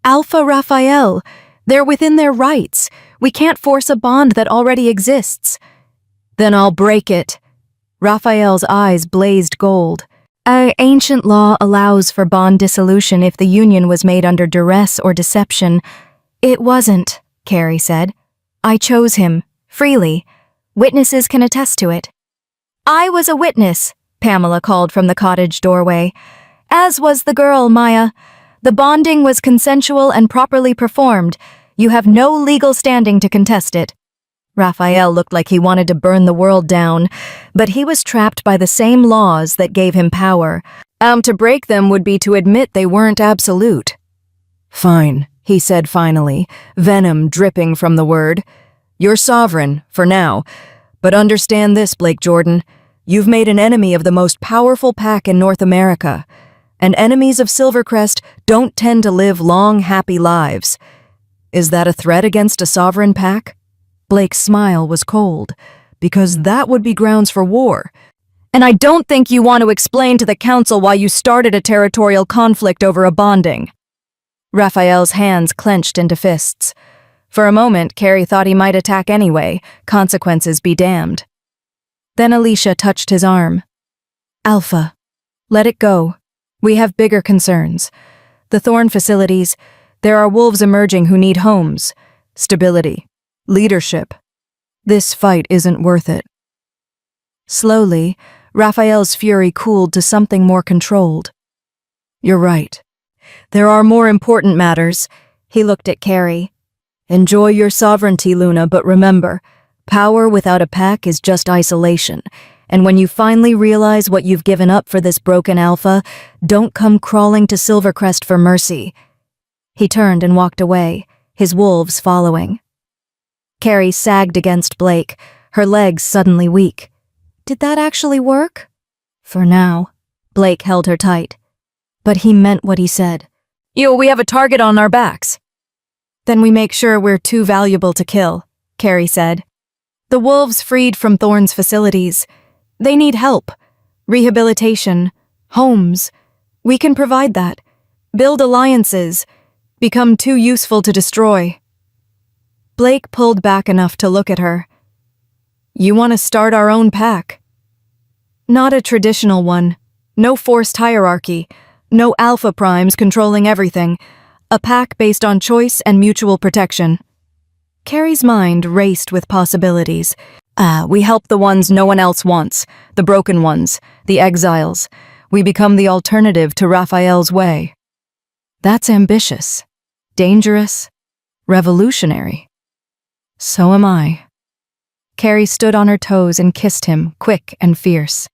"Alpha Raphael! They're within their rights. We can't force a bond that already exists." "Then I'll break it." Raphael's eyes blazed gold. Ancient law allows for bond dissolution if the union was made under duress or deception. "It wasn't," Carrie said. "I chose him, freely. Witnesses can attest to it." "I was a witness," Pamela called from the cottage doorway. "As was the girl, Maya. The bonding was consensual and properly performed. You have no legal standing to contest it." Raphael looked like he wanted to burn the world down, but he was trapped by the same laws that gave him power. To break them would be to admit they weren't absolute. "Fine," he said finally, venom dripping from the word. You're sovereign, for now. But understand this, Blake Jordan. You've made an enemy of the most powerful pack in North America. And enemies of Silvercrest don't tend to live long, happy lives. Is that a threat against a sovereign pack? Blake's smile was cold, because that would be grounds for war. And I don't think you want to explain to the council why you started a territorial conflict over a bonding. Raphael's hands clenched into fists. For a moment, Carrie thought he might attack anyway, consequences be damned. Then Alicia touched his arm. Alpha, let it go. We have bigger concerns. The Thorn facilities. There are wolves emerging who need homes, stability, leadership. This fight isn't worth it. Slowly, Raphael's fury cooled to something more controlled. You're right. There are more important matters. He looked at Carrie. Enjoy your sovereignty, Luna, but remember, power without a pack is just isolation. And when you finally realize what you've given up for this broken alpha, don't come crawling to Silvercrest for mercy. He turned and walked away, his wolves following. Carrie sagged against Blake, her legs suddenly weak. Did that actually work? For now. Blake held her tight. But he meant what he said. We have a target on our backs. Then we make sure we're too valuable to kill, Carrie said. The wolves freed from Thorn's facilities. They need help. Rehabilitation. Homes. We can provide that. Build alliances. Become too useful to destroy. Blake pulled back enough to look at her. You want to start our own pack? Not a traditional one. No forced hierarchy. No alpha primes controlling everything. A pack based on choice and mutual protection. Carrie's mind raced with possibilities. We help the ones no one else wants. The broken ones. The exiles. We become the alternative to Raphael's way. That's ambitious. Dangerous. Revolutionary. So am I. Carrie stood on her toes and kissed him, quick and fierce.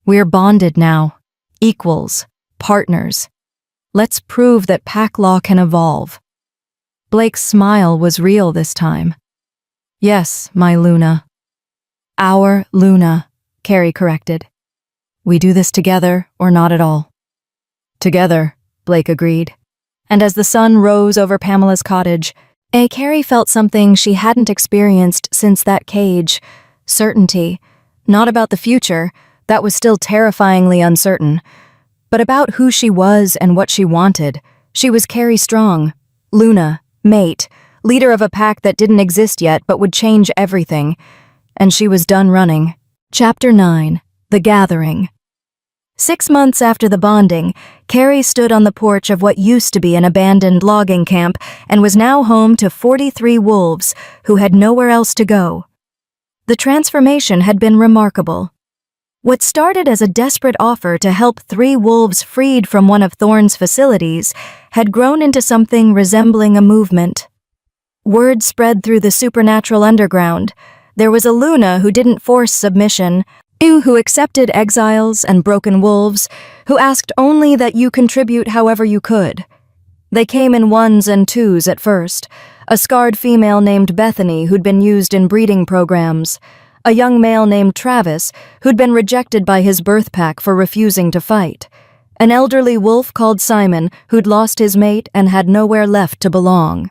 We're bonded now. Equals. Partners. Let's prove that pack law can evolve. Blake's smile was real this time. Yes, my Luna. Our Luna, Carrie corrected. We do this together or not at all. Together, Blake agreed. And as the sun rose over Pamela's cottage, Carrie felt something she hadn't experienced since that cage. Certainty. Not about the future, that was still terrifyingly uncertain, but about who she was and what she wanted. She was Carrie Strong, Luna, mate, leader of a pack that didn't exist yet but would change everything. And she was done running. Chapter 9. The Gathering. 6 months after the bonding, Carrie stood on the porch of what used to be an abandoned logging camp and was now home to 43 wolves who had nowhere else to go. The transformation had been remarkable. What started as a desperate offer to help 3 wolves freed from one of Thorn's facilities had grown into something resembling a movement. Word spread through the supernatural underground. There was a Luna who didn't force submission, who accepted exiles and broken wolves, who asked only that you contribute however you could. They came in 1s and 2s at first, a scarred female named Bethany who'd been used in breeding programs, a young male named Travis who'd been rejected by his birth pack for refusing to fight, an elderly wolf called Simon who'd lost his mate and had nowhere left to belong.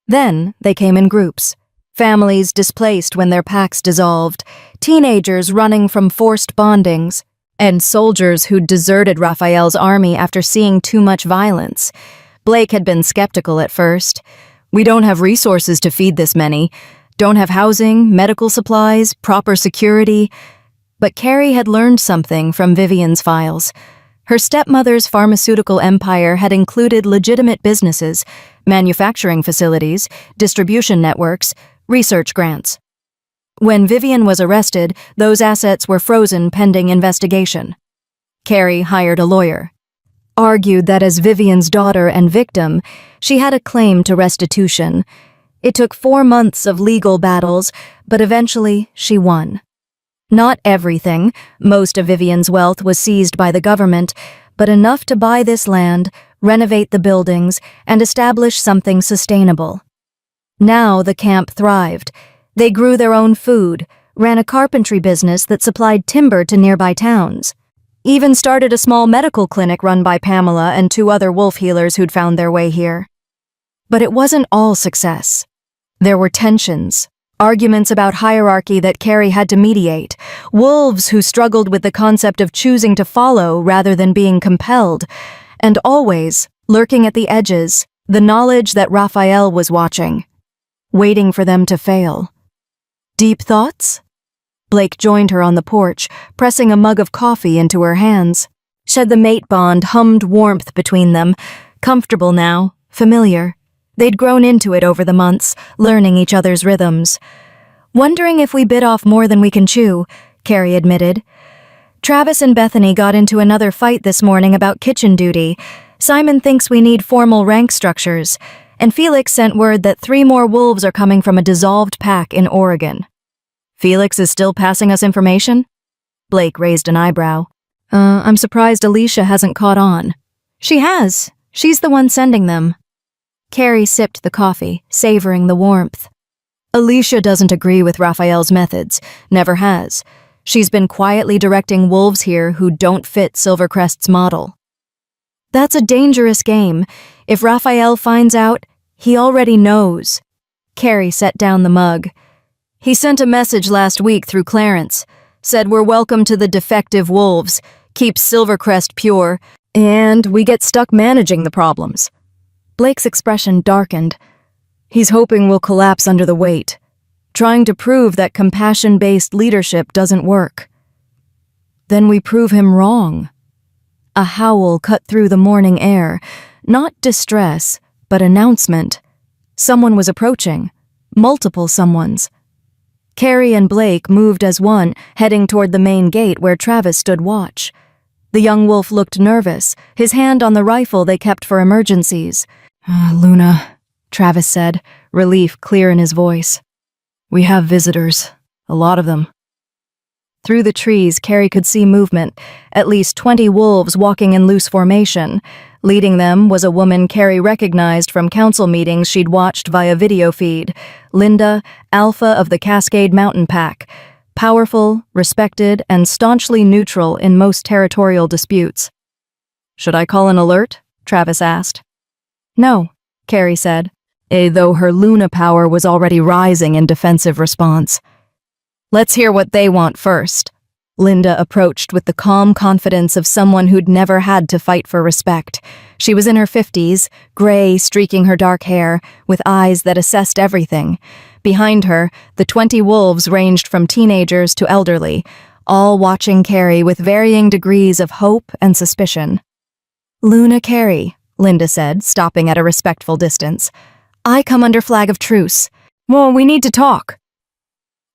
Then they came in groups. Families displaced when their packs dissolved, teenagers running from forced bondings, and soldiers who'd deserted Raphael's army after seeing too much violence. Blake had been skeptical at first. We don't have resources to feed this many. Don't have housing, medical supplies, proper security. But Carrie had learned something from Vivian's files. Her stepmother's pharmaceutical empire had included legitimate businesses, manufacturing facilities, distribution networks, research grants. When Vivian was arrested, those assets were frozen pending investigation. Carrie hired a lawyer. Argued that as Vivian's daughter and victim, she had a claim to restitution. It took 4 months of legal battles, but eventually she won. Not everything, most of Vivian's wealth was seized by the government, but enough to buy this land, renovate the buildings, and establish something sustainable. Now the camp thrived. They grew their own food, ran a carpentry business that supplied timber to nearby towns, even started a small medical clinic run by Pamela and 2 other wolf healers who'd found their way here. But it wasn't all success. There were tensions, arguments about hierarchy that Carrie had to mediate, wolves who struggled with the concept of choosing to follow rather than being compelled, and always, lurking at the edges, the knowledge that Raphael was watching, waiting for them to fail. Deep thoughts? Blake joined her on the porch, pressing a mug of coffee into her hands. Shed the mate bond hummed warmth between them, comfortable now, familiar. They'd grown into it over the months, learning each other's rhythms. Wondering if we bit off more than we can chew, Carrie admitted. Travis and Bethany got into another fight this morning about kitchen duty. Simon thinks we need formal rank structures, and Felix sent word that 3 more wolves are coming from a dissolved pack in Oregon. Felix is still passing us information? Blake raised an eyebrow. I'm surprised Alicia hasn't caught on. She has. She's the one sending them. Carrie sipped the coffee, savoring the warmth. Alicia doesn't agree with Raphael's methods, never has. She's been quietly directing wolves here who don't fit Silvercrest's model. That's a dangerous game. If Raphael finds out, he already knows. Carrie set down the mug. He sent a message last week through Clarence. Said we're welcome to the defective wolves, keeps Silvercrest pure, and we get stuck managing the problems. Blake's expression darkened. He's hoping we'll collapse under the weight, trying to prove that compassion-based leadership doesn't work. Then we prove him wrong. A howl cut through the morning air, not distress, but announcement. Someone was approaching, multiple someones. Carrie and Blake moved as one, heading toward the main gate where Travis stood watch. The young wolf looked nervous, his hand on the rifle they kept for emergencies. Luna, Travis said, relief clear in his voice. We have visitors, a lot of them. Through the trees, Carrie could see movement, at least 20 wolves walking in loose formation. Leading them was a woman Carrie recognized from council meetings she'd watched via video feed, Linda, Alpha of the Cascade Mountain Pack, powerful, respected, and staunchly neutral in most territorial disputes. Should I call an alert? Travis asked. No, Carrie said, though her Luna power was already rising in defensive response. Let's hear what they want first. Linda approached with the calm confidence of someone who'd never had to fight for respect. She was in her 50s, gray streaking her dark hair, with eyes that assessed everything. Behind her, the 20 wolves ranged from teenagers to elderly, all watching Carrie with varying degrees of hope and suspicion. Luna Carrie, Linda said, stopping at a respectful distance. I come under flag of truce. Well, we need to talk.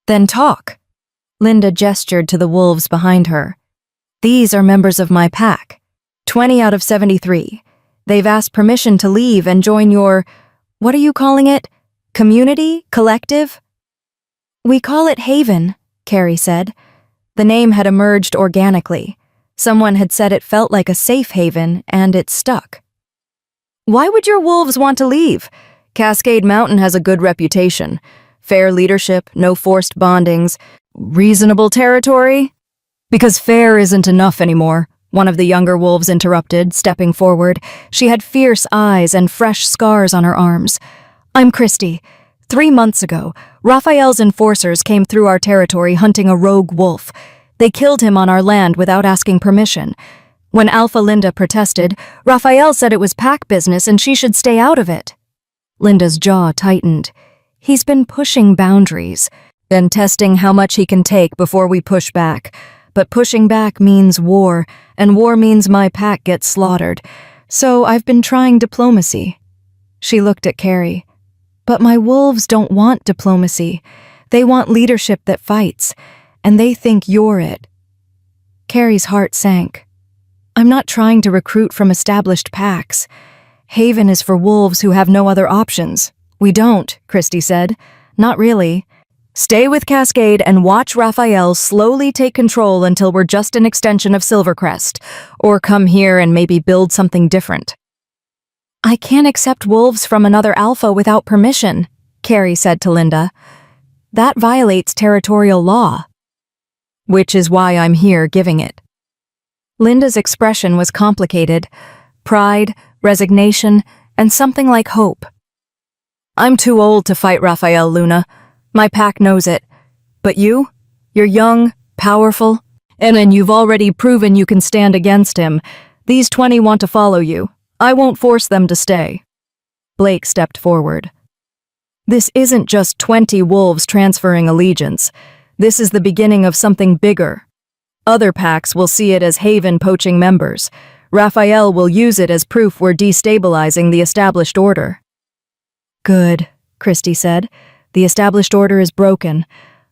Then talk. Linda gestured to the wolves behind her. These are members of my pack. 20 out of 73. They've asked permission to leave and join your, what are you calling it? Community? Collective? We call it Haven, Carrie said. The name had emerged organically. Someone had said it felt like a safe haven, and it stuck. Why would your wolves want to leave? Cascade Mountain has a good reputation. Fair leadership, no forced bondings, reasonable territory? Because fair isn't enough anymore, one of the younger wolves interrupted, stepping forward. She had fierce eyes and fresh scars on her arms. I'm Christy. 3 months ago, Raphael's enforcers came through our territory hunting a rogue wolf. They killed him on our land without asking permission. When Alpha Linda protested, Raphael said it was pack business and she should stay out of it. Linda's jaw tightened. He's been pushing boundaries, then testing how much he can take before we push back. But pushing back means war, and war means my pack gets slaughtered. So I've been trying diplomacy. She looked at Carrie. But my wolves don't want diplomacy. They want leadership that fights, and they think you're it. Carrie's heart sank. I'm not trying to recruit from established packs. Haven is for wolves who have no other options. We don't, Christy said. Not really. Stay with Cascade and watch Raphael slowly take control until we're just an extension of Silvercrest, or come here and maybe build something different. I can't accept wolves from another alpha without permission, Carrie said to Linda. That violates territorial law. Which is why I'm here giving it. Linda's expression was complicated. Pride, resignation, and something like hope. I'm too old to fight Raphael, Luna. My pack knows it. But you're young, powerful, and then you've already proven you can stand against him. These 20 want to follow you. I won't force them to stay. Blake stepped forward. This isn't just 20 wolves transferring allegiance. This is the beginning of something bigger. Other packs will see it as Haven poaching members. Raphael will use it as proof we're destabilizing the established order. Good, Christie said. The established order is broken.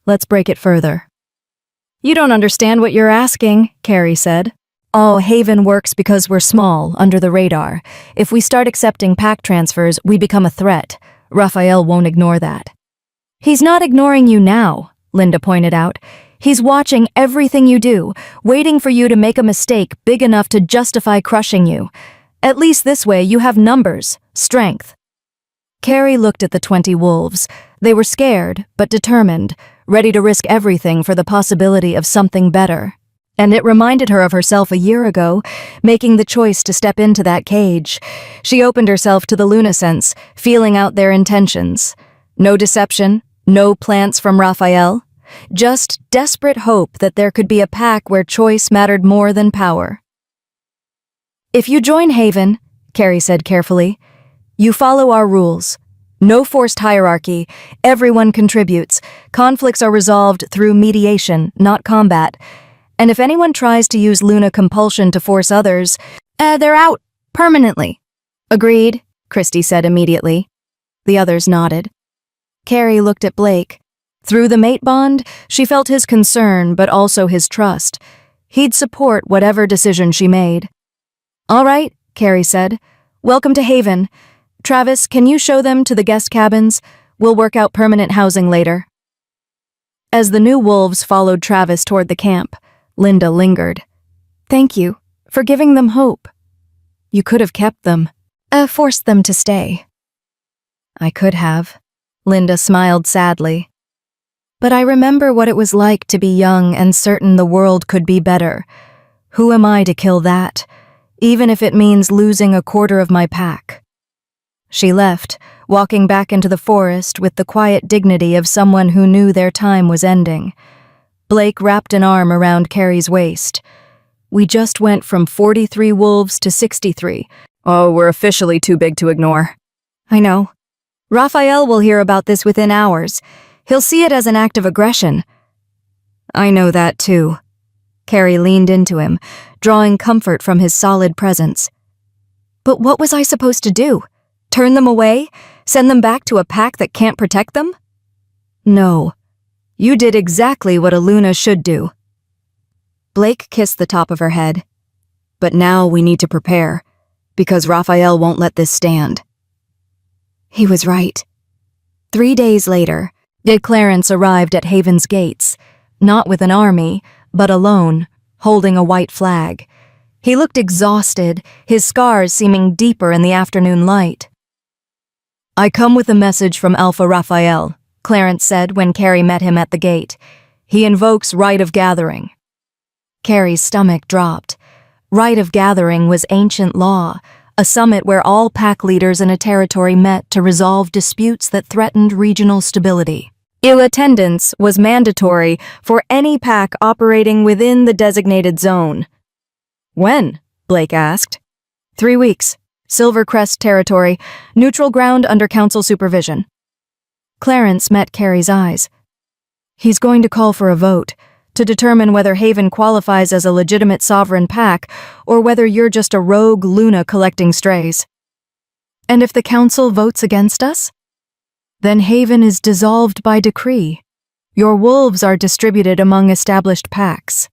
Let's break it further. You don't understand what you're asking, Carrie said. Oh, Haven works because we're small, under the radar. If we start accepting pack transfers, we become a threat. Raphael won't ignore that. He's not ignoring you now, Linda pointed out. He's watching everything you do, waiting for you to make a mistake big enough to justify crushing you. At least this way you have numbers, strength. Carrie looked at the 20 wolves. They were scared, but determined, ready to risk everything for the possibility of something better. And it reminded her of herself a year ago, making the choice to step into that cage. She opened herself to the lunescents, feeling out their intentions. No deception, no plants from Raphael. Just desperate hope that there could be a pack where choice mattered more than power. If you join Haven, Carrie said carefully, you follow our rules. No forced hierarchy. Everyone contributes. Conflicts are resolved through mediation, not combat. And if anyone tries to use Luna compulsion to force others, they're out permanently. Agreed, Christie said immediately. The others nodded. Carrie looked at Blake. Through the mate bond, she felt his concern but also his trust. He'd support whatever decision she made. All right, Carrie said. Welcome to Haven. Travis, can you show them to the guest cabins? We'll work out permanent housing later. As the new wolves followed Travis toward the camp, Linda lingered. Thank you for giving them hope. You could have kept them, forced them to stay. I could have. Linda smiled sadly. But I remember what it was like to be young and certain the world could be better. Who am I to kill that, even if it means losing a quarter of my pack? She left, walking back into the forest with the quiet dignity of someone who knew their time was ending. Blake wrapped an arm around Carrie's waist. We just went from 43 wolves to 63. Oh, we're officially too big to ignore. I know. Raphael will hear about this within hours. He'll see it as an act of aggression. I know that too. Carrie leaned into him, drawing comfort from his solid presence. But what was I supposed to do? Turn them away? Send them back to a pack that can't protect them? No. You did exactly what a Luna should do. Blake kissed the top of her head. But now we need to prepare, because Raphael won't let this stand. He was right. 3 days later, Clarence arrived at Haven's gates, not with an army, but alone, holding a white flag. He looked exhausted, his scars seeming deeper in the afternoon light. I come with a message from Alpha Raphael, Clarence said when Carrie met him at the gate. He invokes Right of Gathering. Carrie's stomach dropped. Right of Gathering was ancient law, a summit where all pack leaders in a territory met to resolve disputes that threatened regional stability. Ill attendance was mandatory for any pack operating within the designated zone. When? Blake asked. 3 weeks. Silvercrest territory, neutral ground under council supervision. Clarence met Carrie's eyes. He's going to call for a vote to determine whether Haven qualifies as a legitimate sovereign pack or whether you're just a rogue Luna collecting strays. And if the council votes against us? Then Haven is dissolved by decree. Your wolves are distributed among established packs.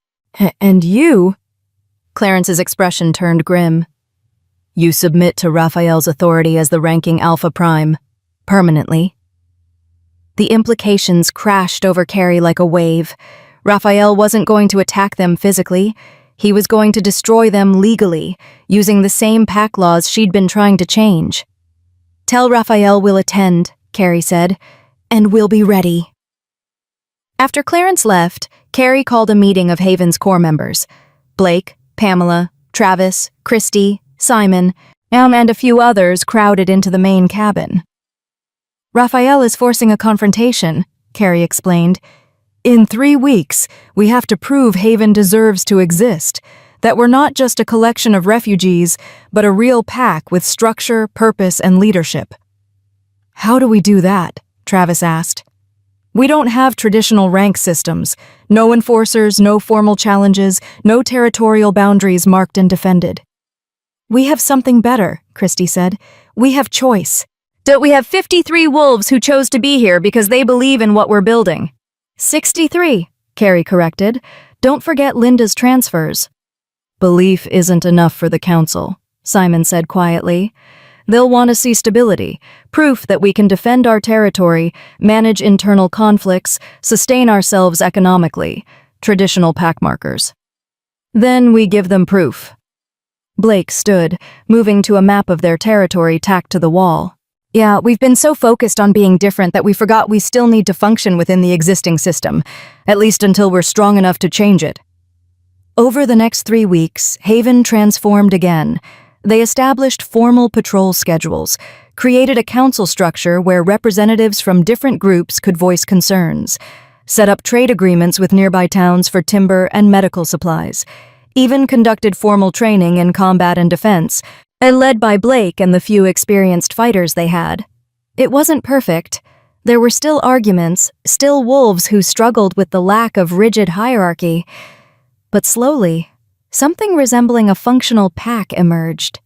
And you? Clarence's expression turned grim. You submit to Raphael's authority as the ranking Alpha Prime, permanently. The implications crashed over Carrie like a wave. Raphael wasn't going to attack them physically. He was going to destroy them legally, using the same pack laws she'd been trying to change. Tell Raphael we'll attend, Carrie said, "and we'll be ready." After Clarence left, Carrie called a meeting of Haven's core members: Blake, Pamela, Travis, Christy, Simon, and a few others crowded into the main cabin. "Raphael is forcing a confrontation," Carrie explained. "In 3 weeks, we have to prove Haven deserves to exist, that we're not just a collection of refugees, but a real pack with structure, purpose, and leadership." "How do we do that?" Travis asked. "We don't have traditional rank systems. No enforcers, no formal challenges, no territorial boundaries marked and defended." "We have something better," Christy said. "We have choice. We have 53 wolves who chose to be here because they believe in what we're building." 63, Carrie corrected. "Don't forget Linda's transfers." "Belief isn't enough for the council," Simon said quietly. "They'll want to see stability, proof that we can defend our territory, manage internal conflicts, sustain ourselves economically, traditional pack markers. Then we give them proof." Blake stood, moving to a map of their territory tacked to the wall. "Yeah, we've been so focused on being different that we forgot we still need to function within the existing system, at least until we're strong enough to change it." Over the next 3 weeks, Haven transformed again. They established formal patrol schedules, created a council structure where representatives from different groups could voice concerns, set up trade agreements with nearby towns for timber and medical supplies, even conducted formal training in combat and defense, led by Blake and the few experienced fighters they had. It wasn't perfect. There were still arguments, still wolves who struggled with the lack of rigid hierarchy. But slowly, something resembling a functional pack emerged.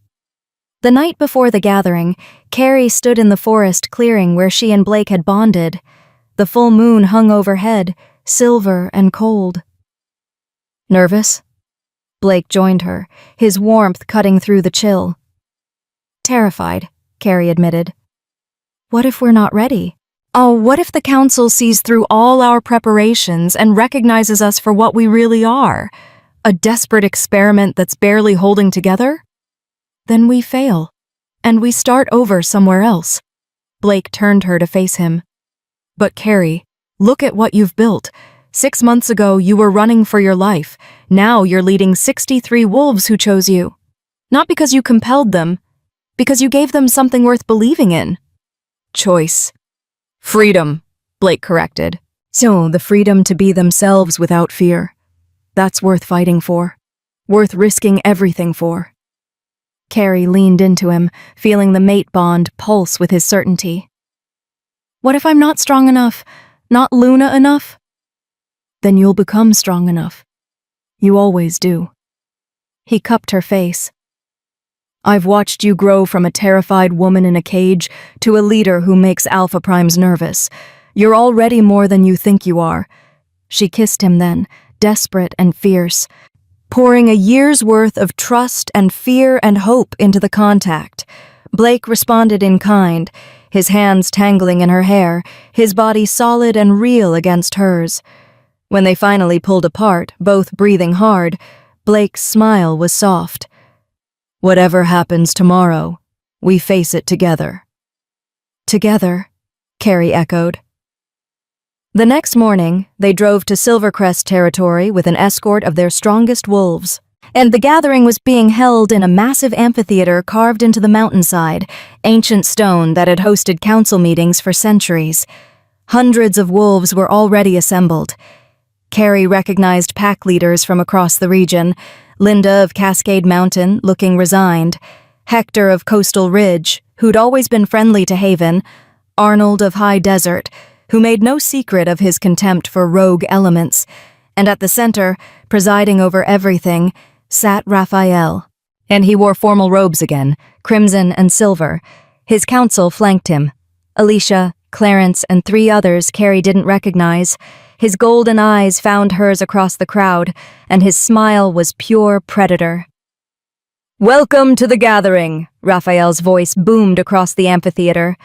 The night before the gathering, Carrie stood in the forest clearing where she and Blake had bonded. The full moon hung overhead, silver and cold. "Nervous?" Blake joined her, his warmth cutting through the chill. "Terrified," Carrie admitted. "What if we're not ready? Oh, what if the council sees through all our preparations and recognizes us for what we really are? A desperate experiment that's barely holding together? Then we fail, and we start over somewhere else." Blake turned her to face him. "But Carrie, look at what you've built. 6 months ago, you were running for your life. Now you're leading 63 wolves who chose you. Not because you compelled them, because you gave them something worth believing in." "Choice. Freedom," Blake corrected. "So, the freedom to be themselves without fear. That's worth fighting for. Worth risking everything for." Carrie leaned into him, feeling the mate bond pulse with his certainty. "What if I'm not strong enough? Not Luna enough?" "Then you'll become strong enough. You always do." He cupped her face. "I've watched you grow from a terrified woman in a cage to a leader who makes Alpha Primes nervous. You're already more than you think you are." She kissed him then, desperate and fierce, pouring a year's worth of trust and fear and hope into the contact. Blake responded in kind, his hands tangling in her hair, his body solid and real against hers. When they finally pulled apart, both breathing hard, Blake's smile was soft. "Whatever happens tomorrow, we face it together." "Together," Carrie echoed. The next morning, they drove to Silvercrest territory with an escort of their strongest wolves. And the gathering was being held in a massive amphitheater carved into the mountainside, ancient stone that had hosted council meetings for centuries. Hundreds of wolves were already assembled. Carrie recognized pack leaders from across the region: Linda of Cascade Mountain, looking resigned; Hector of Coastal Ridge, who'd always been friendly to Haven; Arnold of High Desert, who made no secret of his contempt for rogue elements; and at the center, presiding over everything, sat Raphael. And he wore formal robes again, crimson and silver. His council flanked him: Alicia, Clarence, and 3 others Carrie didn't recognize. His golden eyes found hers across the crowd, and his smile was pure predator. "Welcome to the gathering," Raphael's voice boomed across the amphitheater.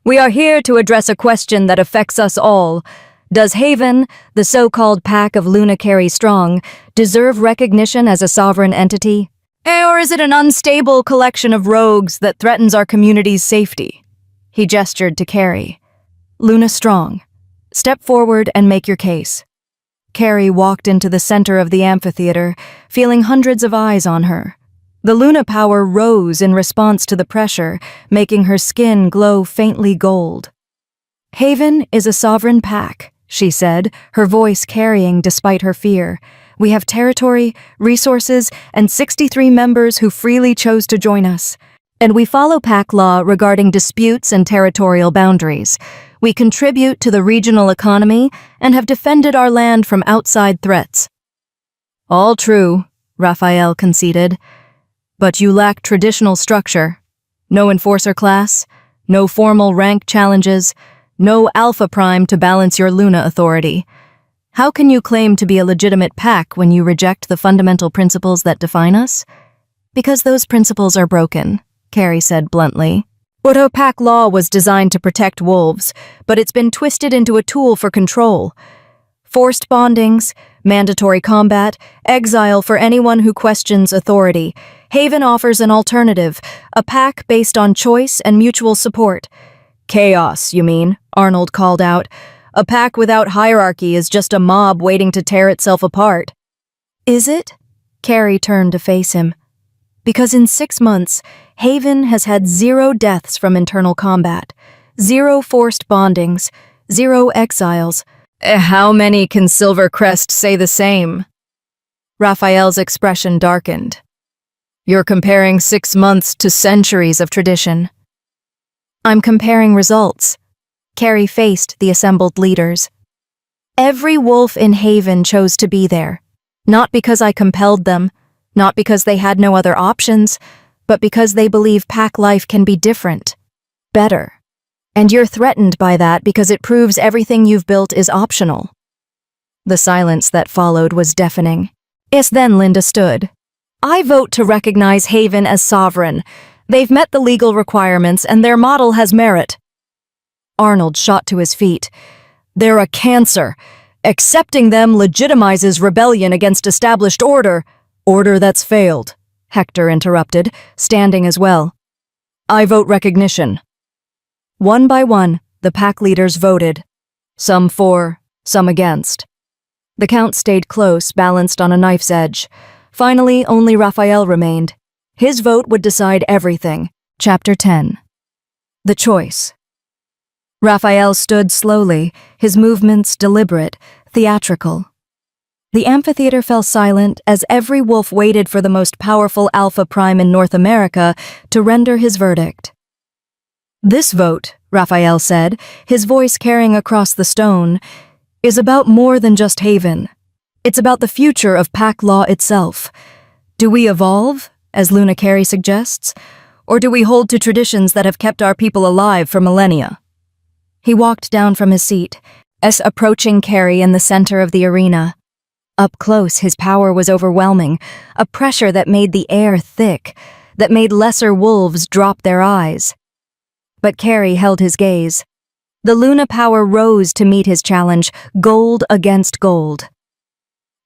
"We are here to address a question that affects us all. Does Haven, the so-called pack of Luna Carey Strong, deserve recognition as a sovereign entity? Or is it an unstable collection of rogues that threatens our community's safety?" He gestured to Carrie. Luna strong. Step forward and make your case. Carrie walked into the center of the amphitheater, feeling hundreds of eyes on her. The Luna power rose in response to the pressure, making her skin glow faintly gold. Haven is a sovereign pack, she said, her voice carrying despite her fear. We have territory, resources, and 63 members who freely chose to join us. And we follow pack law regarding disputes and territorial boundaries. We contribute to the regional economy and have defended our land from outside threats. All true, Raphael conceded. But you lack traditional structure. No enforcer class, no formal rank challenges, no Alpha Prime to balance your Luna authority. How can you claim to be a legitimate pack when you reject the fundamental principles that define us? Because those principles are broken, Carrie said bluntly. Uto pack law was designed to protect wolves, but it's been twisted into a tool for control. Forced bondings, mandatory combat, exile for anyone who questions authority. Haven offers an alternative, a pack based on choice and mutual support. Chaos, you mean? Arnold called out. A pack without hierarchy is just a mob waiting to tear itself apart. Is it? Carrie turned to face him. Because in 6 months, Haven has had 0 deaths from internal combat, 0 forced bondings, 0 exiles. How many can Silvercrest say the same? Raphael's expression darkened. You're comparing 6 months to centuries of tradition. I'm comparing results. Carrie faced the assembled leaders. Every wolf in Haven chose to be there, not because I compelled them, not because they had no other options, but because they believe pack life can be different, better. And you're threatened by that because it proves everything you've built is optional. The silence that followed was deafening. Then Linda stood. I vote to recognize Haven as sovereign. They've met the legal requirements and their model has merit. Arnold shot to his feet. They're a cancer. Accepting them legitimizes rebellion against established order. Order that's failed, Hector interrupted, standing as well. I vote recognition. One by one, the pack leaders voted. Some for, some against. The count stayed close, balanced on a knife's edge. Finally, only Raphael remained. His vote would decide everything. Chapter 10. The choice. Raphael stood slowly, his movements deliberate, theatrical. The amphitheater fell silent as every wolf waited for the most powerful Alpha Prime in North America to render his verdict. This vote, Raphael said, his voice carrying across the stone, is about more than just Haven. It's about the future of pack law itself. Do we evolve, as Luna Carey suggests, or do we hold to traditions that have kept our people alive for millennia? He walked down from his seat, approaching Carey in the center of the arena. Up close, his power was overwhelming, a pressure that made the air thick, that made lesser wolves drop their eyes. But Carey held his gaze. The Luna power rose to meet his challenge, gold against gold.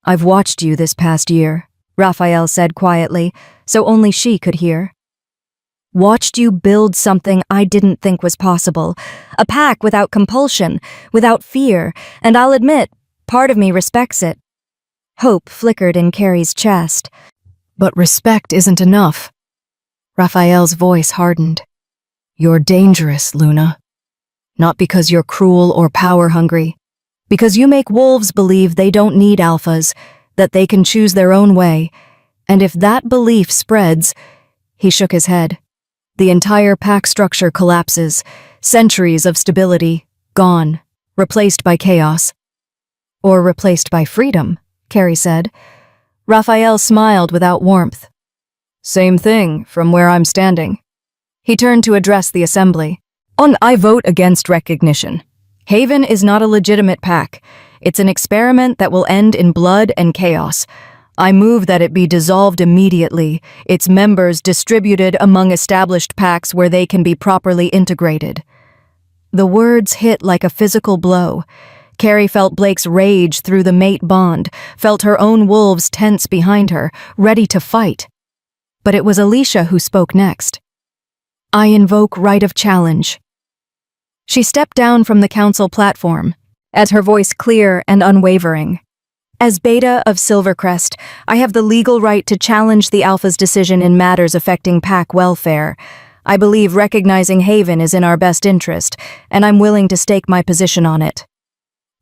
I've watched you this past year, Raphael said quietly, so only she could hear. Watched you build something I didn't think was possible, a pack without compulsion, without fear, and I'll admit, part of me respects it. Hope flickered in Carey's chest. But respect isn't enough. Raphael's voice hardened. You're dangerous, Luna. Not because you're cruel or power-hungry, because you make wolves believe they don't need alphas, that they can choose their own way, and if that belief spreads, he shook his head. The entire pack structure collapses, centuries of stability, gone, replaced by chaos. Or replaced by freedom, Carey said. Raphael smiled without warmth. Same thing from where I'm standing. He turned to address the assembly. I vote against recognition. Haven is not a legitimate pack. It's an experiment that will end in blood and chaos. I move that it be dissolved immediately, its members distributed among established packs where they can be properly integrated. The words hit like a physical blow. Carey felt Blake's rage through the mate bond, felt her own wolves tense behind her, ready to fight. But it was Alicia who spoke next. I invoke right of challenge. She stepped down from the council platform, as her voice clear and unwavering. As Beta of Silvercrest, I have the legal right to challenge the Alpha's decision in matters affecting pack welfare. I believe recognizing Haven is in our best interest, and I'm willing to stake my position on it.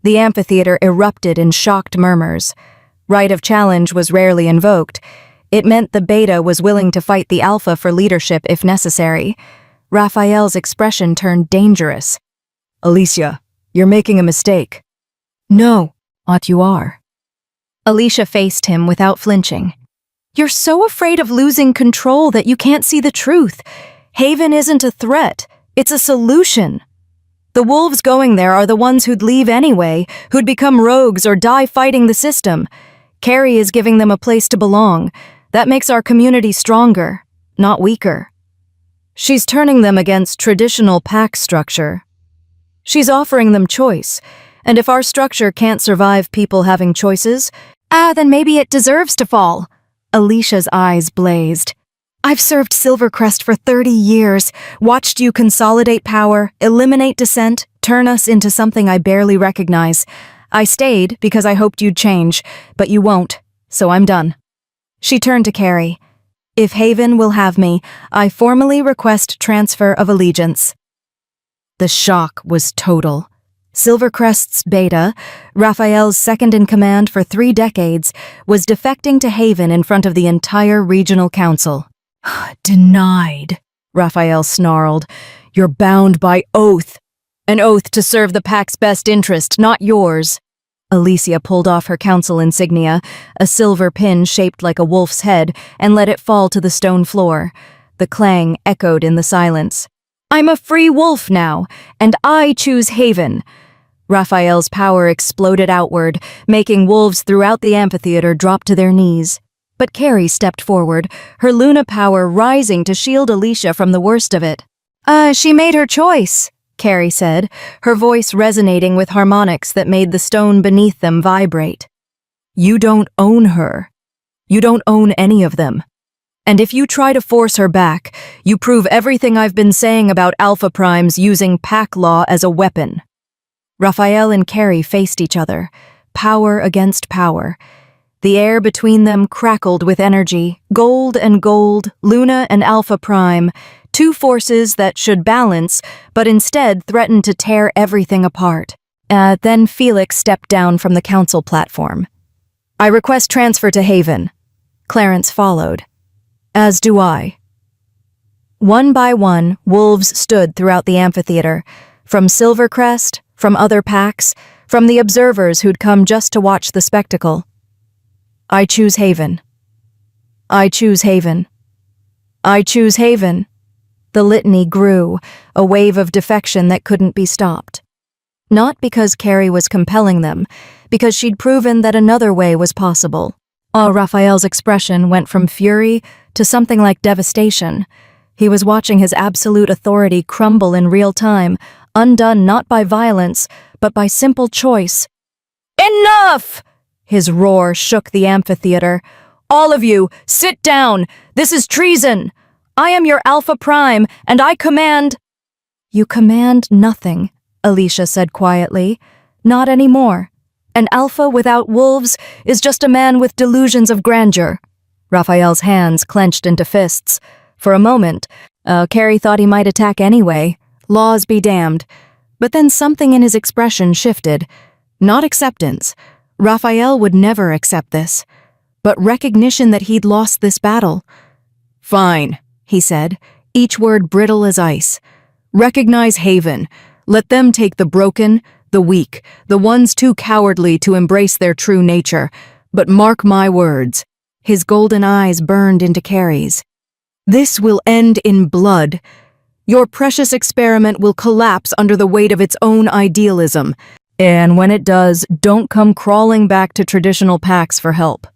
The amphitheater erupted in shocked murmurs. Right of challenge was rarely invoked. It meant the Beta was willing to fight the Alpha for leadership if necessary. Raphael's expression turned dangerous. Alicia, you're making a mistake. No, Aunt, you are. Alicia faced him without flinching. You're so afraid of losing control that you can't see the truth. Haven isn't a threat, it's a solution. The wolves going there are the ones who'd leave anyway, who'd become rogues or die fighting the system. Carrie is giving them a place to belong. That makes our community stronger, not weaker. She's turning them against traditional pack structure. She's offering them choice, and if our structure can't survive people having choices, then maybe it deserves to fall. Alicia's eyes blazed. I've served Silvercrest for 30 years, watched you consolidate power, eliminate dissent, turn us into something I barely recognize. I stayed because I hoped you'd change, but you won't, so I'm done. She turned to Carrie. If Haven will have me, I formally request transfer of allegiance. The shock was total. Silvercrest's Beta, Raphael's second-in-command for 3 decades, was defecting to Haven in front of the entire regional council. Denied, Raphael snarled. You're bound by oath. An oath to serve the pack's best interest, not yours. Alicia pulled off her council insignia, a silver pin shaped like a wolf's head, and let it fall to the stone floor. The clang echoed in the silence. I'm a free wolf now, and I choose Haven. Raphael's power exploded outward, making wolves throughout the amphitheater drop to their knees. But Carrie stepped forward, her Luna power rising to shield Alicia from the worst of it. She made her choice, Carrie said, her voice resonating with harmonics that made the stone beneath them vibrate. You don't own her. You don't own any of them. And if you try to force her back, you prove everything I've been saying about Alpha Primes using pack law as a weapon. Raphael and Carrie faced each other, power against power. The air between them crackled with energy, gold and gold, Luna and Alpha Prime, 2 forces that should balance, but instead threatened to tear everything apart. Then Felix stepped down from the council platform. I request transfer to Haven. Clarence followed. As do I. One by one, wolves stood throughout the amphitheater, from Silvercrest, from other packs, from the observers who'd come just to watch the spectacle. I choose Haven. I choose Haven. I choose Haven. The litany grew, a wave of defection that couldn't be stopped. Not because Carrie was compelling them, because she'd proven that another way was possible. Raphael's expression went from fury to something like devastation. He was watching his absolute authority crumble in real time, undone not by violence, but by simple choice. Enough! His roar shook the amphitheater. All of you, sit down! This is treason! I am your Alpha Prime, and I command— You command nothing, Alicia said quietly. Not anymore. An Alpha without wolves is just a man with delusions of grandeur. Raphael's hands clenched into fists. For a moment, Carrie thought he might attack anyway. Laws be damned. But then something in his expression shifted. Not acceptance. Raphael would never accept this. But recognition that he'd lost this battle. Fine, he said, each word brittle as ice. Recognize Haven. Let them take the broken, the weak, the ones too cowardly to embrace their true nature. But mark my words. His golden eyes burned into Carrie's. This will end in blood. Your precious experiment will collapse under the weight of its own idealism. And when it does, don't come crawling back to traditional packs for help.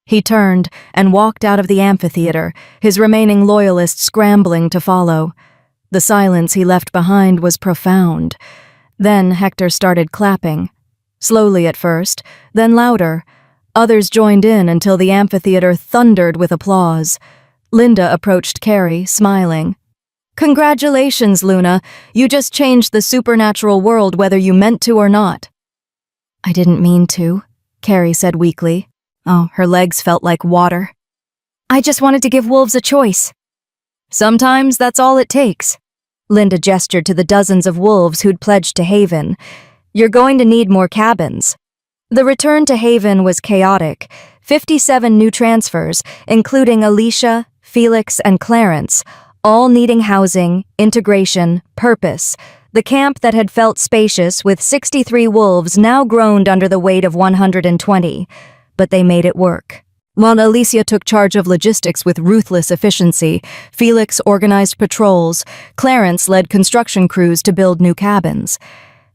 He turned and walked out of the amphitheater, his remaining loyalists scrambling to follow. The silence he left behind was profound. Then Hector started clapping. Slowly at first, then louder. Others joined in until the amphitheater thundered with applause. Linda approached Carrie, smiling. Congratulations, Luna. You just changed the supernatural world whether you meant to or not. I didn't mean to, Carrie said weakly. Oh, her legs felt like water. I just wanted to give wolves a choice. Sometimes that's all it takes. Linda gestured to the dozens of wolves who'd pledged to Haven. You're going to need more cabins. The return to Haven was chaotic. 57 new transfers, including Alicia, Felix, and Clarence, all needing housing, integration, purpose. The camp that had felt spacious with 63 wolves now groaned under the weight of 120, but they made it work. While Alicia took charge of logistics with ruthless efficiency, Felix organized patrols, Clarence led construction crews to build new cabins.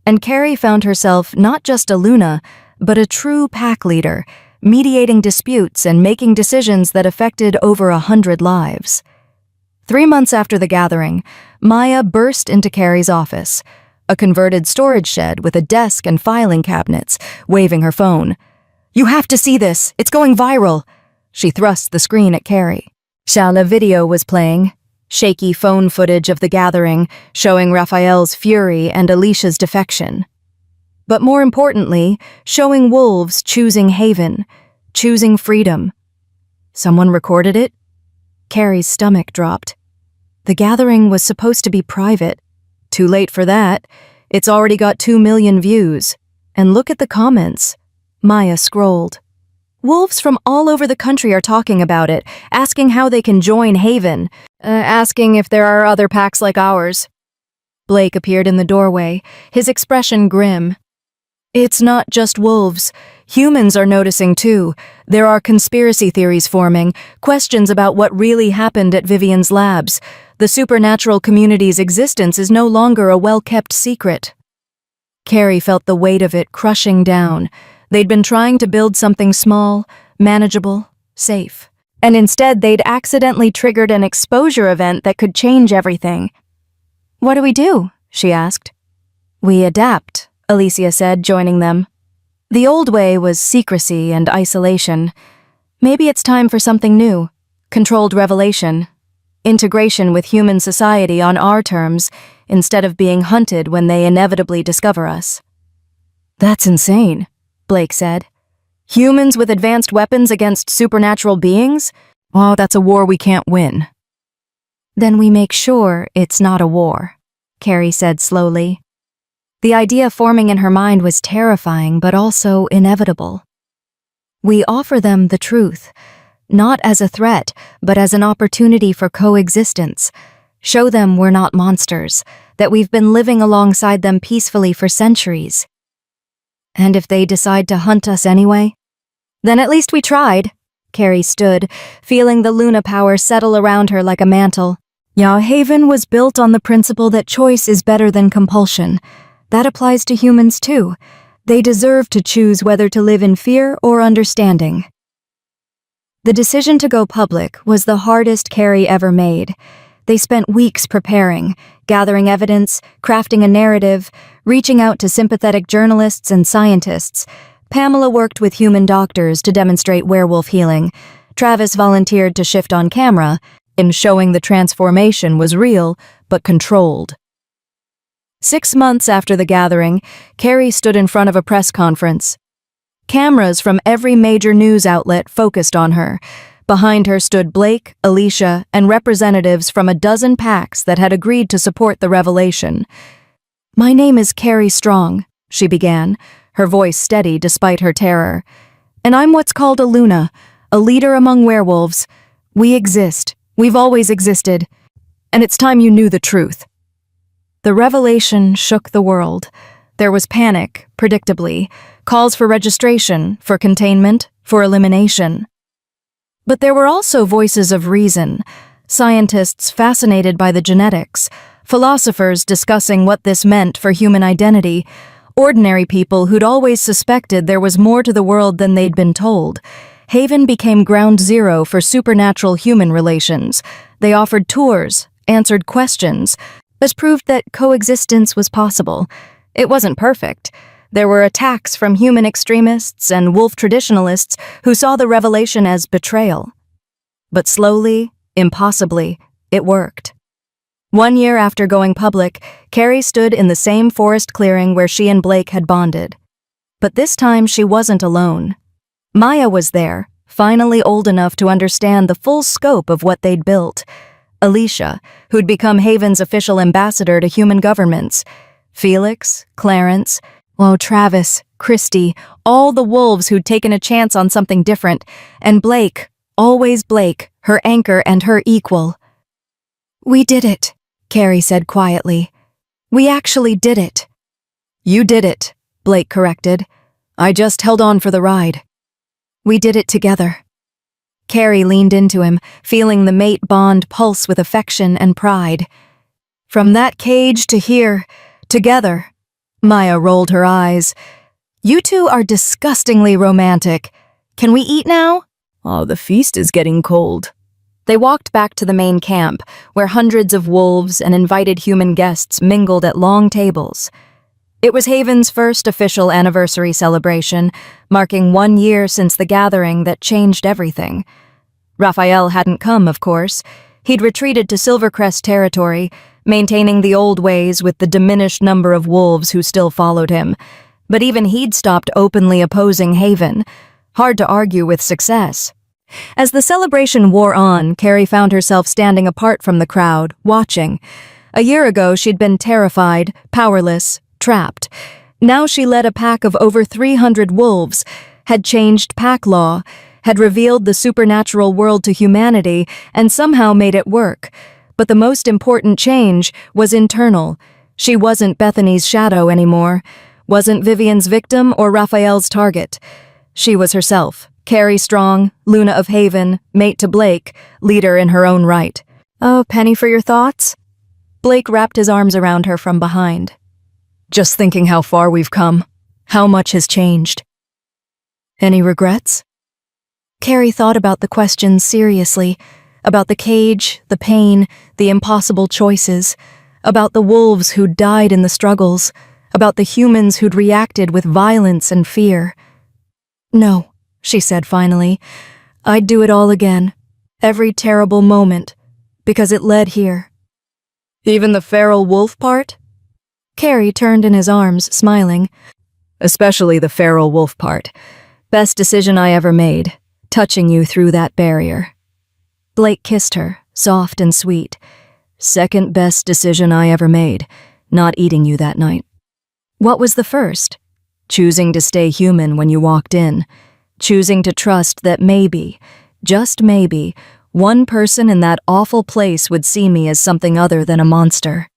And Carrie found herself not just a Luna, but a true pack leader, mediating disputes and making decisions that affected over 100 lives. 3 months after the gathering, Maya burst into Carrie's office, a converted storage shed with a desk and filing cabinets, waving her phone. You have to see this. It's going viral. She thrust the screen at Carrie. Shala video was playing, shaky phone footage of the gathering, showing Raphael's fury and Alicia's defection. But more importantly, showing wolves choosing Haven, choosing freedom. Someone recorded it? Carrie's stomach dropped. The gathering was supposed to be private. Too late for that. It's already got 2 million views. And look at the comments. Maya scrolled. Wolves from all over the country are talking about it, asking how they can join Haven, asking if there are other packs like ours. Blake appeared in the doorway, his expression grim. It's not just wolves. Humans are noticing too. There are conspiracy theories forming, questions about what really happened at Vivian's labs. The supernatural community's existence is no longer a well-kept secret. Carrie felt the weight of it crushing down. They'd been trying to build something small, manageable, safe. And instead they'd accidentally triggered an exposure event that could change everything. What do we do? She asked. We adapt, Alicia said, joining them. The old way was secrecy and isolation. Maybe it's time for something new. Controlled revelation. Integration with human society on our terms, instead of being hunted when they inevitably discover us. That's insane, Blake said. Humans with advanced weapons against supernatural beings? Oh, that's a war we can't win. Then we make sure it's not a war, Carrie said slowly. The idea forming in her mind was terrifying, but also inevitable. We offer them the truth, not as a threat, but as an opportunity for coexistence. Show them we're not monsters, that we've been living alongside them peacefully for centuries. And if they decide to hunt us anyway? Then at least we tried. Carrie stood, feeling the Luna power settle around her like a mantle. Haven was built on the principle that choice is better than compulsion. That applies to humans too. They deserve to choose whether to live in fear or understanding. The decision to go public was the hardest Carrie ever made. They spent weeks preparing, gathering evidence, crafting a narrative, reaching out to sympathetic journalists and scientists. Pamela worked with human doctors to demonstrate werewolf healing. Travis volunteered to shift on camera, in showing the transformation was real, but controlled. 6 months after the gathering, Carrie stood in front of a press conference. Cameras from every major news outlet focused on her. Behind her stood Blake, Alicia, and representatives from a dozen packs that had agreed to support the revelation. My name is Carrie Strong, she began, her voice steady despite her terror. And I'm what's called a Luna, a leader among werewolves. We exist. We've always existed. And it's time you knew the truth. The revelation shook the world. There was panic, predictably, calls for registration, for containment, for elimination. But there were also voices of reason, scientists fascinated by the genetics, philosophers discussing what this meant for human identity, ordinary people who'd always suspected there was more to the world than they'd been told. Haven became ground zero for supernatural human relations. They offered tours, answered questions, as proved that coexistence was possible. It wasn't perfect. There were attacks from human extremists and wolf traditionalists who saw the revelation as betrayal. But slowly, impossibly, it worked. 1 year after going public, Carrie stood in the same forest clearing where she and Blake had bonded. But this time she wasn't alone. Maya was there, finally old enough to understand the full scope of what they'd built. Alicia, who'd become Haven's official ambassador to human governments. Felix, Clarence, Travis, Christy, all the wolves who'd taken a chance on something different. And Blake, always Blake, her anchor and her equal. "We did it," Carrie said quietly. "We actually did it." "You did it," Blake corrected. "I just held on for the ride." "We did it together." Carrie leaned into him, feeling the mate bond pulse with affection and pride. "From that cage to here, together." Maya rolled her eyes. "You two are disgustingly romantic. Can we eat now?" "Oh, the feast is getting cold." They walked back to the main camp, where hundreds of wolves and invited human guests mingled at long tables. It was Haven's first official anniversary celebration, marking 1 year since the gathering that changed everything. Raphael hadn't come, of course. He'd retreated to Silvercrest territory, maintaining the old ways with the diminished number of wolves who still followed him. But even he'd stopped openly opposing Haven. Hard to argue with success. As the celebration wore on, Carrie found herself standing apart from the crowd, watching. A year ago, she'd been terrified, powerless, trapped. Now she led a pack of over 300 wolves, had changed pack law, had revealed the supernatural world to humanity, and somehow made it work. But the most important change was internal. She wasn't Bethany's shadow anymore, wasn't Vivian's victim or Raphael's target. She was herself, Carrie Strong, Luna of Haven, mate to Blake, leader in her own right. "Oh, Penny, for your thoughts?" Blake wrapped his arms around her from behind. "Just thinking how far we've come, how much has changed." "Any regrets?" Carrie thought about the questions seriously, about the cage, the pain, the impossible choices, about the wolves who'd died in the struggles, about the humans who'd reacted with violence and fear. "No," she said finally. "I'd do it all again. Every terrible moment. Because it led here." "Even the feral wolf part?" Carrie turned in his arms, smiling. "Especially the feral wolf part. Best decision I ever made, touching you through that barrier." Blake kissed her, soft and sweet. "Second best decision I ever made, not eating you that night." "What was the first?" "Choosing to stay human when you walked in. Choosing to trust that maybe, just maybe, one person in that awful place would see me as something other than a monster."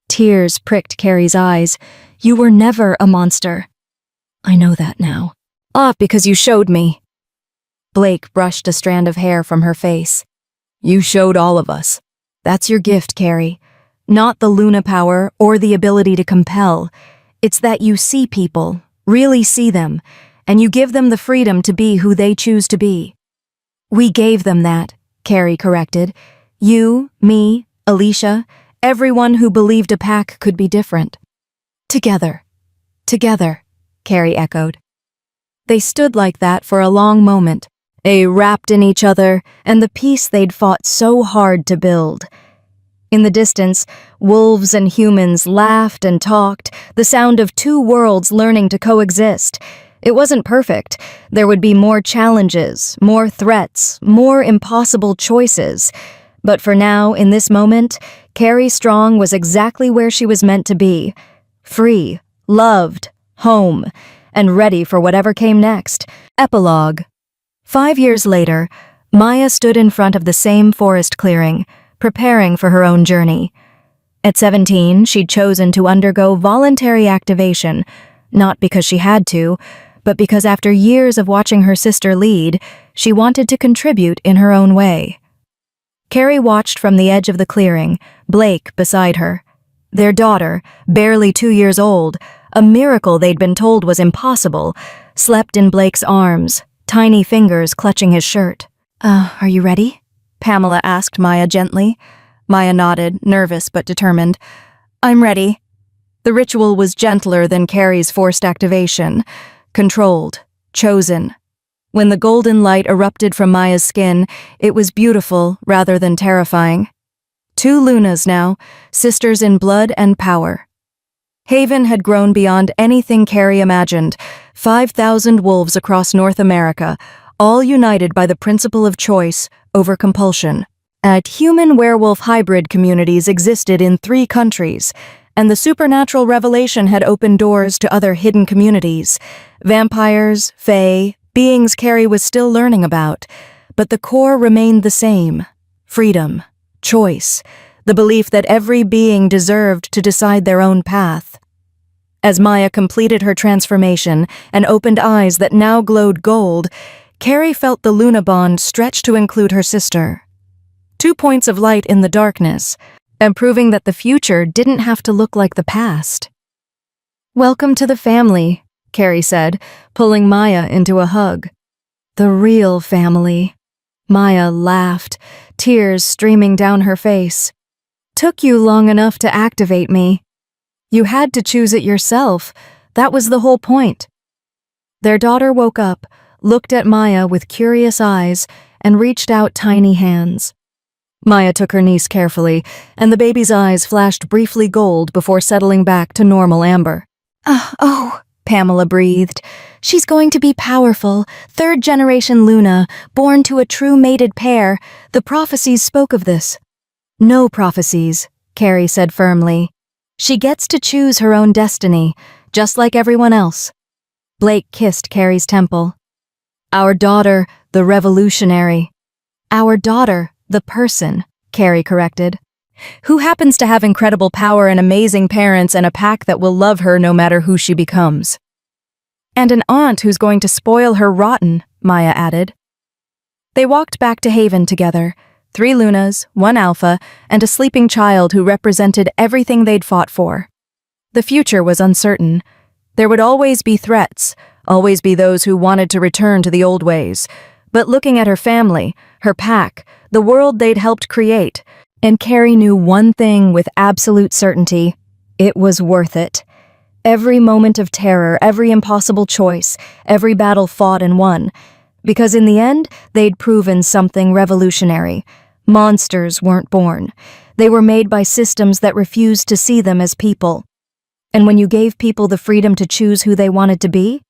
Tears pricked Carrie's eyes. "You were never a monster." "I know that now." Because you showed me." Blake brushed a strand of hair from her face. "You showed all of us." "That's your gift, Carrie. Not the Luna power or the ability to compel. It's that you see people, really see them, and you give them the freedom to be who they choose to be." "We gave them that," Carrie corrected. "You, me, Alicia, everyone who believed a pack could be different." "Together. Together," Carrie echoed. They stood like that for a long moment, wrapped in each other and the peace they'd fought so hard to build. In the distance, wolves and humans laughed and talked, the sound of two worlds learning to coexist. It wasn't perfect. There would be more challenges, more threats, more impossible choices. But for now, in this moment, Carrie Strong was exactly where she was meant to be. Free, loved, home, and ready for whatever came next. Epilogue. 5 years later, Maya stood in front of the same forest clearing, preparing for her own journey. At 17, she'd chosen to undergo voluntary activation, not because she had to, but because after years of watching her sister lead, she wanted to contribute in her own way. Carrie watched from the edge of the clearing, Blake beside her. Their daughter, barely 2 years old, a miracle they'd been told was impossible, slept in Blake's arms, tiny fingers clutching his shirt. Are you ready?" Pamela asked Maya gently. Maya nodded, nervous but determined. "I'm ready." The ritual was gentler than Carrie's forced activation. Controlled, chosen. When the golden light erupted from Maya's skin, it was beautiful rather than terrifying. 2 Lunas now, sisters in blood and power. Haven had grown beyond anything Carrie imagined. 5,000 wolves across North America, all united by the principle of choice over compulsion. Human-werewolf hybrid communities existed in 3 countries, and the supernatural revelation had opened doors to other hidden communities. Vampires, fae, beings Carrie was still learning about, but the core remained the same: freedom, choice, the belief that every being deserved to decide their own path. As Maya completed her transformation and opened eyes that now glowed gold, Carrie felt the Luna bond stretch to include her sister. 2 points of light in the darkness, and proving that the future didn't have to look like the past. "Welcome to the family," Carrie said, pulling Maya into a hug. "The real family." Maya laughed, tears streaming down her face. "Took you long enough to activate me. You had to choose it yourself. That was the whole point." Their daughter woke up, looked at Maya with curious eyes, and reached out tiny hands. Maya took her niece carefully, and the baby's eyes flashed briefly gold before settling back to normal amber. Oh, Pamela breathed. "She's going to be powerful, 3rd-generation Luna, born to a true mated pair. The prophecies spoke of this." "No prophecies," Carrie said firmly. "She gets to choose her own destiny, just like everyone else." Blake kissed Carrie's temple. "Our daughter, the revolutionary." "Our daughter, the person," Carrie corrected. "Who happens to have incredible power and amazing parents and a pack that will love her no matter who she becomes." "And an aunt who's going to spoil her rotten," Maya added. They walked back to Haven together, 3 Lunas, 1 Alpha, and a sleeping child who represented everything they'd fought for. The future was uncertain. There would always be threats, always be those who wanted to return to the old ways. But looking at her family, her pack, the world they'd helped create, and Carrie knew one thing with absolute certainty: it was worth it. Every moment of terror, every impossible choice, every battle fought and won. Because in the end, they'd proven something revolutionary. Monsters weren't born. They were made by systems that refused to see them as people. And when you gave people the freedom to choose who they wanted to be,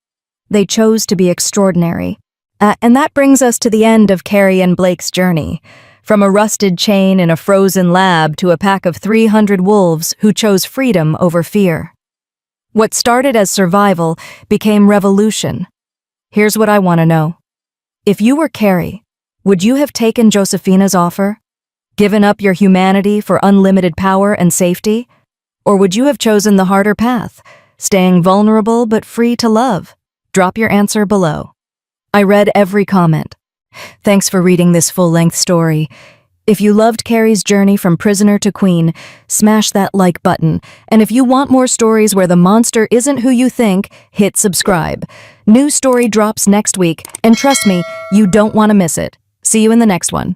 they chose to be extraordinary. And that brings us to the end of Carrie and Blake's journey. From a rusted chain in a frozen lab to a pack of 300 wolves who chose freedom over fear. What started as survival became revolution. Here's what I want to know. If you were Carrie, would you have taken Josefina's offer? Given up your humanity for unlimited power and safety? Or would you have chosen the harder path, staying vulnerable but free to love? Drop your answer below. I read every comment. Thanks for reading this full-length story. If you loved Carrie's journey from prisoner to queen, smash that like button. And if you want more stories where the monster isn't who you think, hit subscribe. New story drops next week, and trust me, you don't want to miss it. See you in the next one.